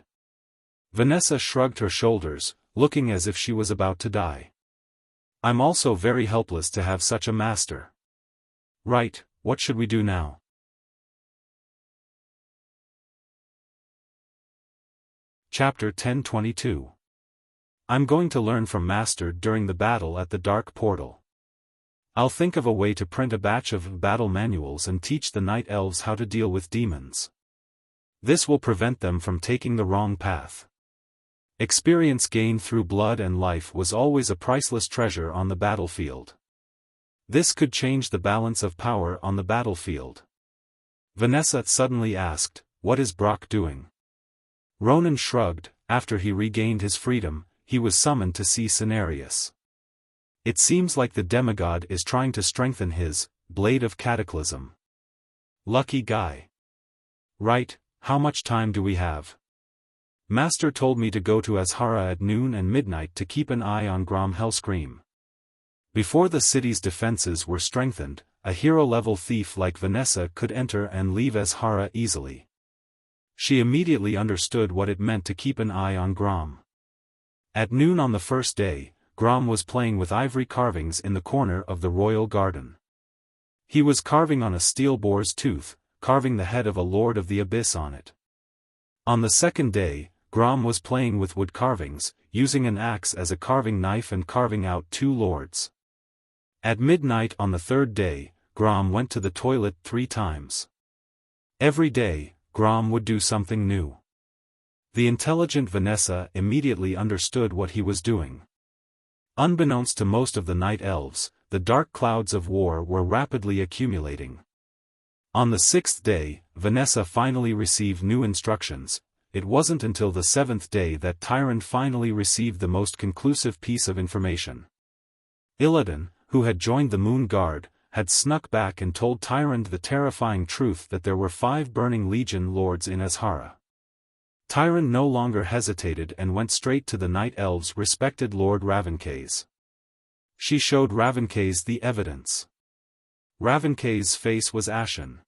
Vanessa shrugged her shoulders, looking as if she was about to die. I'm also very helpless to have such a master. Right, what should we do now? Chapter 1022. I'm going to learn from Master during the battle at the Dark Portal. I'll think of a way to print a batch of battle manuals and teach the Night Elves how to deal with demons. This will prevent them from taking the wrong path. Experience gained through blood and life was always a priceless treasure on the battlefield. This could change the balance of power on the battlefield. Vanessa suddenly asked, "What is Brock doing?" Ronan shrugged. After he regained his freedom, he was summoned to see Cenarius. It seems like the demigod is trying to strengthen his Blade of Cataclysm. Lucky guy. Right, how much time do we have? Master told me to go to Azhara at noon and midnight to keep an eye on Grom Hellscream. Before the city's defenses were strengthened, a hero-level thief like Vanessa could enter and leave Azhara easily. She immediately understood what it meant to keep an eye on Grom. At noon on the first day, Grom was playing with ivory carvings in the corner of the royal garden. He was carving on a steel boar's tooth, carving the head of a lord of the abyss on it. On the second day, Grom was playing with wood carvings, using an axe as a carving knife and carving out 2 lords. At midnight on the third day, Grom went to the toilet 3 times. Every day, Grom would do something new. The intelligent Vanessa immediately understood what he was doing. Unbeknownst to most of the Night Elves, the dark clouds of war were rapidly accumulating. On the 6th day, Vanessa finally received new instructions. It wasn't until the 7th day that Tyrant finally received the most conclusive piece of information. Illidan, who had joined the Moon Guard, had snuck back and told Tyrant the terrifying truth that there were 5 Burning Legion lords in Azhara. Tyrant no longer hesitated and went straight to the Night Elves' respected Lord Ravencase. She showed Ravencase the evidence. Ravencase's face was ashen.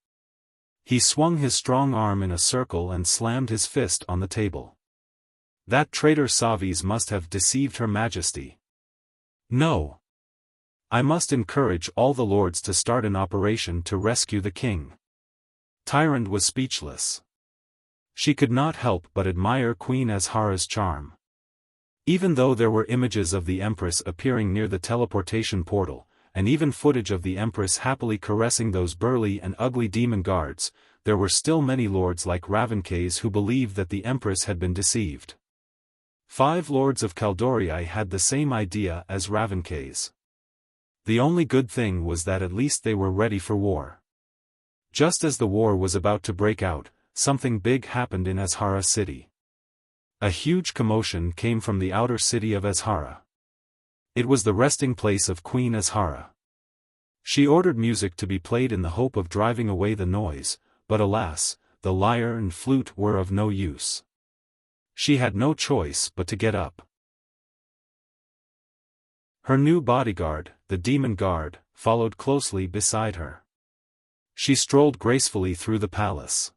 He swung his strong arm in a circle and slammed his fist on the table. That traitor Savis must have deceived Her Majesty. No. I must encourage all the lords to start an operation to rescue the king. Tyrant was speechless. She could not help but admire Queen Azhara's charm. Even though there were images of the Empress appearing near the teleportation portal, and even footage of the Empress happily caressing those burly and ugly demon guards, there were still many lords like Ravencase who believed that the Empress had been deceived. 5 lords of Caldorii had the same idea as Ravencase. The only good thing was that at least they were ready for war. Just as the war was about to break out, something big happened in Azhara city. A huge commotion came from the outer city of Azhara. It was the resting place of Queen Azhara. She ordered music to be played in the hope of driving away the noise, but alas, the lyre and flute were of no use. She had no choice but to get up. Her new bodyguard, the Demon Guard, followed closely beside her. She strolled gracefully through the palace.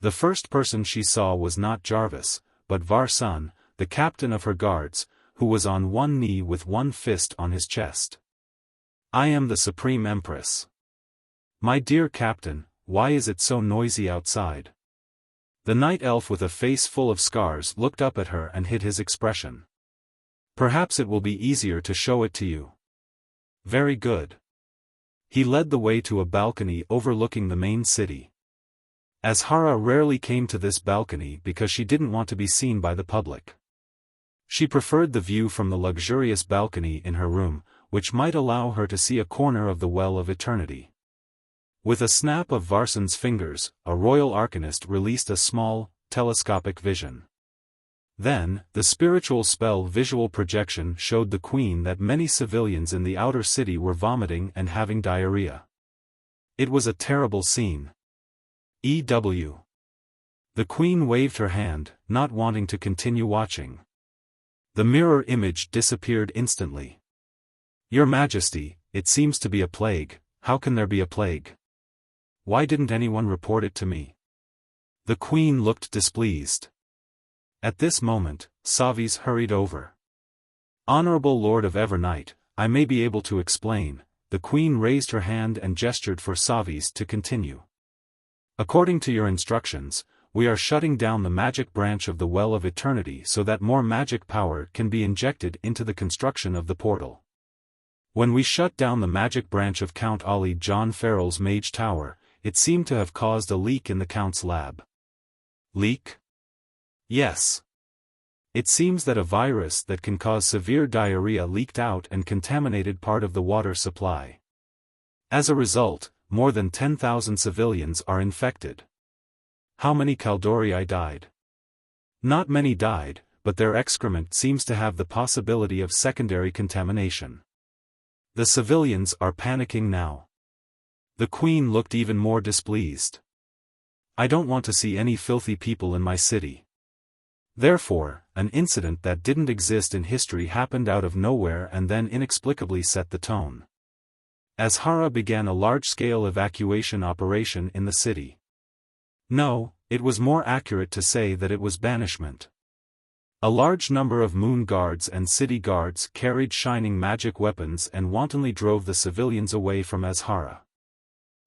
The first person she saw was not Jarvis, but Varsun, the captain of her guards, who was on one knee with one fist on his chest. I am the Supreme Empress. My dear captain, why is it so noisy outside? The night elf with a face full of scars looked up at her and hid his expression. Perhaps it will be easier to show it to you. Very good. He led the way to a balcony overlooking the main city. Azhara rarely came to this balcony because she didn't want to be seen by the public. She preferred the view from the luxurious balcony in her room, which might allow her to see a corner of the Well of Eternity. With a snap of Varsan's fingers, a royal arcanist released a small, telescopic vision. Then, the spiritual spell visual projection showed the queen that many civilians in the outer city were vomiting and having diarrhea. It was a terrible scene. E.W. The queen waved her hand, not wanting to continue watching. The mirror image disappeared instantly. Your Majesty, it seems to be a plague. How can there be a plague? Why didn't anyone report it to me? The queen looked displeased. At this moment, Savis hurried over. Honorable Lord of Evernight, I may be able to explain. The queen raised her hand and gestured for Savis to continue. According to your instructions, we are shutting down the magic branch of the Well of Eternity so that more magic power can be injected into the construction of the portal. When we shut down the magic branch of Count Ali John Farrell's Mage Tower, it seemed to have caused a leak in the Count's lab. Leak? Yes. It seems that a virus that can cause severe diarrhea leaked out and contaminated part of the water supply. As a result, more than 10,000 civilians are infected. How many Kaldorii died? Not many died, but their excrement seems to have the possibility of secondary contamination. The civilians are panicking now. The queen looked even more displeased. I don't want to see any filthy people in my city. Therefore, an incident that didn't exist in history happened out of nowhere and then inexplicably set the tone. Azhara began a large-scale evacuation operation in the city. No, it was more accurate to say that it was banishment. A large number of moon guards and city guards carried shining magic weapons and wantonly drove the civilians away from Azhara.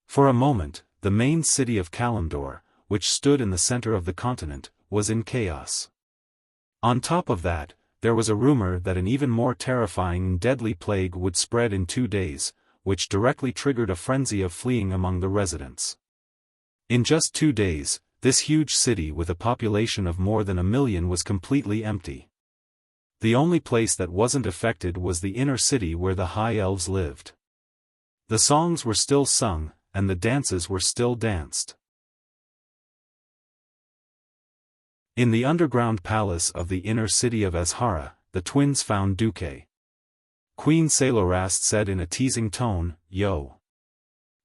For a moment, the main city of Kalimdor, which stood in the center of the continent, was in chaos. On top of that, there was a rumor that an even more terrifying and deadly plague would spread in 2 days, which directly triggered a frenzy of fleeing among the residents. In just 2 days, this huge city with a population of more than 1 million was completely empty. The only place that wasn't affected was the inner city where the High Elves lived. The songs were still sung, and the dances were still danced. In the underground palace of the inner city of Azhara, the twins found Duque. Queen Salorast said in a teasing tone, "Yo.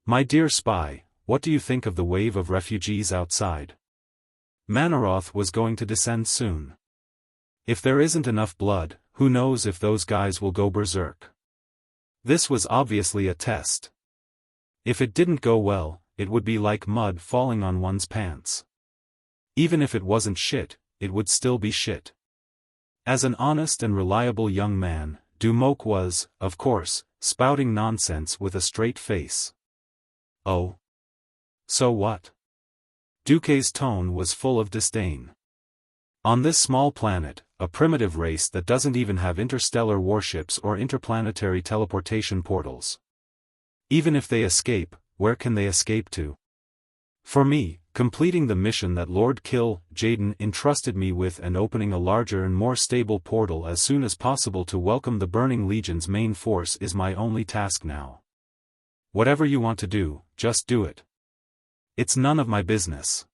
My dear spy, what do you think of the wave of refugees outside? Manaroth was going to descend soon. If there isn't enough blood, who knows if those guys will go berserk." This was obviously a test. If it didn't go well, it would be like mud falling on one's pants. Even if it wasn't shit, it would still be shit. As an honest and reliable young man, Dumoke was, of course, spouting nonsense with a straight face. Oh. So what? Duque's tone was full of disdain. On this small planet, a primitive race that doesn't even have interstellar warships or interplanetary teleportation portals. Even if they escape, where can they escape to? For me, completing the mission that Lord Kill Jaden entrusted me with and opening a larger and more stable portal as soon as possible to welcome the Burning Legion's main force is my only task now. Whatever you want to do, just do it. It's none of my business.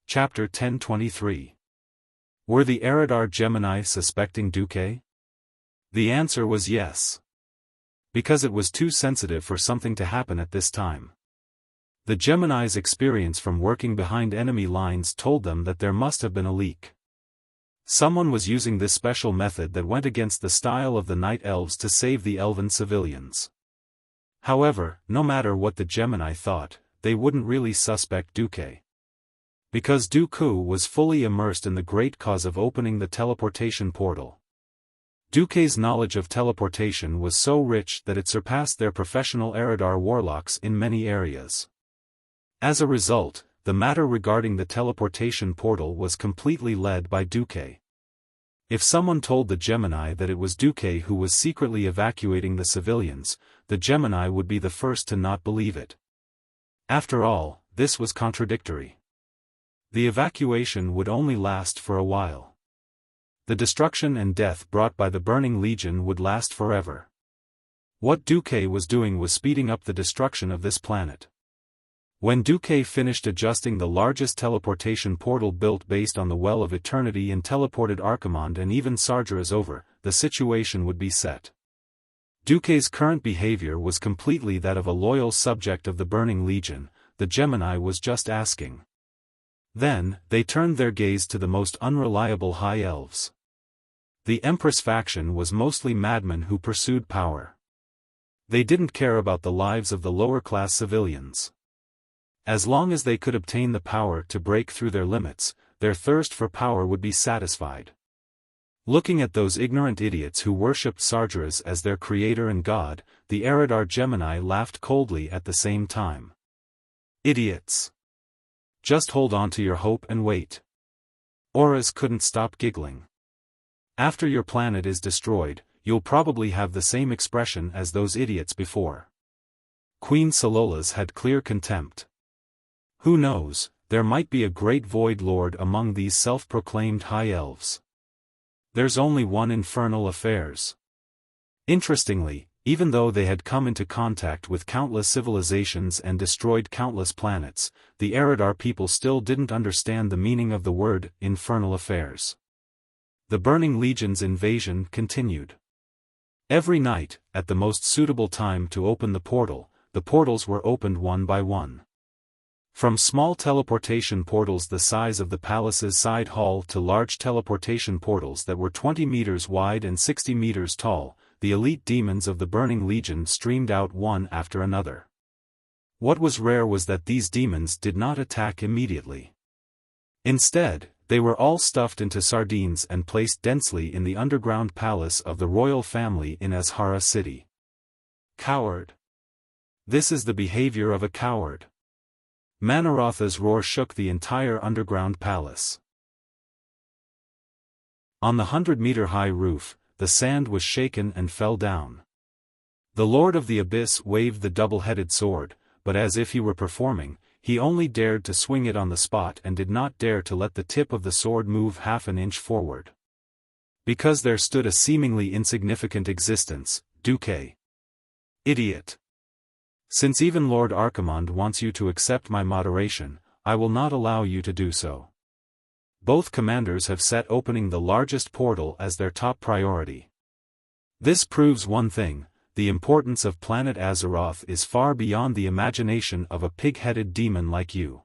Chapter 1023. Were the Eridar Gemini suspecting Duque? The answer was yes. Because it was too sensitive for something to happen at this time. The Gemini's experience from working behind enemy lines told them that there must have been a leak. Someone was using this special method that went against the style of the Night Elves to save the elven civilians. However, no matter what the Gemini thought, they wouldn't really suspect Duque. Because Dooku was fully immersed in the great cause of opening the teleportation portal. Duque's knowledge of teleportation was so rich that it surpassed their professional Eridar warlocks in many areas. As a result, the matter regarding the teleportation portal was completely led by Duque. If someone told the Gemini that it was Duque who was secretly evacuating the civilians, the Gemini would be the first to not believe it. After all, this was contradictory. The evacuation would only last for a while. The destruction and death brought by the Burning Legion would last forever. What Duque was doing was speeding up the destruction of this planet. When Duque finished adjusting the largest teleportation portal built based on the Well of Eternity and teleported Archimonde and even Sargeras over, the situation would be set. Duque's current behavior was completely that of a loyal subject of the Burning Legion. The Gemini was just asking. Then, they turned their gaze to the most unreliable High Elves. The Empress faction was mostly madmen who pursued power. They didn't care about the lives of the lower-class civilians. As long as they could obtain the power to break through their limits, their thirst for power would be satisfied. Looking at those ignorant idiots who worshipped Sargeras as their creator and god, the Eridar Gemini laughed coldly at the same time. Idiots! Just hold on to your hope and wait. Auras couldn't stop giggling. After your planet is destroyed, you'll probably have the same expression as those idiots before. Queen Salola's had clear contempt. Who knows, there might be a great Void Lord among these self-proclaimed High Elves. There's only one infernal affairs. Interestingly, even though they had come into contact with countless civilizations and destroyed countless planets, the Eridar people still didn't understand the meaning of the word infernal affairs. The Burning Legion's invasion continued. Every night, at the most suitable time to open the portals were opened one by one. From small teleportation portals the size of the palace's side hall to large teleportation portals that were 20 meters wide and 60 meters tall, the elite demons of the Burning Legion streamed out one after another. What was rare was that these demons did not attack immediately. Instead, they were all stuffed into sardines and placed densely in the underground palace of the royal family in Azhara City. Coward! This is the behavior of a coward. Manarotha's roar shook the entire underground palace. On the 100-meter-high roof, the sand was shaken and fell down. The Lord of the Abyss waved the double-headed sword, but as if he were performing, he only dared to swing it on the spot and did not dare to let the tip of the sword move half an inch forward. Because there stood a seemingly insignificant existence, Duque. Idiot. Since even Lord Archimonde wants you to accept my moderation, I will not allow you to do so. Both commanders have set opening the largest portal as their top priority. This proves one thing: the importance of planet Azeroth is far beyond the imagination of a pig-headed demon like you.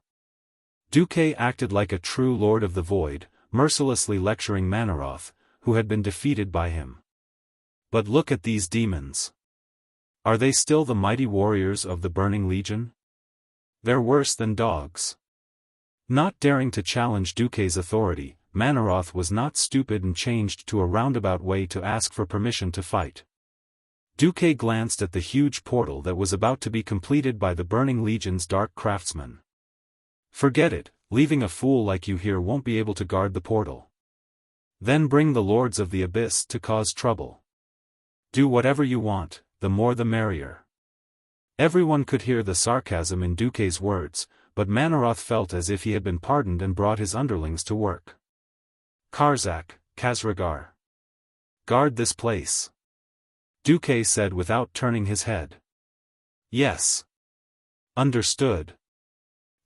Duque acted like a true Lord of the Void, mercilessly lecturing Manaroth, who had been defeated by him. But look at these demons. Are they still the mighty warriors of the Burning Legion? They're worse than dogs. Not daring to challenge Duque's authority, Manaroth was not stupid and changed to a roundabout way to ask for permission to fight. Duque glanced at the huge portal that was about to be completed by the Burning Legion's dark craftsmen. Forget it, leaving a fool like you here won't be able to guard the portal. Then bring the Lords of the Abyss to cause trouble. Do whatever you want, the more the merrier. Everyone could hear the sarcasm in Duque's words, but Manaroth felt as if he had been pardoned and brought his underlings to work. Karzak, Khazragar. Guard this place. Duque said without turning his head. Yes. Understood.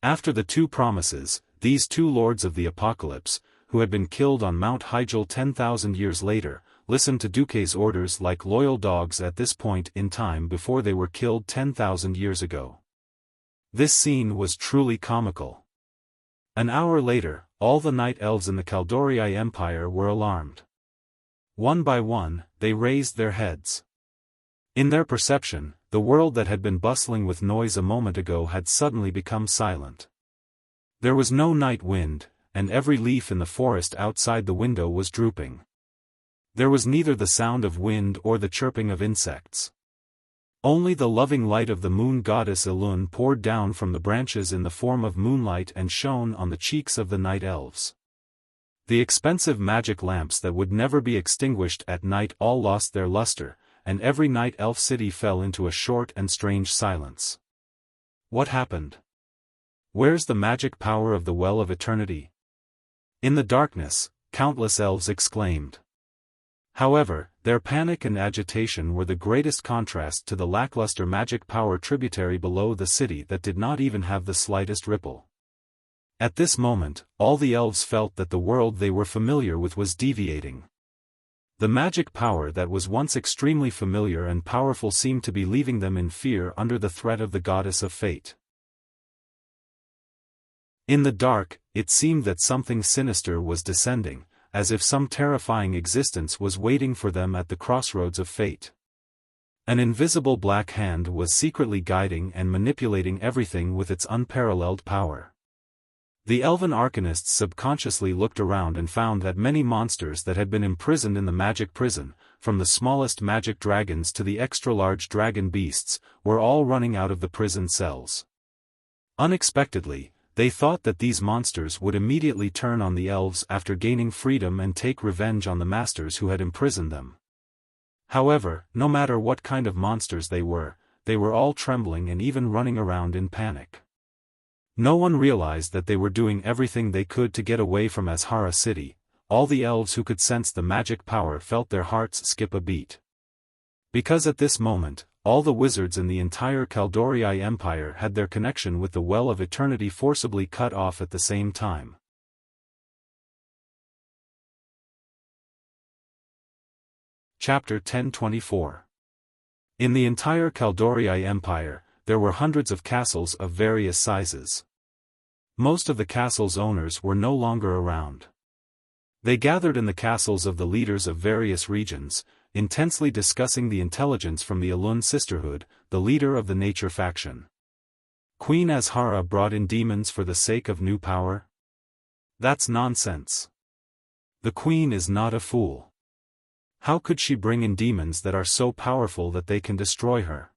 After the two promises, these two lords of the apocalypse, who had been killed on Mount Hyjal 10,000 years later, listened to Duque's orders like loyal dogs at this point in time before they were killed 10,000 years ago. This scene was truly comical. An hour later, all the night elves in the Kaldorii Empire were alarmed. One by one, they raised their heads. In their perception, the world that had been bustling with noise a moment ago had suddenly become silent. There was no night wind, and every leaf in the forest outside the window was drooping. There was neither the sound of wind or the chirping of insects. Only the loving light of the moon goddess Elun poured down from the branches in the form of moonlight and shone on the cheeks of the night elves. The expensive magic lamps that would never be extinguished at night all lost their luster, and every night elf city fell into a short and strange silence. What happened? Where's the magic power of the Well of Eternity? In the darkness, countless elves exclaimed. However, their panic and agitation were the greatest contrast to the lackluster magic power tributary below the city that did not even have the slightest ripple. At this moment, all the elves felt that the world they were familiar with was deviating. The magic power that was once extremely familiar and powerful seemed to be leaving them in fear under the threat of the goddess of fate. In the dark, it seemed that something sinister was descending, as if some terrifying existence was waiting for them at the crossroads of fate. An invisible black hand was secretly guiding and manipulating everything with its unparalleled power. The elven arcanists subconsciously looked around and found that many monsters that had been imprisoned in the magic prison, from the smallest magic dragons to the extra-large dragon beasts, were all running out of the prison cells. Unexpectedly, they thought that these monsters would immediately turn on the elves after gaining freedom and take revenge on the masters who had imprisoned them. However, no matter what kind of monsters they were all trembling and even running around in panic. No one realized that they were doing everything they could to get away from Azhara City. All the elves who could sense the magic power felt their hearts skip a beat. Because at this moment, all the wizards in the entire Kaldorii Empire had their connection with the Well of Eternity forcibly cut off at the same time. Chapter 1024. In the entire Kaldorii Empire, there were hundreds of castles of various sizes. Most of the castles' owners were no longer around. They gathered in the castles of the leaders of various regions, intensely discussing the intelligence from the Alun Sisterhood, the leader of the Nature faction. Queen Azhara brought in demons for the sake of new power? That's nonsense. The queen is not a fool. How could she bring in demons that are so powerful that they can destroy her?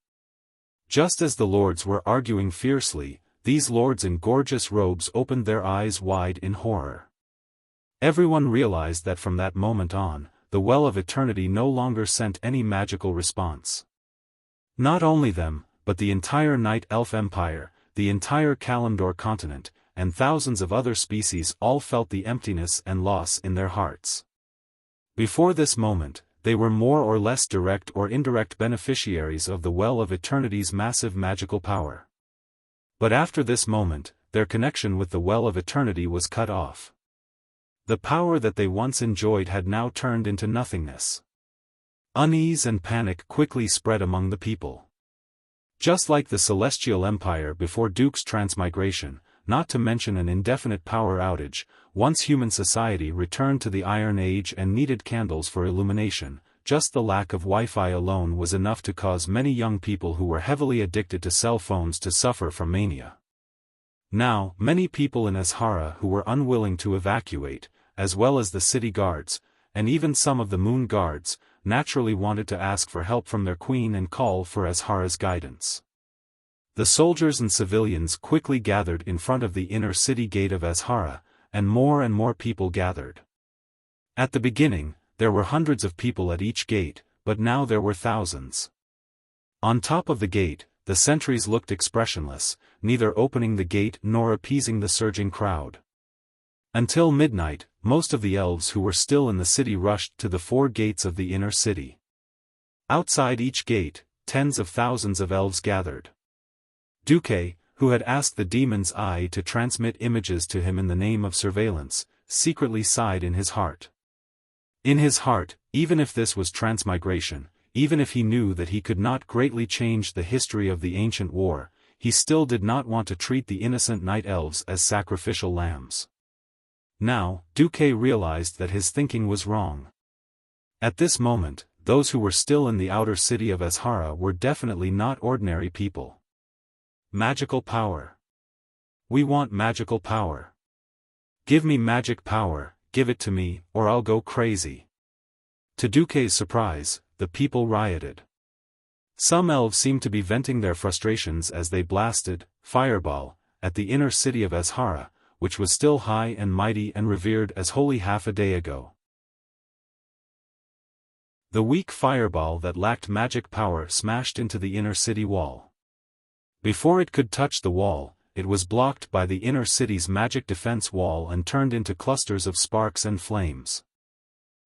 Just as the lords were arguing fiercely, these lords in gorgeous robes opened their eyes wide in horror. Everyone realized that from that moment on, the Well of Eternity no longer sent any magical response. Not only them, but the entire Night Elf Empire, the entire Kalimdor continent, and thousands of other species all felt the emptiness and loss in their hearts. Before this moment, they were more or less direct or indirect beneficiaries of the Well of Eternity's massive magical power. But after this moment, their connection with the Well of Eternity was cut off. The power that they once enjoyed had now turned into nothingness. Unease and panic quickly spread among the people. Just like the Celestial Empire before Duke's transmigration, not to mention an indefinite power outage, once human society returned to the Iron Age and needed candles for illumination, just the lack of Wi-Fi alone was enough to cause many young people who were heavily addicted to cell phones to suffer from mania. Now, many people in Azhara who were unwilling to evacuate, as well as the city guards, and even some of the moon guards, naturally wanted to ask for help from their queen and call for Azhara's guidance. The soldiers and civilians quickly gathered in front of the inner city gate of Azhara, and more people gathered. At the beginning, there were hundreds of people at each gate, but now there were thousands. On top of the gate, the sentries looked expressionless, neither opening the gate nor appeasing the surging crowd. Until midnight, most of the elves who were still in the city rushed to the 4 gates of the inner city. Outside each gate, tens of thousands of elves gathered. Duque, who had asked the demon's eye to transmit images to him in the name of surveillance, secretly sighed in his heart. In his heart, even if this was transmigration, even if he knew that he could not greatly change the history of the ancient war, he still did not want to treat the innocent night elves as sacrificial lambs. Now, Duque realized that his thinking was wrong. At this moment, those who were still in the outer city of Azhara were definitely not ordinary people. Magical power. We want magical power. Give me magic power, give it to me, or I'll go crazy. To Duque's surprise, the people rioted. Some elves seemed to be venting their frustrations as they blasted, fireball, at the inner city of Azhara, which was still high and mighty and revered as holy half a day ago. The weak fireball that lacked magic power smashed into the inner city wall. Before it could touch the wall, it was blocked by the inner city's magic defense wall and turned into clusters of sparks and flames.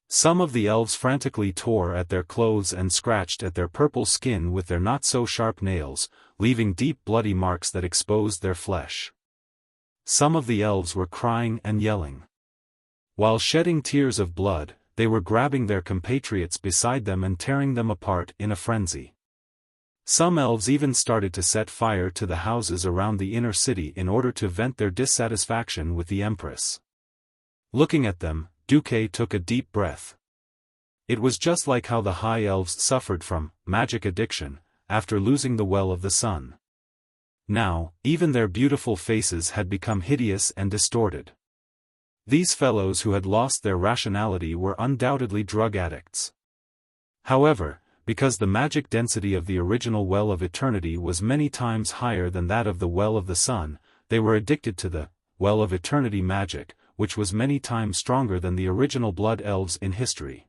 Some of the elves frantically tore at their clothes and scratched at their purple skin with their not-so-sharp nails, leaving deep bloody marks that exposed their flesh. Some of the elves were crying and yelling. While shedding tears of blood, they were grabbing their compatriots beside them and tearing them apart in a frenzy. Some elves even started to set fire to the houses around the inner city in order to vent their dissatisfaction with the Empress. Looking at them, Duque took a deep breath. It was just like how the High Elves suffered from magic addiction after losing the Well of the Sun. Now, even their beautiful faces had become hideous and distorted. These fellows who had lost their rationality were undoubtedly drug addicts. However, because the magic density of the original Well of Eternity was many times higher than that of the Well of the Sun, they were addicted to the Well of Eternity magic, which was many times stronger than the original Blood Elves in history.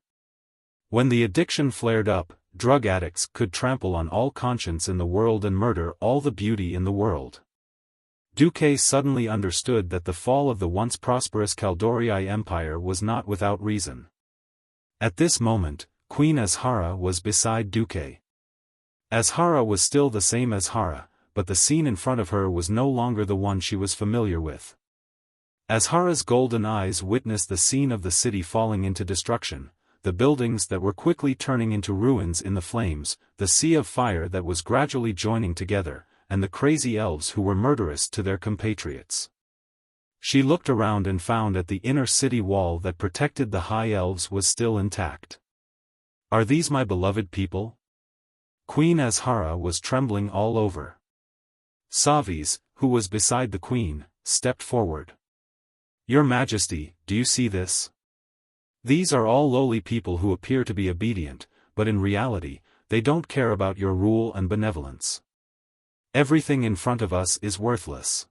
When the addiction flared up, drug addicts could trample on all conscience in the world and murder all the beauty in the world. Duque suddenly understood that the fall of the once prosperous Kaldorii Empire was not without reason. At this moment, Queen Azhara was beside Duque. Azhara was still the same Azhara, but the scene in front of her was no longer the one she was familiar with. Azhara's golden eyes witnessed the scene of the city falling into destruction, the buildings that were quickly turning into ruins in the flames, the sea of fire that was gradually joining together, and the crazy elves who were murderous to their compatriots. She looked around and found that the inner city wall that protected the High Elves was still intact. Are these my beloved people? Queen Azhara was trembling all over. Savis, who was beside the queen, stepped forward. Your Majesty, do you see this? These are all lowly people who appear to be obedient, but in reality, they don't care about your rule and benevolence. Everything in front of us is worthless.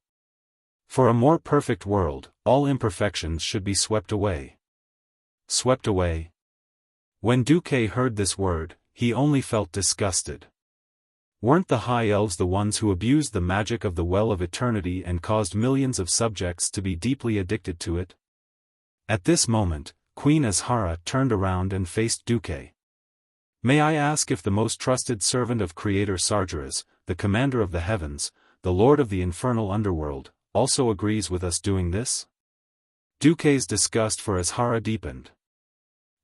For a more perfect world, all imperfections should be swept away. Swept away? When Duque heard this word, he only felt disgusted. Weren't the High Elves the ones who abused the magic of the Well of Eternity and caused millions of subjects to be deeply addicted to it? At this moment, Queen Azhara turned around and faced Duque. May I ask if the most trusted servant of Creator Sargeras, the commander of the heavens, the lord of the infernal underworld, also agrees with us doing this? Duque's disgust for Azhara deepened.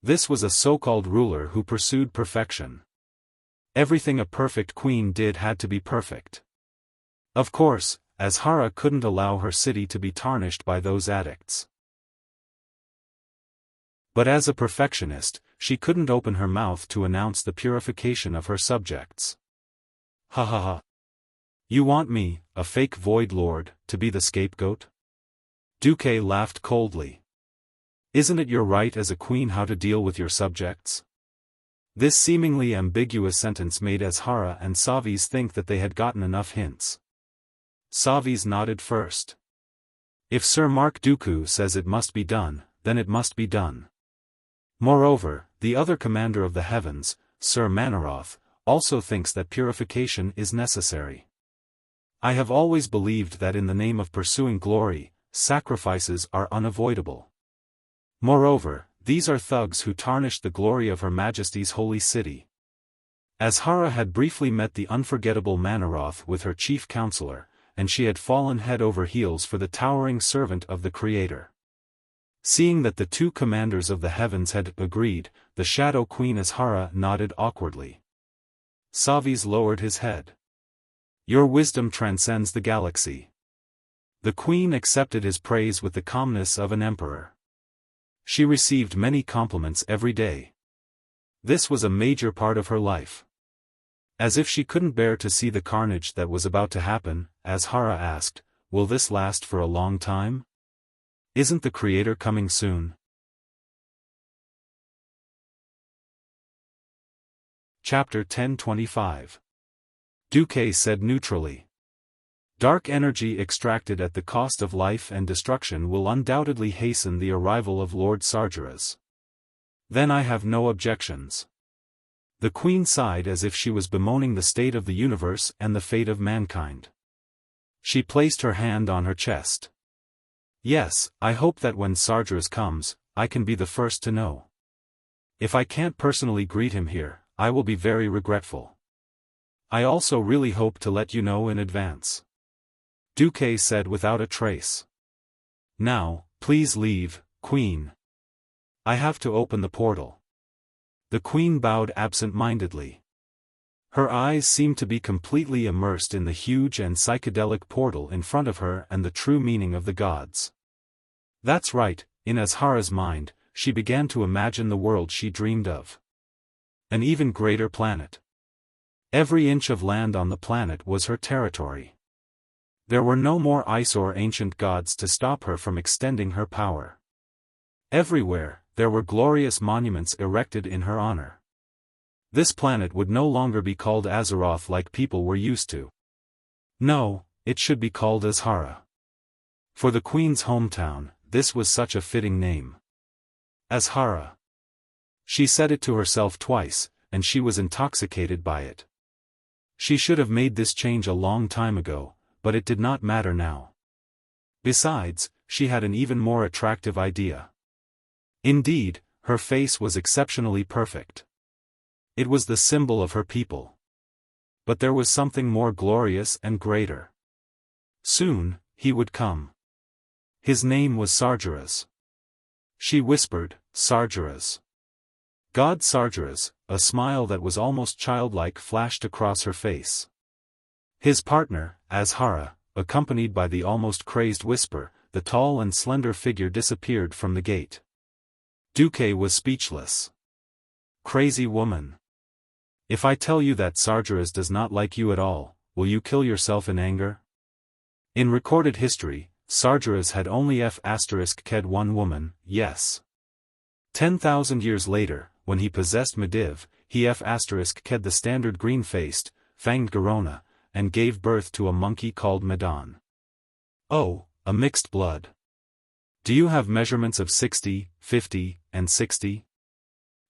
This was a so-called ruler who pursued perfection. Everything a perfect queen did had to be perfect. Of course, Azhara couldn't allow her city to be tarnished by those addicts. But as a perfectionist, she couldn't open her mouth to announce the purification of her subjects. Ha ha ha. You want me, a fake Void Lord, to be the scapegoat? Duque laughed coldly. Isn't it your right as a queen how to deal with your subjects? This seemingly ambiguous sentence made Azhara and Savis think that they had gotten enough hints. Savis nodded first. If Sir Mark Dooku says it must be done, then it must be done. Moreover, the other commander of the heavens, Sir Manaroth, also thinks that purification is necessary. I have always believed that in the name of pursuing glory, sacrifices are unavoidable. Moreover, these are thugs who tarnished the glory of Her Majesty's holy city. Azhara had briefly met the unforgettable Manaroth with her chief counselor, and she had fallen head over heels for the towering servant of the Creator. Seeing that the two commanders of the heavens had agreed, the Shadow Queen Azhara nodded awkwardly. Savis lowered his head. Your wisdom transcends the galaxy. The queen accepted his praise with the calmness of an emperor. She received many compliments every day. This was a major part of her life. As if she couldn't bear to see the carnage that was about to happen, Azhara asked, will this last for a long time? Isn't the Creator coming soon? Chapter 1025. Duque said neutrally. Dark energy extracted at the cost of life and destruction will undoubtedly hasten the arrival of Lord Sargeras. Then I have no objections. The queen sighed as if she was bemoaning the state of the universe and the fate of mankind. She placed her hand on her chest. Yes, I hope that when Sargeras comes, I can be the first to know. If I can't personally greet him here, I will be very regretful. I also really hope to let you know in advance. Duque said without a trace. Now, please leave, Queen. I have to open the portal. The Queen bowed absent-mindedly. Her eyes seemed to be completely immersed in the huge and psychedelic portal in front of her and the true meaning of the gods. That's right, in Azhara's mind, she began to imagine the world she dreamed of. An even greater planet. Every inch of land on the planet was her territory. There were no more ice or ancient gods to stop her from extending her power. Everywhere, there were glorious monuments erected in her honor. This planet would no longer be called Azeroth like people were used to. No, it should be called Azhara. For the Queen's hometown, this was such a fitting name. Azhara. She said it to herself twice, and she was intoxicated by it. She should have made this change a long time ago, but it did not matter now. Besides, she had an even more attractive idea. Indeed, her face was exceptionally perfect. It was the symbol of her people. But there was something more glorious and greater. Soon, he would come. His name was Sargeras. She whispered, Sargeras. God Sargeras, a smile that was almost childlike flashed across her face. His partner, Azhara, accompanied by the almost crazed whisper, the tall and slender figure disappeared from the gate. Duque was speechless. Crazy woman. If I tell you that Sargeras does not like you at all, will you kill yourself in anger? In recorded history, Sargeras had only f***ked one woman, yes. 10,000 years later, when he possessed Medivh, he f***ked the standard green-faced, fanged Garona, and gave birth to a monkey called Medan. Oh, a mixed blood. Do you have measurements of 60, 50, and 60?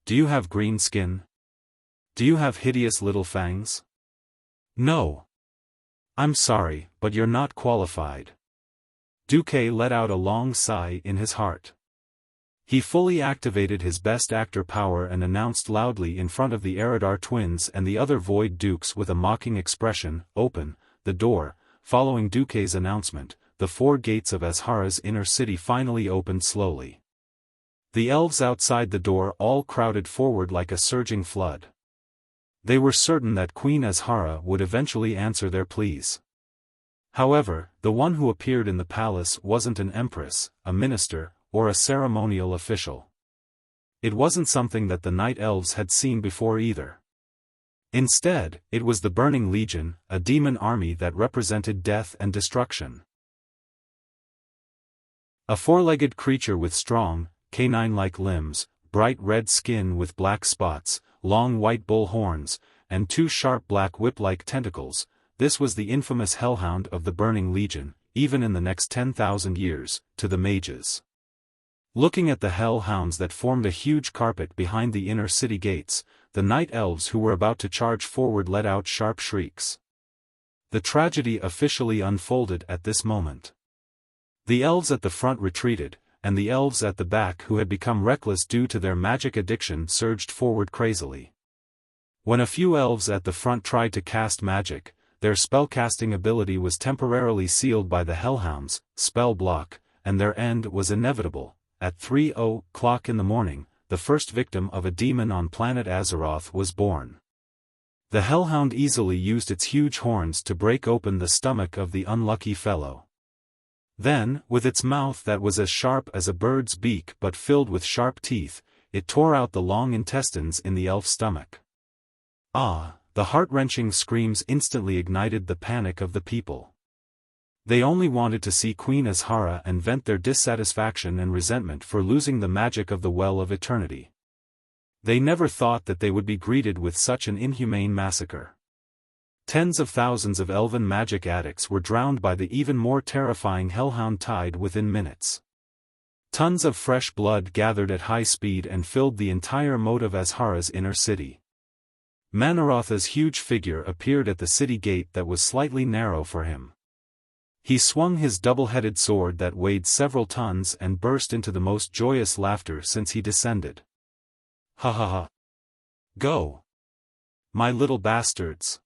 Do you have green skin? Do you have hideous little fangs? No. I'm sorry, but you're not qualified. Duque let out a long sigh in his heart. He fully activated his best actor power and announced loudly in front of the Eridar twins and the other Void Dukes with a mocking expression, "Open the door." Following Duque's announcement, the 4 gates of Azhara's inner city finally opened slowly. The elves outside the door all crowded forward like a surging flood. They were certain that Queen Azhara would eventually answer their pleas. However, the one who appeared in the palace wasn't an empress, a minister, or a ceremonial official. It wasn't something that the Night Elves had seen before either. Instead, it was the Burning Legion, a demon army that represented death and destruction. A 4-legged creature with strong, canine-like limbs, bright red skin with black spots, long white bull horns, and 2 sharp black whip-like tentacles, this was the infamous Hellhound of the Burning Legion, even in the next 10,000 years, to the mages. Looking at the Hellhounds that formed a huge carpet behind the inner city gates, the Night Elves who were about to charge forward let out sharp shrieks. The tragedy officially unfolded at this moment. The elves at the front retreated, and the elves at the back who had become reckless due to their magic addiction surged forward crazily. When a few elves at the front tried to cast magic, their spellcasting ability was temporarily sealed by the Hellhounds' spell block, and their end was inevitable. At 3:00 in the morning, the first victim of a demon on planet Azeroth was born. The Hellhound easily used its huge horns to break open the stomach of the unlucky fellow. Then, with its mouth that was as sharp as a bird's beak but filled with sharp teeth, it tore out the long intestines in the elf's stomach. Ah, the heart-wrenching screams instantly ignited the panic of the people. They only wanted to see Queen Azhara and vent their dissatisfaction and resentment for losing the magic of the Well of Eternity. They never thought that they would be greeted with such an inhumane massacre. Tens of thousands of elven magic addicts were drowned by the even more terrifying Hellhound tide within minutes. Tons of fresh blood gathered at high speed and filled the entire moat of Azhara's inner city. Manarotha's huge figure appeared at the city gate that was slightly narrow for him. He swung his double-headed sword that weighed several tons and burst into the most joyous laughter since he descended. Ha ha ha. Go! My little bastards!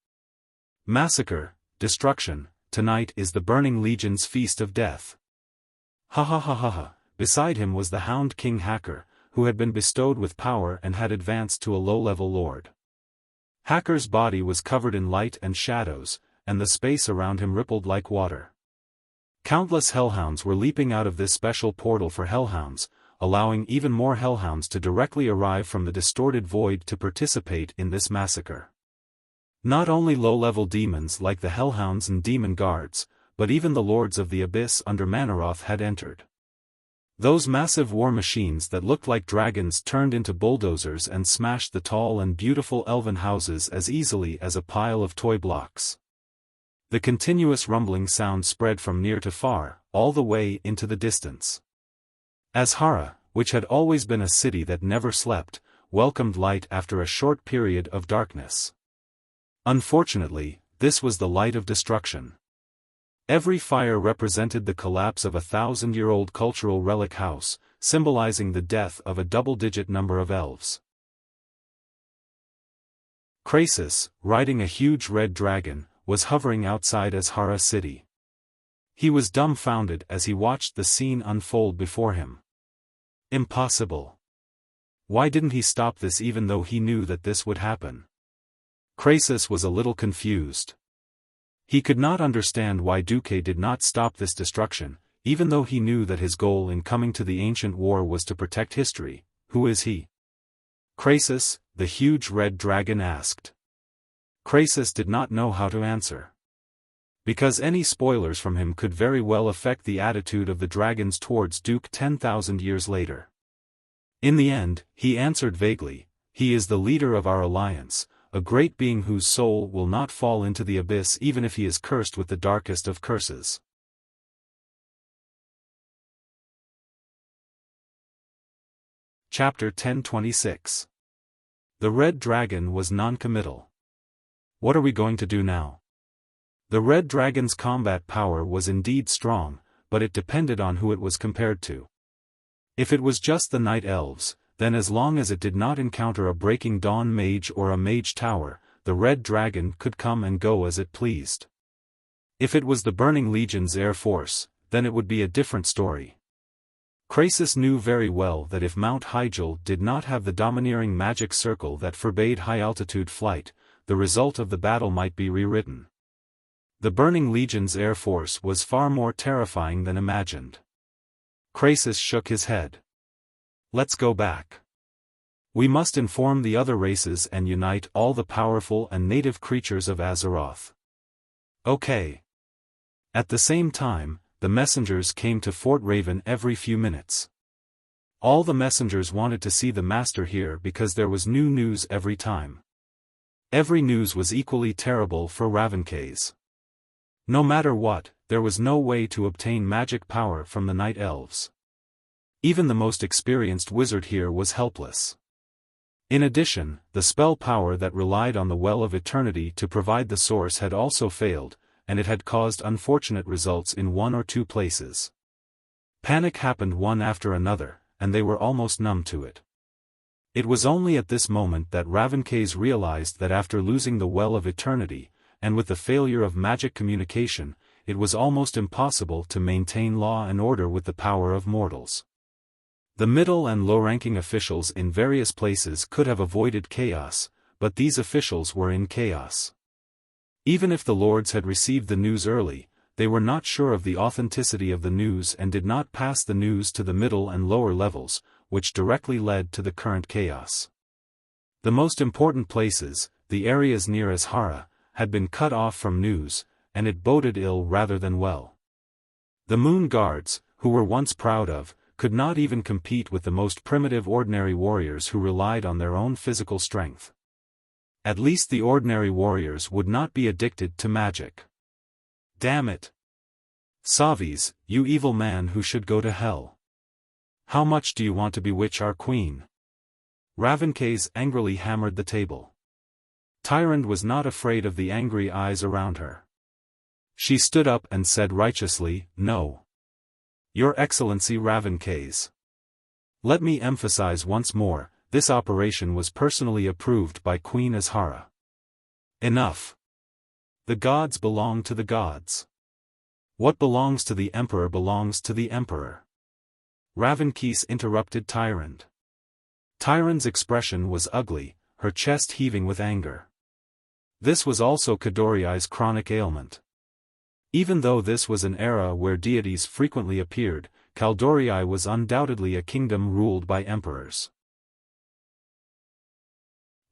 Massacre, destruction, tonight is the Burning Legion's feast of death. Ha ha ha ha ha. Beside him was the Hound King Hacker, who had been bestowed with power and had advanced to a low-level lord. Hacker's body was covered in light and shadows, and the space around him rippled like water. Countless hellhounds were leaping out of this special portal for hellhounds, allowing even more hellhounds to directly arrive from the distorted void to participate in this massacre. Not only low-level demons like the hellhounds and demon guards, but even the lords of the abyss under Manaroth had entered. Those massive war machines that looked like dragons turned into bulldozers and smashed the tall and beautiful elven houses as easily as a pile of toy blocks. The continuous rumbling sound spread from near to far, all the way into the distance. Azhara, which had always been a city that never slept, welcomed light after a short period of darkness. Unfortunately, this was the light of destruction. Every fire represented the collapse of a 1,000-year-old cultural relic house, symbolizing the death of a double-digit number of elves. Krasus, riding a huge red dragon, was hovering outside Azhara city. He was dumbfounded as he watched the scene unfold before him. Impossible. Why didn't he stop this even though he knew that this would happen? Krasus was a little confused. He could not understand why Duque did not stop this destruction, even though he knew that his goal in coming to the ancient war was to protect history. Who is he? Krasus, the huge red dragon asked. Krasus did not know how to answer. Because any spoilers from him could very well affect the attitude of the dragons towards Duke 10,000 years later. In the end, he answered vaguely, he is the leader of our alliance, a great being whose soul will not fall into the abyss even if he is cursed with the darkest of curses. Chapter 1026. The Red Dragon was non-committal. What are we going to do now? The Red Dragon's combat power was indeed strong, but it depended on who it was compared to. If it was just the Night Elves, then as long as it did not encounter a Breaking Dawn mage or a mage tower, the Red Dragon could come and go as it pleased. If it was the Burning Legion's air force, then it would be a different story. Krasus knew very well that if Mount Hyjal did not have the domineering magic circle that forbade high-altitude flight, the result of the battle might be rewritten. The Burning Legion's air force was far more terrifying than imagined. Krasus shook his head. Let's go back. We must inform the other races and unite all the powerful and native creatures of Azeroth. Okay. At the same time, the messengers came to Fort Raven every few minutes. All the messengers wanted to see the Master here because there was new news every time. Every news was equally terrible for Ravencase. No matter what, there was no way to obtain magic power from the Night Elves. Even the most experienced wizard here was helpless. In addition, the spell power that relied on the Well of Eternity to provide the source had also failed, and it had caused unfortunate results in one or two places. Panic happened one after another, and they were almost numb to it. It was only at this moment that Ravencase realized that after losing the Well of Eternity, and with the failure of magic communication, it was almost impossible to maintain law and order with the power of mortals. The middle and low-ranking officials in various places could have avoided chaos, but these officials were in chaos. Even if the lords had received the news early, they were not sure of the authenticity of the news and did not pass the news to the middle and lower levels, which directly led to the current chaos. The most important places, the areas near Azhara, had been cut off from news, and it boded ill rather than well. The Moon Guards, who were once proud of, could not even compete with the most primitive ordinary warriors who relied on their own physical strength. At least the ordinary warriors would not be addicted to magic. Damn it! Savis, you evil man who should go to hell. How much do you want to bewitch our queen? Ravencase angrily hammered the table. Tyrande was not afraid of the angry eyes around her. She stood up and said righteously, "No. Your Excellency Ravenkes. Let me emphasize once more, this operation was personally approved by Queen Azhara. Enough. The gods belong to the gods. What belongs to the Emperor belongs to the Emperor." Ravenkes interrupted Tyrande. Tyrande's expression was ugly, her chest heaving with anger. This was also Childoriai's chronic ailment. Even though this was an era where deities frequently appeared, Childoriai was undoubtedly a kingdom ruled by emperors.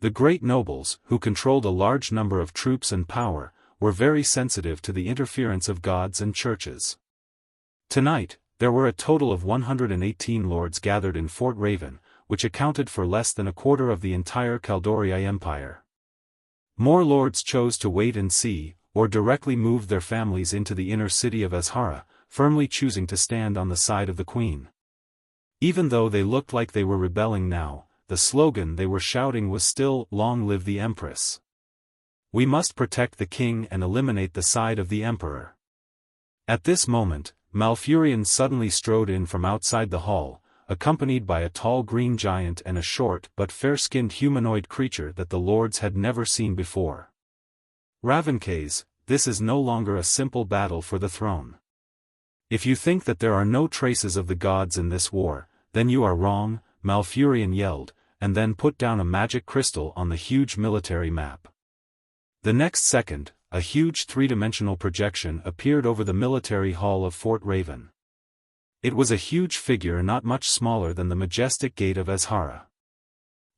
The great nobles, who controlled a large number of troops and power, were very sensitive to the interference of gods and churches. Tonight, there were a total of 118 lords gathered in Fort Raven, which accounted for less than a quarter of the entire Childoriai Empire. More lords chose to wait and see, or directly moved their families into the inner city of Azhara, firmly choosing to stand on the side of the queen. Even though they looked like they were rebelling now, the slogan they were shouting was still, "Long live the Empress." We must protect the king and eliminate the side of the emperor. At this moment, Malfurion suddenly strode in from outside the hall, accompanied by a tall green giant and a short but fair-skinned humanoid creature that the lords had never seen before. "Ravenkes, this is no longer a simple battle for the throne. If you think that there are no traces of the gods in this war, then you are wrong," Malfurion yelled, and then put down a magic crystal on the huge military map. The next second, a huge three-dimensional projection appeared over the military hall of Fort Raven. It was a huge figure not much smaller than the majestic gate of Azhara.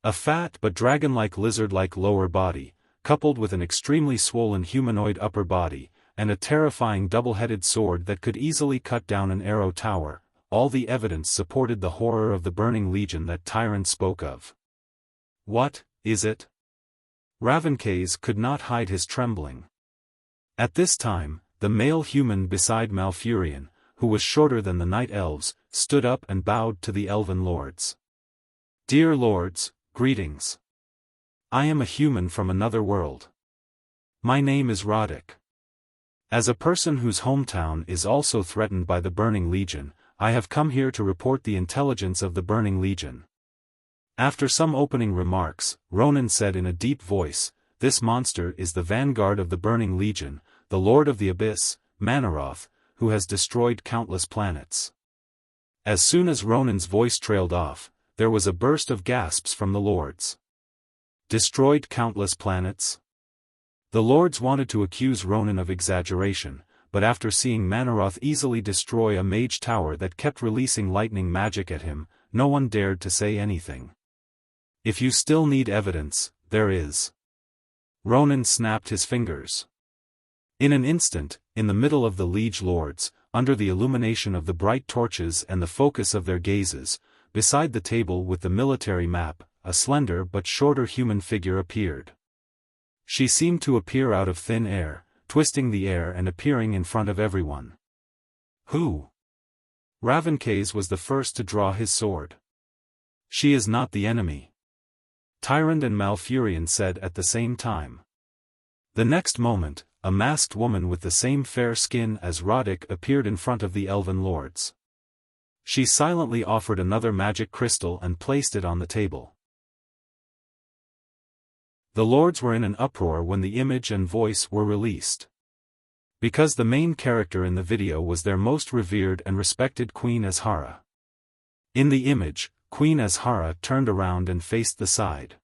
A fat but dragon-like lizard-like lower body, coupled with an extremely swollen humanoid upper body, and a terrifying double-headed sword that could easily cut down an arrow tower, all the evidence supported the horror of the Burning Legion that Tyrande spoke of. "What is it?" Ravenkes could not hide his trembling. At this time, the male human beside Malfurion, who was shorter than the night elves, stood up and bowed to the elven lords. "Dear lords, greetings. I am a human from another world. My name is Roddick. As a person whose hometown is also threatened by the Burning Legion, I have come here to report the intelligence of the Burning Legion." After some opening remarks, Ronan said in a deep voice, "This monster is the vanguard of the Burning Legion, the Lord of the Abyss, Manaroth, who has destroyed countless planets." As soon as Ronan's voice trailed off, there was a burst of gasps from the lords. Destroyed countless planets? The lords wanted to accuse Ronan of exaggeration, but after seeing Manaroth easily destroy a mage tower that kept releasing lightning magic at him, no one dared to say anything. "If you still need evidence, there is." Ronan snapped his fingers. In an instant, in the middle of the liege lords, under the illumination of the bright torches and the focus of their gazes, beside the table with the military map, a slender but shorter human figure appeared. She seemed to appear out of thin air, twisting the air and appearing in front of everyone. "Who?" Ravenkes was the first to draw his sword. "She is not the enemy," Tyrande and Malfurion said at the same time. The next moment, a masked woman with the same fair skin as Roddick appeared in front of the elven lords. She silently offered another magic crystal and placed it on the table. The lords were in an uproar when the image and voice were released. Because the main character in the video was their most revered and respected Queen Azhara. In the image, Queen Azhara turned around and faced the side.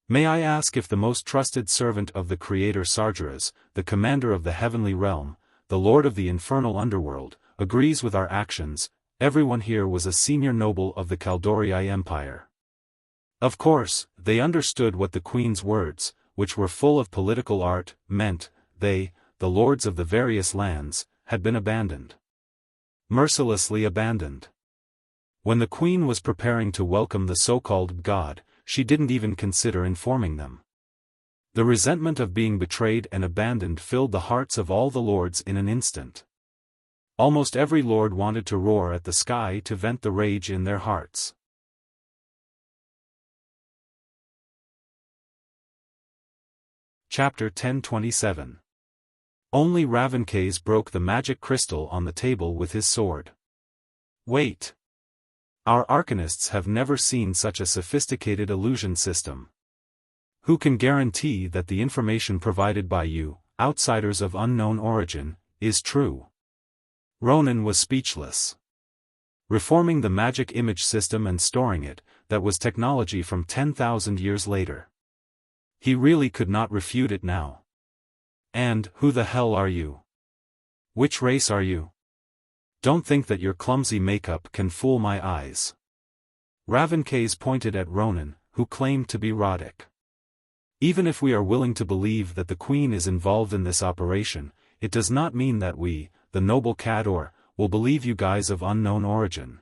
"May I ask if the most trusted servant of the Creator Sargeras, the commander of the heavenly realm, the lord of the infernal underworld, agrees with our actions?" Everyone here was a senior noble of the Childoriai Empire. Of course, they understood what the queen's words, which were full of political art, meant. They, the lords of the various lands, had been abandoned. Mercilessly abandoned. When the queen was preparing to welcome the so-called god, she didn't even consider informing them. The resentment of being betrayed and abandoned filled the hearts of all the lords in an instant. Almost every lord wanted to roar at the sky to vent the rage in their hearts. Chapter 1027. Only Ravenkaz broke the magic crystal on the table with his sword. Wait! Our arcanists have never seen such a sophisticated illusion system. Who can guarantee that the information provided by you, outsiders of unknown origin, is true? Ronan was speechless. Reforming the magic image system and storing it, that was technology from 10,000 years later. He really could not refute it now. And, who the hell are you? Which race are you? Don't think that your clumsy makeup can fool my eyes. Ravenkaz pointed at Ronan, who claimed to be Roddick. Even if we are willing to believe that the Queen is involved in this operation, it does not mean that we, the noble Khador, will believe you guys of unknown origin.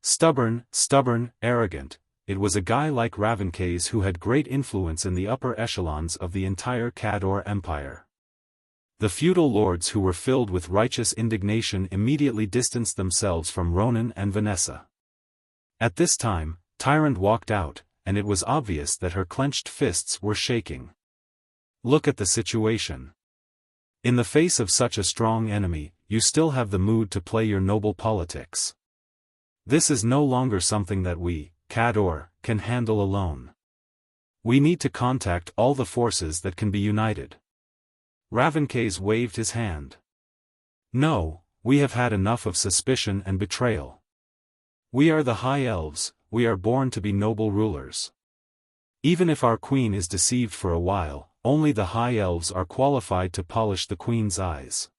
Stubborn, arrogant, it was a guy like Ravenkaz who had great influence in the upper echelons of the entire Khador Empire. The feudal lords who were filled with righteous indignation immediately distanced themselves from Ronan and Vanessa. At this time, Tyrant walked out, and it was obvious that her clenched fists were shaking. Look at the situation. In the face of such a strong enemy, you still have the mood to play your noble politics. This is no longer something that we, Khador, can handle alone. We need to contact all the forces that can be united. Ravenkaz waved his hand. No, we have had enough of suspicion and betrayal. We are the High Elves, we are born to be noble rulers. Even if our queen is deceived for a while, only the High Elves are qualified to polish the queen's eyes.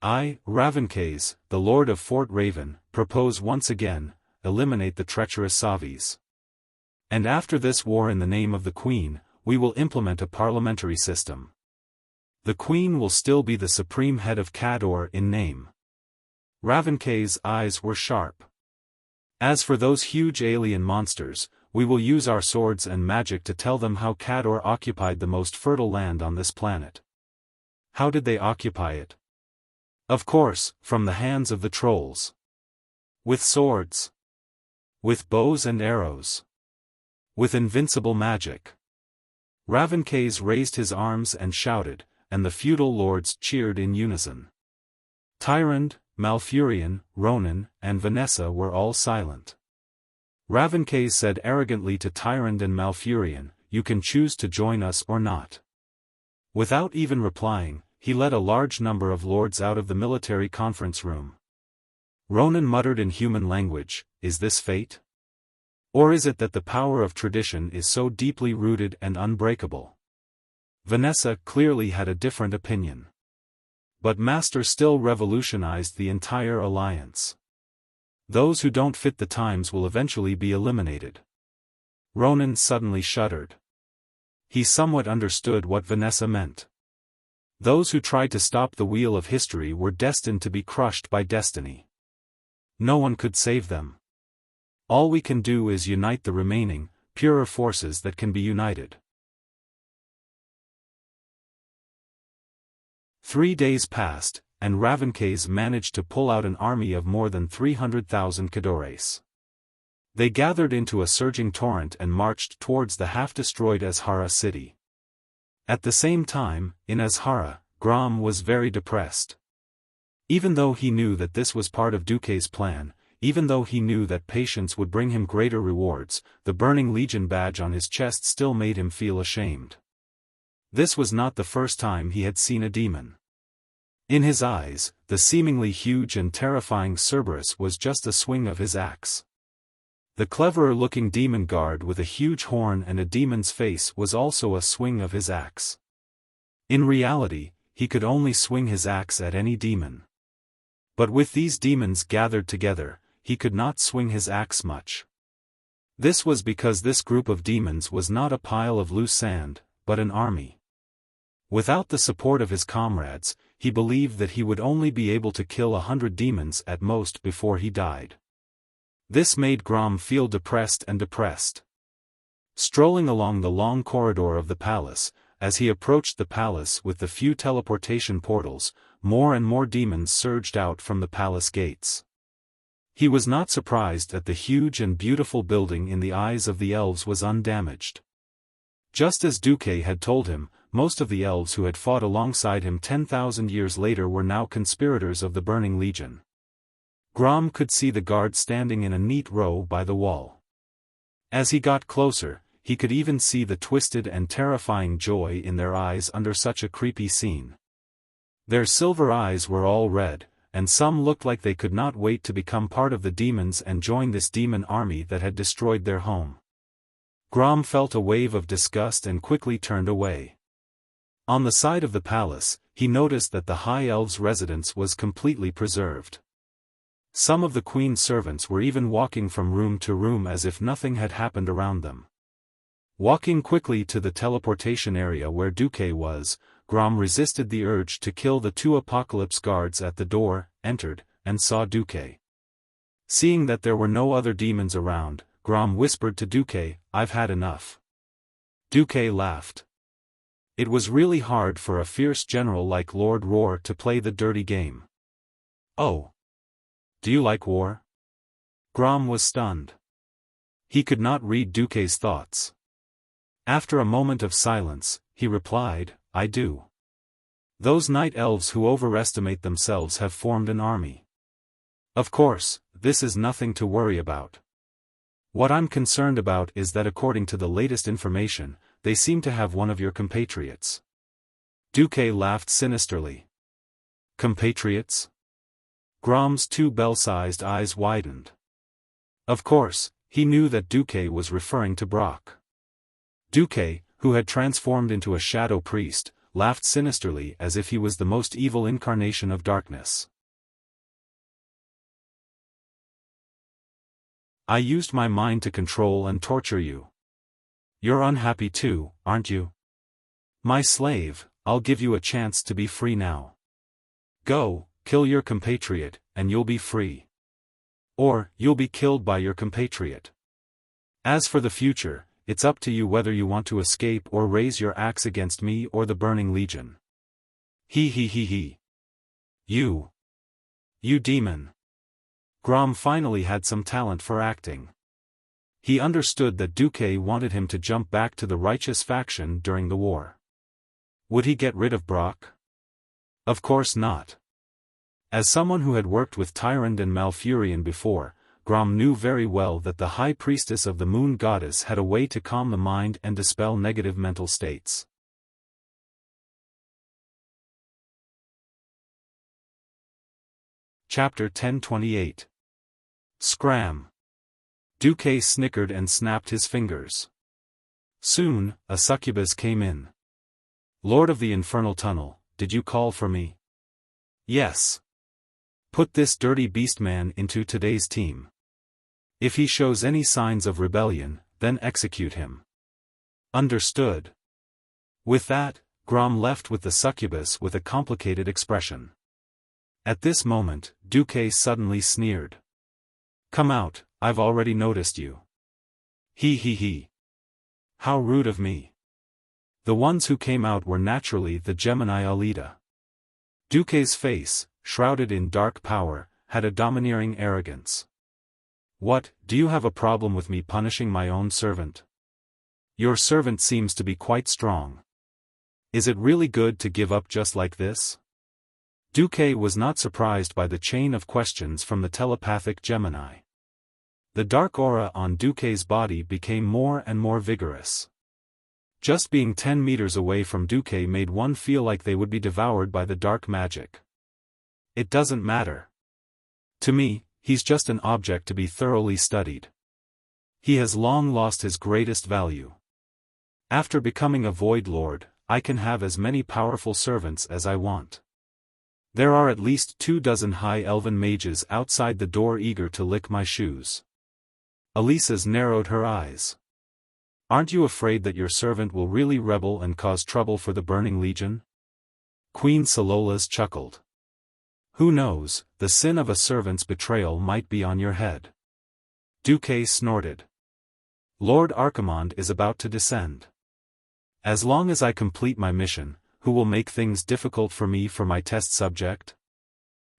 I, Ravenkaz, the Lord of Fort Raven, propose once again, eliminate the treacherous Savis. And after this war in the name of the Queen, we will implement a parliamentary system. The Queen will still be the supreme head of Khador in name. Ravenkaz's eyes were sharp. As for those huge alien monsters, we will use our swords and magic to tell them how Khador occupied the most fertile land on this planet. How did they occupy it? Of course, from the hands of the trolls. With swords. With bows and arrows. With invincible magic. Ravenkaz raised his arms and shouted, and the feudal lords cheered in unison. Tyrande, Malfurion, Ronan, and Vanessa were all silent. Ravenkaz said arrogantly to Tyrande and Malfurion, "You can choose to join us or not." Without even replying, he led a large number of lords out of the military conference room. Ronan muttered in human language, "Is this fate? Or is it that the power of tradition is so deeply rooted and unbreakable?" Vanessa clearly had a different opinion. But Master still revolutionized the entire alliance. Those who don't fit the times will eventually be eliminated. Ronan suddenly shuddered. He somewhat understood what Vanessa meant. Those who tried to stop the wheel of history were destined to be crushed by destiny. No one could save them. All we can do is unite the remaining, purer forces that can be united. 3 days passed, and Ravenkaz managed to pull out an army of more than 300,000 Khadores. They gathered into a surging torrent and marched towards the half-destroyed Azhara city. At the same time, in Azhara, Grom was very depressed. Even though he knew that this was part of Duke's plan, even though he knew that patience would bring him greater rewards, the Burning Legion badge on his chest still made him feel ashamed. This was not the first time he had seen a demon. In his eyes, the seemingly huge and terrifying Cerberus was just a swing of his axe. The cleverer-looking demon guard with a huge horn and a demon's face was also a swing of his axe. In reality, he could only swing his axe at any demon. But with these demons gathered together, he could not swing his axe much. This was because this group of demons was not a pile of loose sand, but an army. Without the support of his comrades, he believed that he would only be able to kill 100 demons at most before he died. This made Grom feel depressed. Strolling along the long corridor of the palace, as he approached the palace with the few teleportation portals, more and more demons surged out from the palace gates. He was not surprised that the huge and beautiful building in the eyes of the elves was undamaged. Just as Duque had told him, most of the elves who had fought alongside him 10,000 years later were now conspirators of the Burning Legion. Grom could see the guards standing in a neat row by the wall. As he got closer, he could even see the twisted and terrifying joy in their eyes under such a creepy scene. Their silver eyes were all red, and some looked like they could not wait to become part of the demons and join this demon army that had destroyed their home. Grom felt a wave of disgust and quickly turned away. On the side of the palace, he noticed that the High Elves' residence was completely preserved. Some of the Queen's servants were even walking from room to room as if nothing had happened around them. Walking quickly to the teleportation area where Duque was, Grom resisted the urge to kill the 2 Apocalypse guards at the door, entered, and saw Duque. Seeing that there were no other demons around, Grom whispered to Duque, "I've had enough." Duque laughed. It was really hard for a fierce general like Lord Roar to play the dirty game. "Oh. Do you like war?" Grom was stunned. He could not read Duque's thoughts. After a moment of silence, he replied, "I do. Those night elves who overestimate themselves have formed an army. Of course, this is nothing to worry about. What I'm concerned about is that according to the latest information, they seem to have one of your compatriots." Duque laughed sinisterly. Compatriots? Grom's 2 bell-sized eyes widened. Of course, he knew that Duque was referring to Brock. Duque, who had transformed into a shadow priest, laughed sinisterly as if he was the most evil incarnation of darkness. "I used my mind to control and torture you. You're unhappy too, aren't you? My slave, I'll give you a chance to be free now. Go, kill your compatriot, and you'll be free. Or, you'll be killed by your compatriot. As for the future, it's up to you whether you want to escape or raise your axe against me or the Burning Legion." He. You demon. Grom finally had some talent for acting. He understood that Duque wanted him to jump back to the righteous faction during the war. Would he get rid of Brock? Of course not. As someone who had worked with Tyrant and Malfurion before, Grom knew very well that the High Priestess of the Moon Goddess had a way to calm the mind and dispel negative mental states. Chapter 1028. Scram. Duque snickered and snapped his fingers. Soon, a succubus came in. "Lord of the Infernal Tunnel, did you call for me?" "Yes. Put this dirty beast man into today's team. If he shows any signs of rebellion, then execute him." "Understood." With that, Grom left with the succubus with a complicated expression. At this moment, Duque suddenly sneered. "Come out, I've already noticed you." He. How rude of me. The ones who came out were naturally the Gemini Alida. Duque's face, shrouded in dark power, had a domineering arrogance. "What, do you have a problem with me punishing my own servant? Your servant seems to be quite strong. Is it really good to give up just like this?" Duque was not surprised by the chain of questions from the telepathic Gemini. The dark aura on Duque's body became more and more vigorous. Just being 10 meters away from Duque made one feel like they would be devoured by the dark magic. "It doesn't matter. To me, he's just an object to be thoroughly studied. He has long lost his greatest value. After becoming a Void Lord, I can have as many powerful servants as I want. There are at least 24 high elven mages outside the door eager to lick my shoes." Elisa's narrowed her eyes. "Aren't you afraid that your servant will really rebel and cause trouble for the Burning Legion?" Queen Salola's chuckled. "Who knows, the sin of a servant's betrayal might be on your head." Duque snorted. "Lord Archimond is about to descend. As long as I complete my mission, who will make things difficult for me for my test subject?"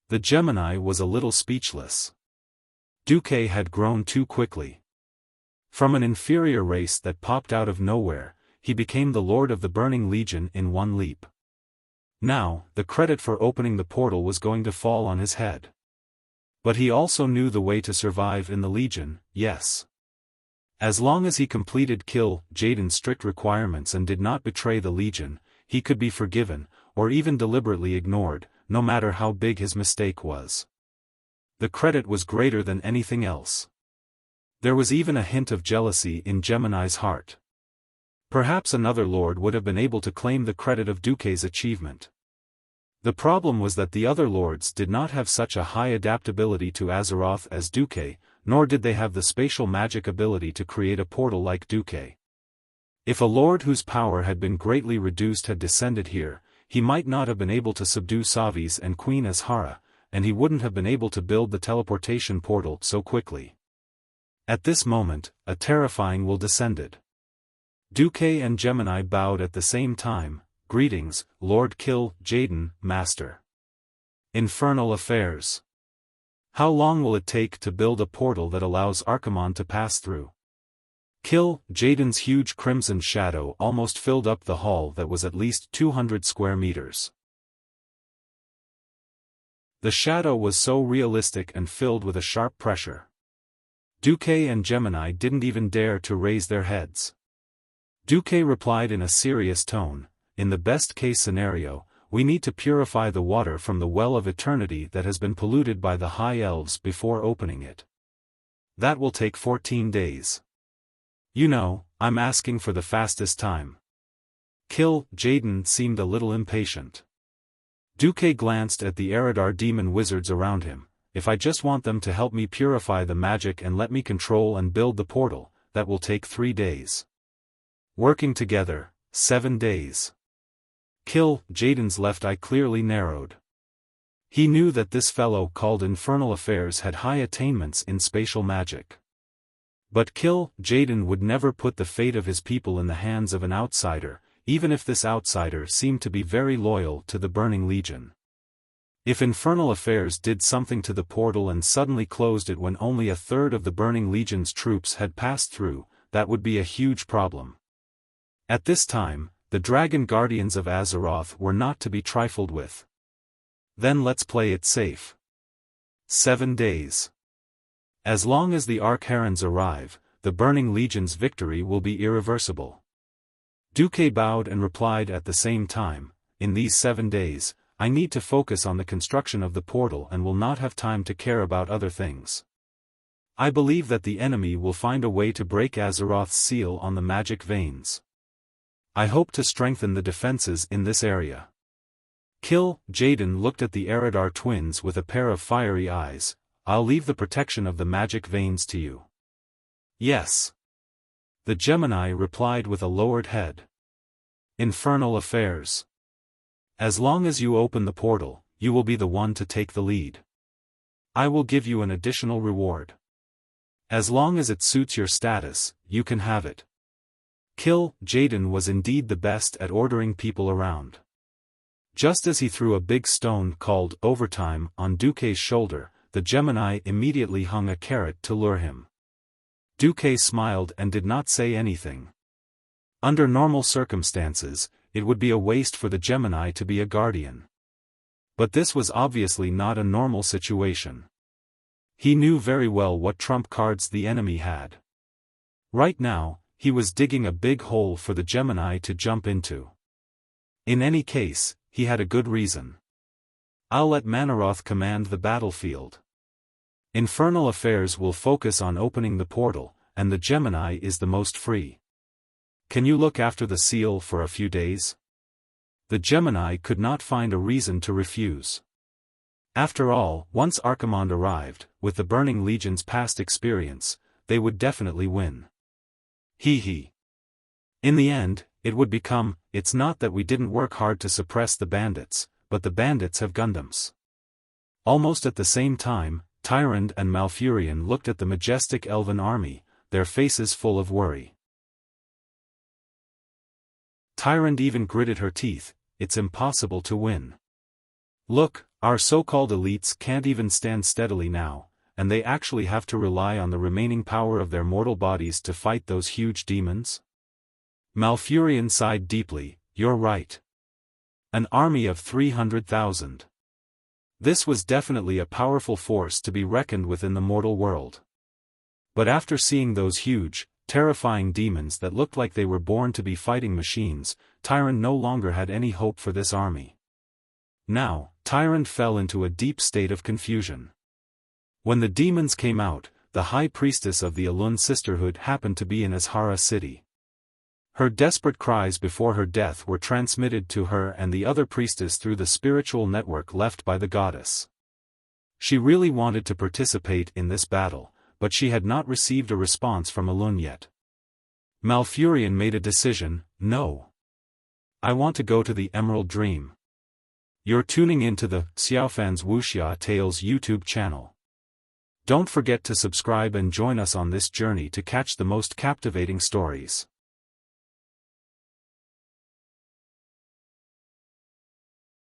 The Gemini was a little speechless. Duque had grown too quickly. From an inferior race that popped out of nowhere, he became the Lord of the Burning Legion in one leap. Now, the credit for opening the portal was going to fall on his head. But he also knew the way to survive in the Legion, yes. As long as he completed Kill Jaden's strict requirements and did not betray the Legion, he could be forgiven, or even deliberately ignored, no matter how big his mistake was. The credit was greater than anything else. There was even a hint of jealousy in Gemini's heart. Perhaps another lord would have been able to claim the credit of Duque's achievement. The problem was that the other lords did not have such a high adaptability to Azeroth as Duque, nor did they have the spatial magic ability to create a portal like Duque. If a lord whose power had been greatly reduced had descended here, he might not have been able to subdue Savis and Queen Azhara, and he wouldn't have been able to build the teleportation portal so quickly. At this moment, a terrifying will descended. Duque and Gemini bowed at the same time. Greetings, Lord Kill Jaden, Master. Infernal affairs. How long will it take to build a portal that allows Archimonde to pass through? Kill Jaden's huge crimson shadow almost filled up the hall that was at least 200 square meters. The shadow was so realistic and filled with a sharp pressure. Duque and Gemini didn't even dare to raise their heads. Duque replied in a serious tone, "In the best-case scenario, we need to purify the water from the well of eternity that has been polluted by the High Elves before opening it. That will take 14 days. You know, I'm asking for the fastest time." Kill Jaden seemed a little impatient. Duque glanced at the Eridar demon wizards around him. "If I just want them to help me purify the magic and let me control and build the portal, that will take 3 days. Working together, 7 days. Kill Jaden's left eye clearly narrowed. He knew that this fellow called Infernal Affairs had high attainments in spatial magic. But Kill Jaden would never put the fate of his people in the hands of an outsider, even if this outsider seemed to be very loyal to the Burning Legion. If Infernal Affairs did something to the portal and suddenly closed it when only a third of the Burning Legion's troops had passed through, that would be a huge problem. At this time, the Dragon Guardians of Azeroth were not to be trifled with. Then let's play it safe. 7 days. As long as the Archherons arrive, the Burning Legion's victory will be irreversible. Duque bowed and replied at the same time, "In these 7 days, I need to focus on the construction of the portal and will not have time to care about other things. I believe that the enemy will find a way to break Azeroth's seal on the magic veins. I hope to strengthen the defenses in this area." Kill Jaden looked at the Eridar twins with a pair of fiery eyes. "I'll leave the protection of the magic veins to you." "Yes." The Gemini replied with a lowered head. "Infernal Affairs. As long as you open the portal, you will be the one to take the lead. I will give you an additional reward. As long as it suits your status, you can have it." Kill Jaden was indeed the best at ordering people around. Just as he threw a big stone called Overtime on Duque's shoulder, the Gemini immediately hung a carrot to lure him. Duque smiled and did not say anything. Under normal circumstances, it would be a waste for the Gemini to be a guardian. But this was obviously not a normal situation. He knew very well what trump cards the enemy had. Right now, he was digging a big hole for the Gemini to jump into. In any case, he had a good reason. "I'll let Manaroth command the battlefield. Infernal Affairs will focus on opening the portal, and the Gemini is the most free. Can you look after the seal for a few days?" The Gemini could not find a reason to refuse. After all, once Archimonde arrived, with the Burning Legion's past experience, they would definitely win. He. In the end, it would become, "It's not that we didn't work hard to suppress the bandits, but the bandits have Gundams." Almost at the same time, Tyrande and Malfurion looked at the majestic elven army, their faces full of worry. Tyrande even gritted her teeth. "It's impossible to win. Look, our so-called elites can't even stand steadily now, and they actually have to rely on the remaining power of their mortal bodies to fight those huge demons?" Malfurion sighed deeply, "You're right. An army of 300,000. This was definitely a powerful force to be reckoned with in the mortal world. But after seeing those huge, terrifying demons that looked like they were born to be fighting machines, Tyrant no longer had any hope for this army. Now, Tyrant fell into a deep state of confusion. When the demons came out, the high priestess of the Alun Sisterhood happened to be in Azhara city. Her desperate cries before her death were transmitted to her and the other priestess through the spiritual network left by the goddess. She really wanted to participate in this battle, but she had not received a response from Alun yet. Malfurion made a decision, "No. I want to go to the Emerald Dream." You're tuning into the Xiaofan's Wuxia Tales YouTube channel. Don't forget to subscribe and join us on this journey to catch the most captivating stories.